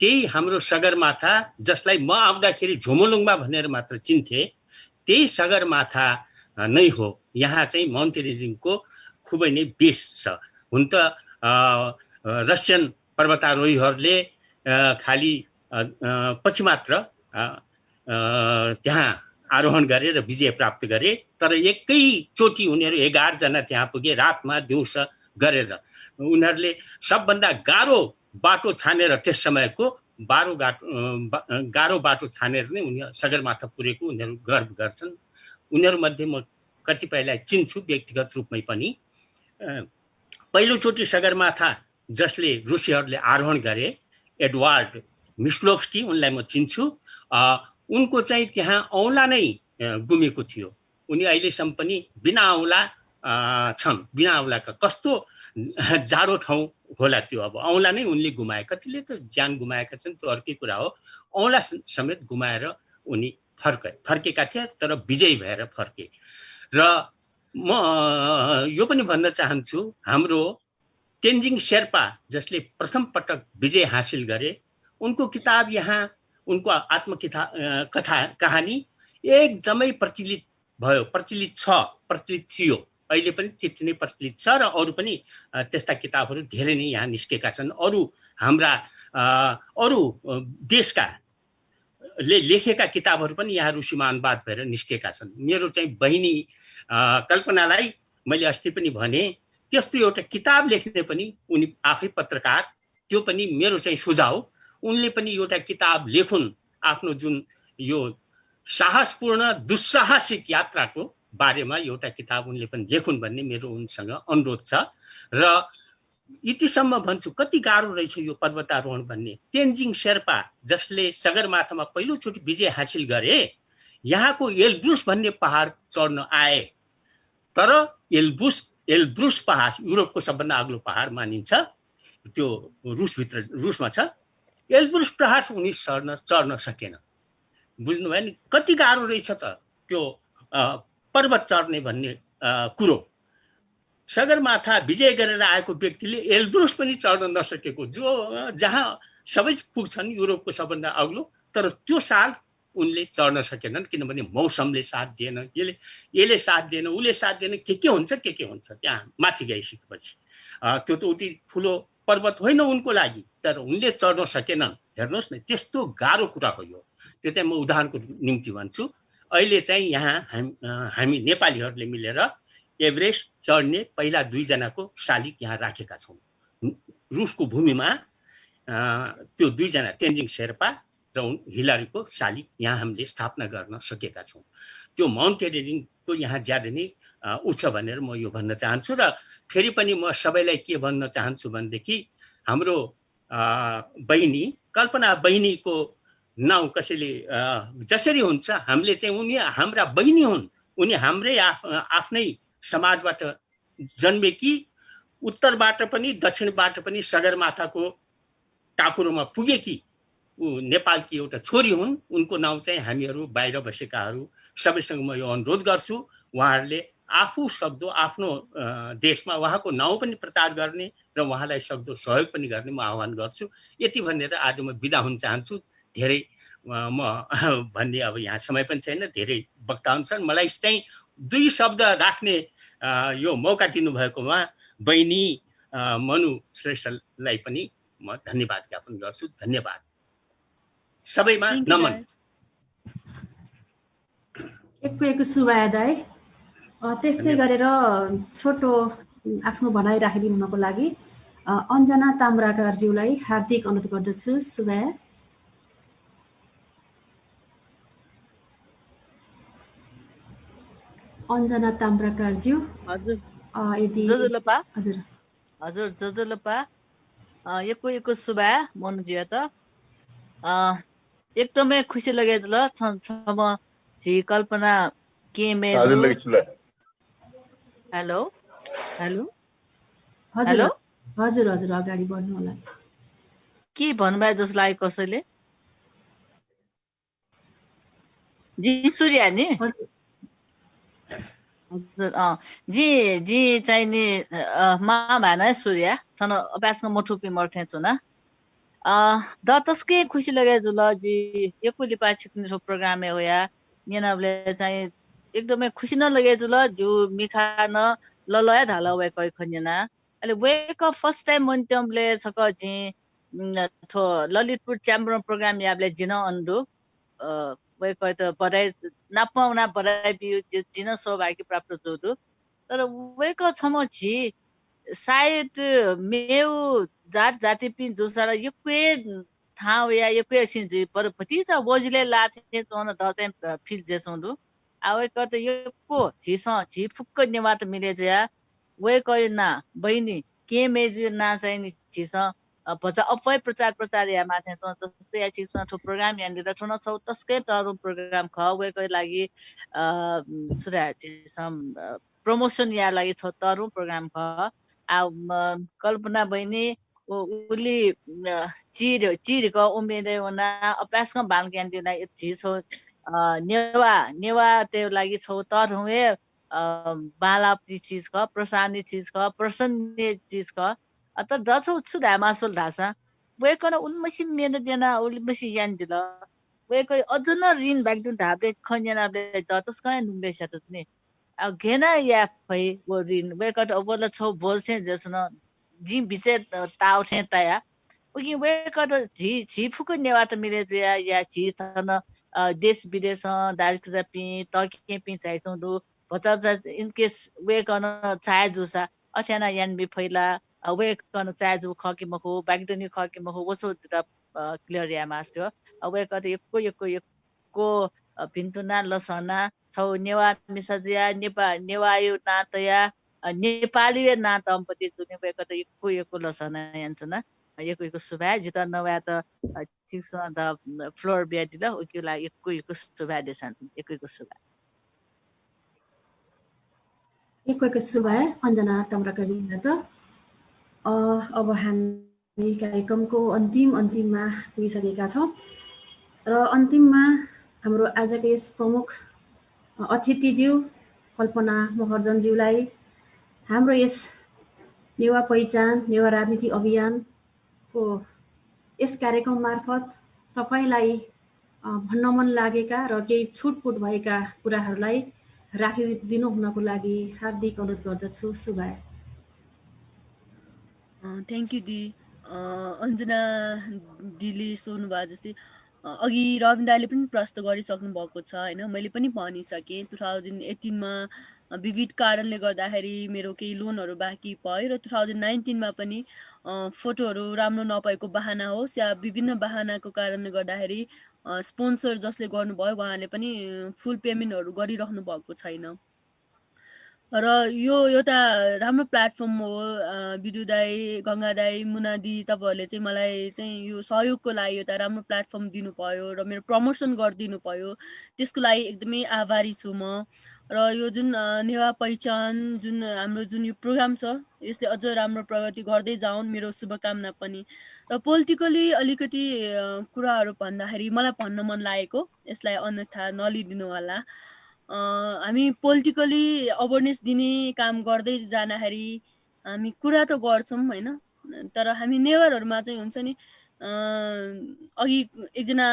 त्यही हाम्रो सगरमाथा, जसलाई म आउँदाखेरि झोमोलुङमा भनेर मात्र चिन्थे, त्यही सगरमाथा नै हो। यहाँ चाहिँ माउन्टेनियरिङको खुबै नै बेस छ। हुन त रसियन पर्वतारोहीहरूले खालि पछि मात्र त्यहाँ आरोहण गरे र विजय प्राप्त गरे, तर एकैचोटि उनीहरू 11 जना त्यहाँ पुगे रातमा दिउँसो गरेर। उनीहरूले सबभन्दा गाह्रो बाटो छानेर त्यस समयको गाह्रो बाटो छानेर नै उनीहरू सगरमाथा पुगेको उनीहरू गर्व गर्छन्। उनीहरूमध्ये म कतिपयलाई चिन्छु व्यक्तिगत रूपमै पनि। पहिलोचोटि सगरमाथा जसले रुसीहरूले आरोहण गरे एडवार्ड मिस्लोभस्की, उनलाई म चिन्छु। उनको चाहिँ त्यहाँ औँला नै गुमेको थियो। उनी अहिलेसम्म पनि बिना औँला छन्। बिना औँलाका कस्तो जाडो ठाउँ होला त्यो। अब औँला नै उनले गुमाए, कतिले त ज्यान गुमाएका छन्, त्यो अर्कै कुरा हो। औँला समेत गुमाएर उनी फर्केका थिए, तर विजयी भएर फर्के। र म यो पनि भन्न चाहन्छु हाम्रो तेन्जिङ शेर्पा जसले प्रथम पटक विजय हासिल गरे उनको किताब यहाँ उनको कथा कहानी एकदमै प्रचलित भयो, प्रचलित थियो, अहिले पनि त्यति नै प्रचलित छ र अरू पनि त्यस्ता किताबहरू धेरै नै यहाँ निस्केका छन्। अरू देशका लेखेका किताबहरू पनि यहाँ रुसीमा अनुवाद भएर निस्केका छन्। मेरो चाहिँ बहिनी कल्पनालाई मैले अस्ति पनि भने त्यस्तो एउटा किताब लेख्ने पनि उनी आफै पत्रकार, त्यो पनि मेरो चाहिँ सुझाव, उनले पनि एउटा किताब लेखुन् आफ्नो जुन यो साहसपूर्ण दुस्साहसिक यात्राको बारेमा एउटा किताब उनले पनि लेखुन् भन्ने मेरो उनसँग अनुरोध छ। र यतिसम्म भन्छु कति गाह्रो रहेछ यो पर्वतारोहण भन्ने। तेन्जिङ शेर्पा जसले सगरमाथामा पहिलोचोटि विजय हासिल गरे यहाँको एल्ब्रुस भन्ने पहाड चढ्न आए, तर एल्ब्रुस पहाड युरोपको सबभन्दा अग्लो पहाड मानिन्छ, त्यो रुसमा छ। एल्ब्रुस पहाड उनी चढ्न सकेन। बुझ्नुभयो नि कति गाह्रो रहेछ त त्यो पर्वत चढ्ने भन्ने कुरो। सगरमाथा विजय गरेर आएको व्यक्तिले एल्ब्रुस पनि चढ्न नसकेको, जहाँ सबै पुग्छन् युरोपको सबभन्दा अग्लो, तर त्यो साल उनले चढ्न सकेनन् किनभने मौसमले साथ दिएन, यसले साथ दिएन, उसले साथ दिएन, के हुन्छ त्यहाँ माथि गइसकेपछि। त्यो त उति ठुलो पर्वत होइन उनको लागि, तर उनले चढ्न सकेनन्। हेर्नुहोस् न त्यस्तो गाह्रो कुरा हो यो। त्यो चाहिँ म उदाहरणको निम्ति भन्छु। अहिले चाहिँ यहाँ हामी नेपालीहरूले मिलेर एभरेस्ट चढ्ने पहिला 2 जनाको शालिग यहाँ राखेका छौँ। रुसको भूमिमा त्यो 2 जना तेन्जिङ शेर्पा र हिलारीको शालिग यहाँ हामीले स्थापना गर्न सकेका छौँ। त्यो माउन्टेनियरिङको यहाँ ज्यादा नै उच्च भनेर म यो भन्न चाहन्छु। र फेरि पनि म सबैलाई के भन्न चाहन्छु भनेदेखि हाम्रो बहिनी कल्पना बहिनीको नाउँ कसैले जसरी हुन्छ हामीले चाहिँ उनी हाम्रा बहिनी हुन्, उनी हाम्रै आफ्नै समाजबाट जन्मेकी, उत्तरबाट पनि दक्षिणबाट पनि सगरमाथाको टाकुरोमा पुगेकी नेपालकी एउटा छोरी हुन्। उनको नाउँ चाहिँ हामीहरू बाहिर बसेकाहरू सबैसँग म यो अनुरोध गर्छु, उहाँहरूले आफू सक्दो आफ्नो देशमा उहाँको नाउँ पनि प्रचार गर्ने र उहाँलाई सक्दो सहयोग पनि गर्ने म आह्वान गर्छु। यति भनेर आज म बिदा हुन चाहन्छु। धेरै म भन्ने अब यहाँ समय पनि छैन, धेरै वक्ता हुन्छन्। मलाई चाहिँ 2 शब्द राख्ने यो मौका दिनुभएकोमा बहिनी मनु श्रेष्ठलाई पनि म धन्यवाद ज्ञापन गर्छु। धन्यवाद सबैमा नमन। एक शुभोदय। त्यस्तै गरेर छोटो आफ्नो भनाइ राखिदिनुको लागि अञ्जना ताम्राकारज्यूलाई हार्दिक अनुरोध गर्दछु। शुभोदय। अञ्जना ताम्राकारज्यू। हजुर यदि जोजोलपा हजुर हजुर जोजोलपा यको सुबा मनुजिया त एकदमै खुसी लागेको छ म जी कल्पना के मेरो हेलो हेलो हेलो हजुर हजुर अगाडि बढ्नु होला। के भन्नुभयो जस्तो लाग्यो कसैले? जी सूर्या नि जी चाहिँ नि मा भाना सूर्या छन अभ्यासको मोठुपी मर्थे छु न द तस्के खुसी लगे जुल जी यो कुली पाछिक निरो प्रोग्राम हो या नेनाले चाहिँ एकदमै खुसी न लगे जुल जो मिखा न ललया ढाला वे कोइ खन्यना अहिले वेक अप फर्स्ट टाइम मन्टमले छक जी थो ललितपुर च्याम्बर प्रोग्राम याबले जिन अन्डु वे कोइ त बधाई नापाउना बधाई बिउ जिन सौभाग्य प्राप्त जोदु तर वेक छम जी सायद मेउ जात जाति पिन दुसरा यो के ठाउँ या यो के सिन जी पर भतिजा वजले लाथे तोन दते फिल जेसोंडु आवे कत यो को जी फुक्क नेवात मिले जया वे कोइ ना बहिनी के मेजु ना चाहिँ नि छिस भजा अफै प्रचार या माथे त तस्तै या छिस ठो प्रोग्राम या दिदा ठो न छौ तस्कै तरु प्रोग्राम ख वे कोइ लागि सुरा छिस प्रमोसन या लागि छ तरु प्रोग्राम ख आ कल्पना बहिनी उली चिर को उमेरे वना अभ्यास का बाल ज्ञान दिना छिस नेवा त्यो लागि छौ तर हुए बालाप्ती चीज ख प्रसानी चीज ख प्रसन्न चीज ख अत दछौ सुधा मासुल धासा वे कन उन्मसी मेन देना उली मसी यान दिल वे कोई अदन रिन बैग दुन धाबे खन्याना बे दतस कय नुले सतत ने घेना या फै वो रिन वे कट अबल छौ बोल्थे जसन जी बिचे ताउ थे तया उकि वे कट झी फुको नेवा त मिले या झी थन देश विदेश दार्जिलिङ जापी तके पि चाहिछौ दु भचा इन केस वे कन चाहे जुसा अथाना यान बि फैला वे कन चाहे जु खके मखो बागदनी खके मखो वसो त क्लियर या मास्टर वे कट एको भिन्तुना लसना छौ नेवा मिसजिया नेवायु नातया नेपाली नातम्पति जुने वे कट एको लसना यान्छना एको सुभा जित नवा त चिक्स द फ्लोर बिया दिला उकिला एको सुभा देसन एको सुभा एको सुभा अञ्जना तम्रकजी त अब हामी कार्यक्रमको अन्तिममा पुगिसकेका छौँ र अन्तिममा हाम्रो आजको यस प्रमुख अतिथिज्यू कल्पना महर्जनज्यूलाई हाम्रो यस नेवा पहिचान नेवा राजनीति अभियानको यस कार्यक्रम मार्फत तपाईलाई भन्न मन लागेका र केही छुटपुट भएका कुराहरूलाई राखिदिनु हुनको लागि हार्दिक अनुरोध गर्दछु सुभा थ्याङ्क यू दी अञ्जना दीले सोध्नुभयो जस्तै अघि रविन दाले पनि प्रश्न गरिसक्नु भएको छ होइन मैले पनि भनिसकेँ 2018मा विविध कारणले गर्दाखेरि मेरो केही लोनहरू बाँकी भयो र 2019मा पनि फोटोहरू राम्रो नपाएको बहाना होस् या विभिन्न बहानाको कारणले गर्दाखेरि स्पोन्सर जसले गर्नुभयो उहाँले पनि फुल पेमेन्टहरू गरिराख्नु भएको छैन र यो एउटा राम्रो प्लेटफर्म हो बिदु दाई गङ्गा दाई मुनादी तपाईँहरूले चाहिँ मलाई चाहिँ यो सहयोगको लागि एउटा राम्रो प्लेटफर्म दिनुभयो र मेरो प्रमोसन गरिदिनु भयो त्यसको लागि एकदमै आभारी छु म र यो जुन नेवा पहिचान जुन हाम्रो जुन यो प्रोग्राम छ यसले अझ राम्रो प्रगति गर्दै जाउन् मेरो शुभकामना पनि र पोलिटिकली अलिकति कुराहरू भन्दाखेरि मलाई भन्न मन लागेको यसलाई अन्यथा नलिदिनु होला हामी पोलिटिकली अवेरनेस दिने काम गर्दै जाँदाखेरि हामी कुरा त गर्छौँ होइन तर हामी नेवारहरूमा चाहिँ हुन्छ नि अघि एकजना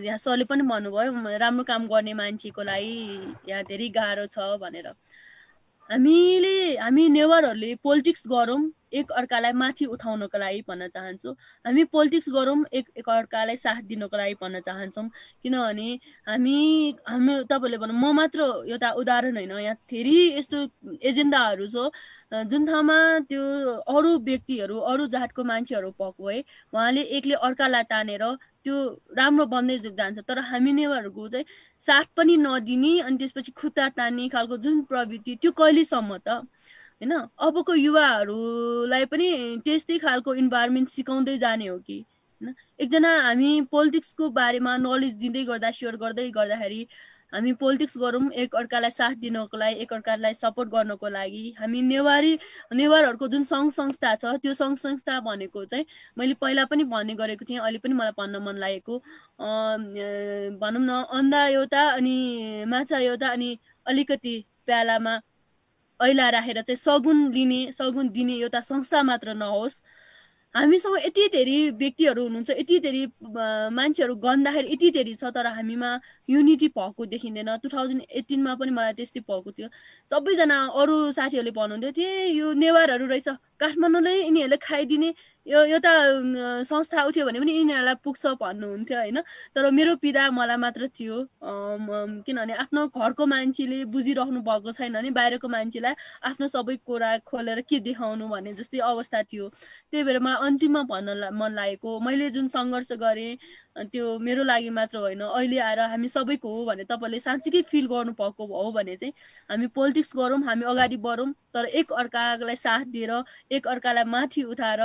यहाँ सरले पनि भन्नुभयो राम्रो काम गर्ने मान्छेको लागि यहाँ धेरै गाह्रो छ भनेर हामी नेवारहरूले पोलिटिक्स गरौँ एक अर्कालाई माथि उठाउनको लागि भन्न चाहन्छु हामी पोलिटिक्स गरौँ एक अर्कालाई साथ दिनको लागि भन्न चाहन्छौँ किनभने हाम्रो तपाईँले भन्नु म मात्र एउटा उदाहरण होइन यहाँ धेरै यस्तो एजेन्डाहरू छ जुन ठाउँमा त्यो अरू व्यक्तिहरू अरू जातको मान्छेहरू भएको भए उहाँले एकले अर्कालाई तानेर त्यो राम्रो बन्दै जान्छ तर हामी नेवारहरूको चाहिँ साथ पनि नदिने अनि त्यसपछि खुट्टा तान्ने खालको जुन प्रवृत्ति त्यो कहिलेसम्म त होइन अबको युवाहरूलाई पनि त्यस्तै खालको इन्भाइरोमेन्ट सिकाउँदै जाने हो कि होइन एकजना हामी पोलिटिक्सको बारेमा नलेज दिँदै गर्दा सेयर गर्दै गर्दाखेरि हामी पोलिटिक्स गरौँ एक अर्कालाई साथ दिनको लागि एक अर्कालाई सपोर्ट गर्नको लागि हामी नेवारहरूको जुन सङ्घ संस्था छ त्यो सङ्घ संस्था भनेको चाहिँ मैले पहिला पनि भन्ने गरेको थिएँ अहिले पनि मलाई भन्न मन लागेको भनौँ न अन्डा एउटा अनि माछा एउटा अनि अलिकति प्यालामा ऐला राखेर चाहिँ सगुन दिने एउटा संस्था मात्र नहोस् हामीसँग यति धेरै व्यक्तिहरू हुनुहुन्छ यति धेरै मान्छेहरू गन्दाखेरि यति धेरै छ तर हामीमा युनिटी भएको देखिँदैन 2018मा पनि मलाई त्यस्तै भएको थियो सबैजना अरू साथीहरूले भन्नुहुन्थ्यो यो नेवारहरू रहेछ काठमाडौँले यिनीहरूले खाइदिने एउटा संस्था उठ्यो भने पनि यिनीहरूलाई पुग्छ भन्नुहुन्थ्यो होइन तर मेरो पीडा मलाई मात्र थियो किनभने आफ्नो घरको मान्छेले बुझिराख्नु भएको छैन भने बाहिरको मान्छेलाई आफ्नो सबै कुरा खोलेर के देखाउनु भन्ने जस्तै अवस्था थियो त्यही भएर मलाई अन्तिममा भन्न मन लागेको मैले जुन सङ्घर्ष गरेँ त्यो मेरो लागि मात्र होइन अहिले आएर हामी सबैको हो भने तपाईँले साँच्चीकै फिल गर्नुभएको हो भने चाहिँ हामी पोलिटिक्स गरौँ हामी अगाडि बढौँ तर एक अर्कालाई साथ दिएर एक अर्कालाई माथि उठाएर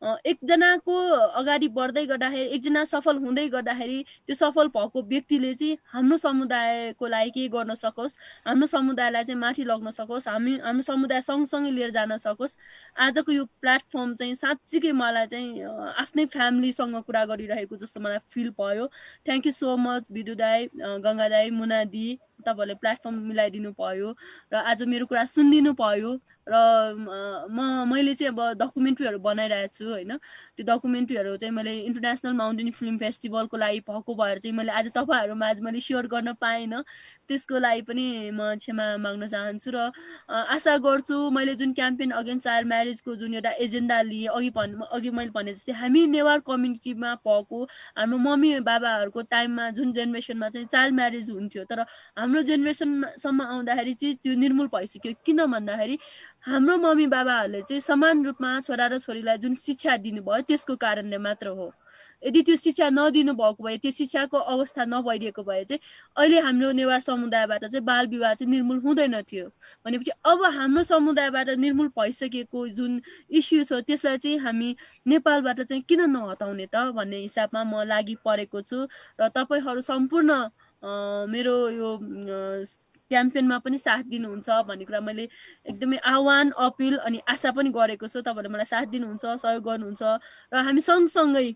एकजनाको अगाडि बढ्दै गर्दाखेरि एकजना सफल हुँदै गर्दाखेरि त्यो सफल भएको व्यक्तिले चाहिँ हाम्रो समुदायको लागि के गर्न सकोस् हाम्रो समुदायलाई चाहिँ माथि लग्न सकोस् हाम्रो समुदाय सँगसँगै लिएर जान सकोस् आजको यो प्लेटफर्म चाहिँ साँच्चीकै मलाई चाहिँ आफ्नै फ्यामिलीसँग कुरा गरिरहेको जस्तो मलाई फिल भयो thank you so much Bidu दाई गङ्गा दाई मुना दी तपाईँहरूले प्लेटफर्म मिलाइदिनु भयो र आज मेरो कुरा सुनिदिनु भयो र मैले चाहिँ अब डकुमेन्ट्रीहरू बनाइरहेको छु होइन। त्यो डकुमेन्ट्रीहरू चाहिँ मैले इन्टरनेसनल माउन्टेन फिल्म फेस्टिभलको लागि भएको भएर चाहिँ मैले आज तपाईँहरूमा आज मैले सेयर गर्न पाइनँ, त्यसको लागि पनि म क्षमा माग्न चाहन्छु। र आशा गर्छु मैले जुन क्याम्पेन अगेन्स्ट चाइल्ड म्यारेजको जुन एउटा एजेन्डा लिएँ, अघि मैले भने जस्तै हामी नेवार कम्युनिटीमा भएको हाम्रो मम्मी बाबाहरूको टाइममा जुन जेनेरेसनमा चाहिँ चाइल्ड म्यारेज हुन्थ्यो, तर हाम्रो जेनेरेसनसम्म आउँदाखेरि चाहिँ त्यो निर्मूल भइसक्यो। किन भन्दाखेरि हाम्रो मम्मी बाबाहरूले चाहिँ समान रूपमा छोरा र छोरीलाई जुन शिक्षा दिनुभयो त्यसको कारणले मात्र हो। यदि त्यो शिक्षा नदिनु भएको भए, त्यो शिक्षाको अवस्था नभइदिएको भए चाहिँ अहिले हाम्रो नेवार समुदायबाट चाहिँ बाल विवाह चाहिँ निर्मूल हुँदैन थियो। भनेपछि अब हाम्रो समुदायबाट निर्मूल भइसकेको जुन इस्यु छ त्यसलाई चाहिँ हामी नेपालबाट चाहिँ किन नहटाउने त भन्ने हिसाबमा म लागि परेको छु। र तपाईँहरू सम्पूर्ण मेरो यो क्याम्पेनमा पनि साथ दिनुहुन्छ भन्ने कुरा मैले एकदमै आह्वान, अपिल अनि आशा पनि गरेको छु। तपाईँहरूले मलाई साथ दिनुहुन्छ, सहयोग गर्नुहुन्छ र हामी सँगसँगै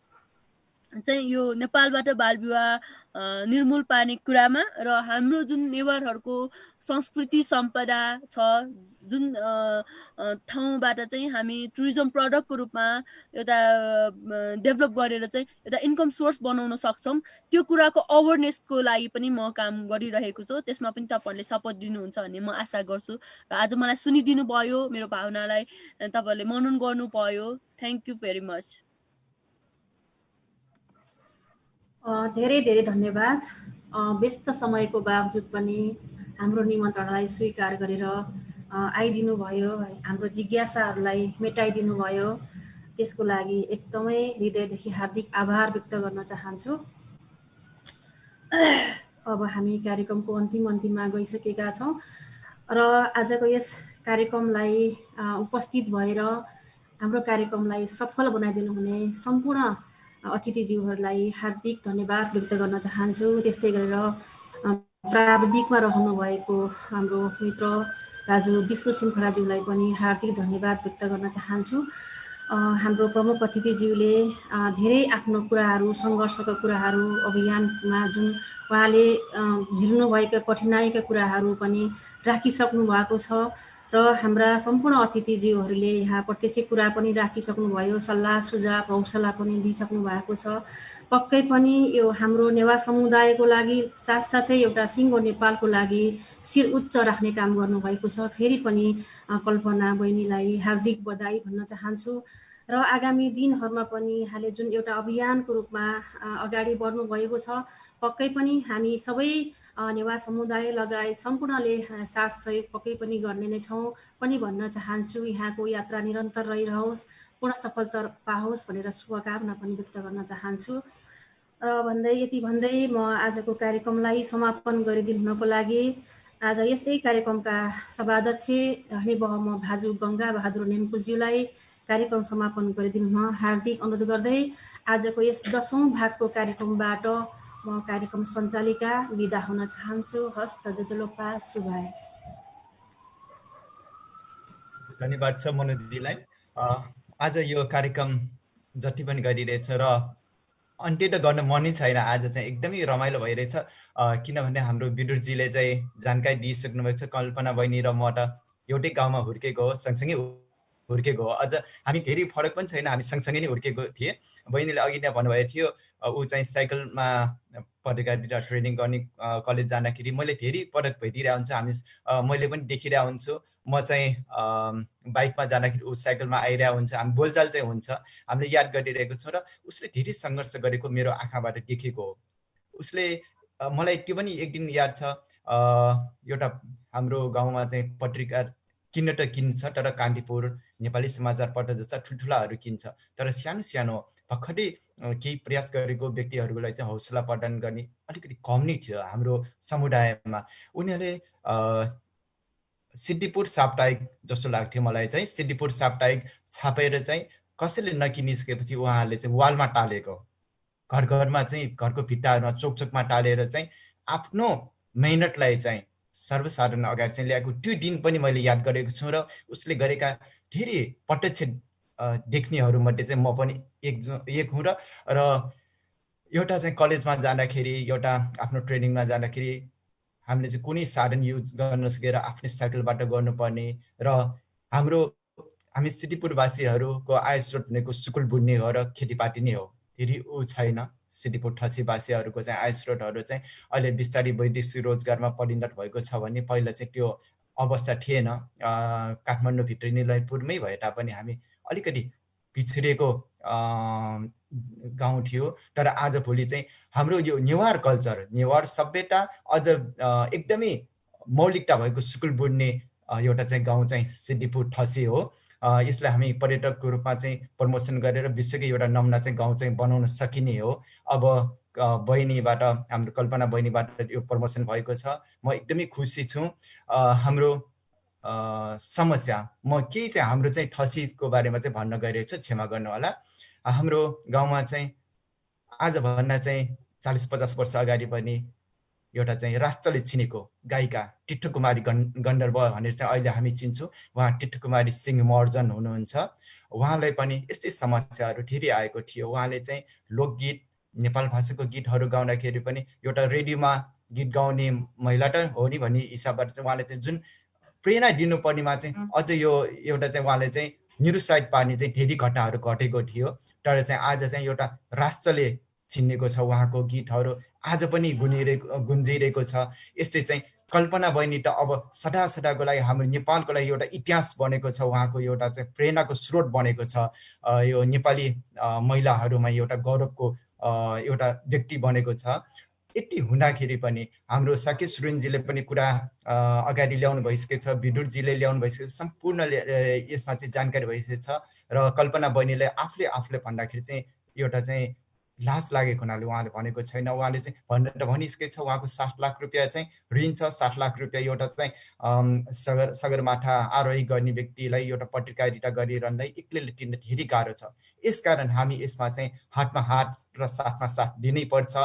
चाहिँ यो नेपालबाट बाल विवाह निर्मूल पार्ने कुरामा र हाम्रो जुन नेवारहरूको संस्कृति सम्पदा छ, जुन ठाउँबाट चाहिँ हामी टुरिज्म प्रडक्टको रूपमा एउटा डेभलप गरेर चाहिँ एउटा इन्कम सोर्स बनाउन सक्छौँ, त्यो कुराको अवेरनेसको लागि पनि म काम गरिरहेको छु। त्यसमा पनि तपाईँहरूले सपोर्ट दिनुहुन्छ भन्ने म आशा गर्छु। र आज मलाई सुनिदिनु भयो, मेरो भावनालाई तपाईँहरूले मनन गर्नु भयो। Thank you very much. धेरै धेरै धन्यवाद। व्यस्त समयको बावजुद पनि हाम्रो निमन्त्रणालाई स्वीकार गरेर आइदिनु भयो, हाम्रो जिज्ञासाहरूलाई मेटाइदिनु भयो, त्यसको लागि एकदमै हृदयदेखि हार्दिक आभार व्यक्त गर्न चाहन्छु। अब हामी कार्यक्रमको अन्तिममा गइसकेका छौँ र आजको यस कार्यक्रमलाई उपस्थित भएर हाम्रो कार्यक्रमलाई सफल बनाइदिनु हुने सम्पूर्ण अतिथिज्यूहरूलाई हार्दिक धन्यवाद व्यक्त गर्न चाहन्छु। त्यस्तै गरेर प्राविधिकमा रहनुभएको हाम्रो मित्र दाजु विष्णु सिंहखडाज्यूलाई पनि हार्दिक धन्यवाद व्यक्त गर्न चाहन्छु। हाम्रो प्रमुख अतिथिज्यूले धेरै आफ्नो कुराहरू, सङ्घर्षका कुराहरू, अभियानमा जुन उहाँले झेल्नुभएका कठिनाइका कुराहरू पनि राखिसक्नु भएको छ र हाम्रा सम्पूर्ण अतिथिज्यूहरूले यहाँ प्रत्यक्ष कुरा पनि राखिसक्नुभयो, सल्लाह सुझाव हौसला पनि दिइसक्नु भएको छ। पक्कै पनि यो हाम्रो नेवार समुदायको लागि साथसाथै एउटा सिङ्गो नेपालको लागि शिर उच्च राख्ने काम गर्नुभएको छ। फेरि पनि कल्पना बहिनीलाई हार्दिक बधाई भन्न चाहन्छु र आगामी दिनहरूमा पनि यहाँले जुन एउटा अभियानको रूपमा अगाडि बढ्नुभएको छ, पक्कै पनि हामी सबै नेवार समुदाय लगायत सम्पूर्णले साथ सहयोग पक्कै पनि गर्ने नै छौँ पनि भन्न चाहन्छु। यहाँको यात्रा निरन्तर रहिरहोस्, पूर्ण सफलता पाओस् भनेर शुभकामना पनि व्यक्त गर्न चाहन्छु। र यति भन्दै म आजको कार्यक्रमलाई समापन गरिदिनु हुनको लागि आज यसै कार्यक्रमका सभाध्यक्ष हरिबहम भाजु गङ्गा बहादुर नेमकुलज्यूलाई कार्यक्रम समापन गरिदिनु हार्दिक अनुरोध गर्दै आजको यस 10औं भागको कार्यक्रमबाट म कार्यक्रम सञ्चालिका बिदा हुन चाहन्छु। हस्त जजलोपा शुभाय। धन्यवाद छ मनोजजीलाई। आज यो कार्यक्रम जति पनि गरिरहेछ र अन्त्य त गर्न मनै छैन, आज चाहिँ एकदमै रमाइलो भइरहेछ। किनभने हाम्रो विदुरजीले चाहिँ जानकारी दिइसक्नु भएको छ। कल्पना बहिनी र म त एउटै गाउँमा हुर्केको हो, सँगसँगै हुर्केको हो। अझ हामी धेरै फरक पनि छैन, हामी सँगसँगै नै हुर्केको थिएँ। बहिनीले अघि नै भन्नुभएको थियो ऊ चाहिँ साइकलमा पत्रकारिता ट्रेनिङ गर्ने कलेज जाँदाखेरि मैले धेरै पटक भेटिरहेको हुन्छ, मैले पनि देखिरहेको हुन्छु। म चाहिँ बाइकमा जाँदाखेरि ऊ साइकलमा आइरहेको हुन्छ, हामी बोलचाल चाहिँ हुन्छ, हामीले याद गरिरहेको छौँ र उसले धेरै सङ्घर्ष गरेको मेरो आँखाबाट देखेको हो। उसले मलाई त्यो पनि एक दिन याद छ, एउटा हाम्रो गाउँमा चाहिँ पत्रिका किन्न त किन्छ, तर कान्तिपुर नेपाली समाचार पत्र जस्ता ठुल्ठुलाहरू किन्छ, तर सानो सानो भर्खरै केही प्रयास गरेको व्यक्तिहरूलाई चाहिँ हौसला प्रदान गर्ने अलिकति कम नै थियो हाम्रो समुदायमा। उनीहरूले सिद्धिपुर साप्ताहिक जस्तो लाग्थ्यो मलाई चाहिँ, सिद्धिपुर साप्ताहिक छापेर चाहिँ कसैले नकिनिसकेपछि उहाँहरूले चाहिँ वालमा टालेको, घर घरमा चाहिँ घरको भित्ताहरूमा चोक चोकमा टालेर चाहिँ आफ्नो मेहनतलाई चाहिँ सर्वसाधारण अगाडि चाहिँ ल्याएको त्यो दिन पनि मैले याद गरेको छु। र उसले गरेका धेरै प्रत्यक्ष देख्नेहरूमध्ये चाहिँ म पनि एक हुँ। र एउटा चाहिँ कलेजमा जाँदाखेरि, एउटा आफ्नो ट्रेनिङमा जाँदाखेरि हामीले चाहिँ कुनै साधन युज गर्न नसकेर आफ्नै साइकलबाट गर्नुपर्ने र हामी सिद्धिपुरवासीहरूको आय स्रोत भनेको सुकुल बुन्ने हो र खेतीपाती नै हो। फेरि ऊ छैन। सिद्धिपुर ठसीवासीहरूको चाहिँ आय स्रोतहरू चाहिँ अहिले बिस्तारै वैदेशिक रोजगारमा परिणत भएको छ भने पहिला चाहिँ त्यो अवस्था थिएन। काठमाडौँभित्र निलयपुरमै भए तापनि हामी अलिकति पिछडिएको गाउँ थियो। तर आजभोलि चाहिँ हाम्रो यो नेवार कल्चर, नेवार सभ्यता अझ एकदमै मौलिकता भएको सुकुल बुन्ने एउटा चाहिँ गाउँ चाहिँ सिद्धिपुर ठसी हो। यसलाई हामी पर्यटकको रूपमा चाहिँ प्रमोसन गरेर विश्वकै एउटा नमुना चाहिँ गाउँ चाहिँ बनाउन सकिने हो। अब बहिनीबाट, हाम्रो कल्पना बहिनीबाट यो प्रमोसन भएको छ। म एकदमै खुसी छु। हाम्रो समस्या म के चाहिँ हाम्रो चाहिँ ठसीको बारेमा चाहिँ भन्न गइरहेको छु, क्षमा गर्नु होला। हाम्रो गाउँमा चाहिँ आजभन्दा चाहिँ 40-50 वर्ष अगाडि पनि एउटा चाहिँ राष्ट्रले चिनेको गायिका टिट्टु कुमारी गन्धर्व भनेर चाहिँ अहिले हामी चिन्छौँ। उहाँ टिट्टु कुमारी सिंह महर्जन हुनुहुन्छ। उहाँलाई पनि यस्तै समस्याहरू धेरै आएको थियो। उहाँले चाहिँ लोकगीत, नेपाल भाषाको गीतहरू गाउँदाखेरि पनि एउटा रेडियोमा गीत गाउने महिला त हो नि भन्ने हिसाबबाट चाहिँ उहाँले चाहिँ जुन प्रेरणा दिनुपर्नेमा चाहिँ अझ यो एउटा चाहिँ उहाँले चाहिँ निरुत्साहित पार्ने चाहिँ धेरै घटनाहरू घटेको थियो। तर चाहिँ आज चाहिँ एउटा राष्ट्रले चिनेको छ उहाँको गीतहरू, आज पनि गुन्जिरहेको छ। यस्तै चाहिँ कल्पना बहिनी त अब सदाको लागि हाम्रो नेपालको लागि एउटा इतिहास बनेको छ। उहाँको एउटा चाहिँ प्रेरणाको स्रोत बनेको छ। यो नेपाली महिलाहरूमा एउटा गौरवको एउटा व्यक्ति बनेको छ। यति हुँदाखेरि पनि हाम्रो साकेत सुरेनजीले पनि कुरा अगाडि ल्याउनु भइसकेको छ, विदुरजीले ल्याउनु भइसकेको छ, सम्पूर्णले यसमा चाहिँ जानकारी भइसकेको छ। र कल्पना बहिनीले आफूले भन्दाखेरि चाहिँ एउटा चाहिँ लाज लागेको हुनाले उहाँले भनेको छैन। उहाँले चाहिँ भनेर भनिसकेको छ उहाँको 60 लाख रुपियाँ चाहिँ ऋण छ। 60 लाख रुपियाँ एउटा चाहिँ सगरमाथा आरोही गर्ने व्यक्तिलाई एउटा पत्रकारिता गरिरहँदै एक्लैले तिर्न धेरै गाह्रो छ। यसकारण हामी यसमा चाहिँ हातमा हात र साथमा साथ दिनै पर्छ।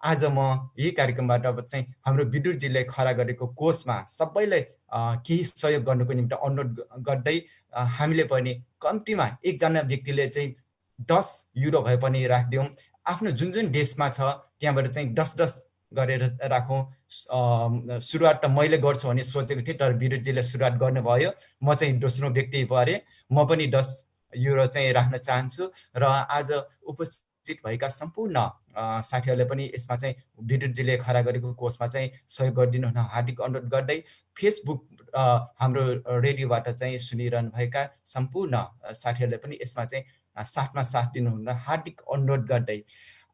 आज म यही कार्यक्रमबाट चाहिँ हाम्रो विदुरजीले खडा गरेको कोषमा सबैलाई केही सहयोग गर्नुको निम्ति अनुरोध गर्दै हामीले पनि कम्तीमा एकजना व्यक्तिले चाहिँ 10 युरो भए पनि राखिदिउँ। आफ्नो जुन देशमा छ त्यहाँबाट चाहिँ 10 गरेर राखौँ। सुरुवात त मैले गर्छु भने सोचेको थिएँ, तर विदुरजीले सुरुवात गर्नुभयो। म चाहिँ दोस्रो व्यक्ति परेँ। म पनि 10 युरो चाहिँ राख्न चाहन्छु। र आज उपस्थित भएका सम्पूर्ण साथीहरूले पनि यसमा चाहिँ विदुरजीले खडा गरेको कोषमा चाहिँ सहयोग गरिदिनु हुन हार्दिक अनुरोध गर्दै फेसबुक हाम्रो रेडियोबाट चाहिँ सुनिरहनु भएका सम्पूर्ण साथीहरूले पनि यसमा चाहिँ साथमा साथ दिनुहुन हार्दिक अनुरोध गर्दै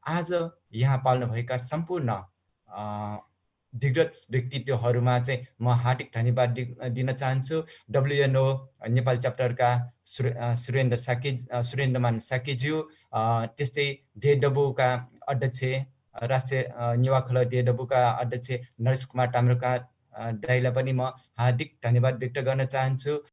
आज यहाँ पाल्नुभएका सम्पूर्ण दिग्गज व्यक्तित्वहरूमा चाहिँ म हार्दिक धन्यवाद दिन चाहन्छु। WNO नेपाल च्याप्टरका सुरेन्द्रमान साकेज्यू, त्यस्तै डेडबुका अध्यक्ष, राष्ट्रिय नेवा खोला डेडबुका अध्यक्ष नरेश कुमार ताम्रोका दाइलाई पनि म हार्दिक धन्यवाद व्यक्त गर्न चाहन्छु।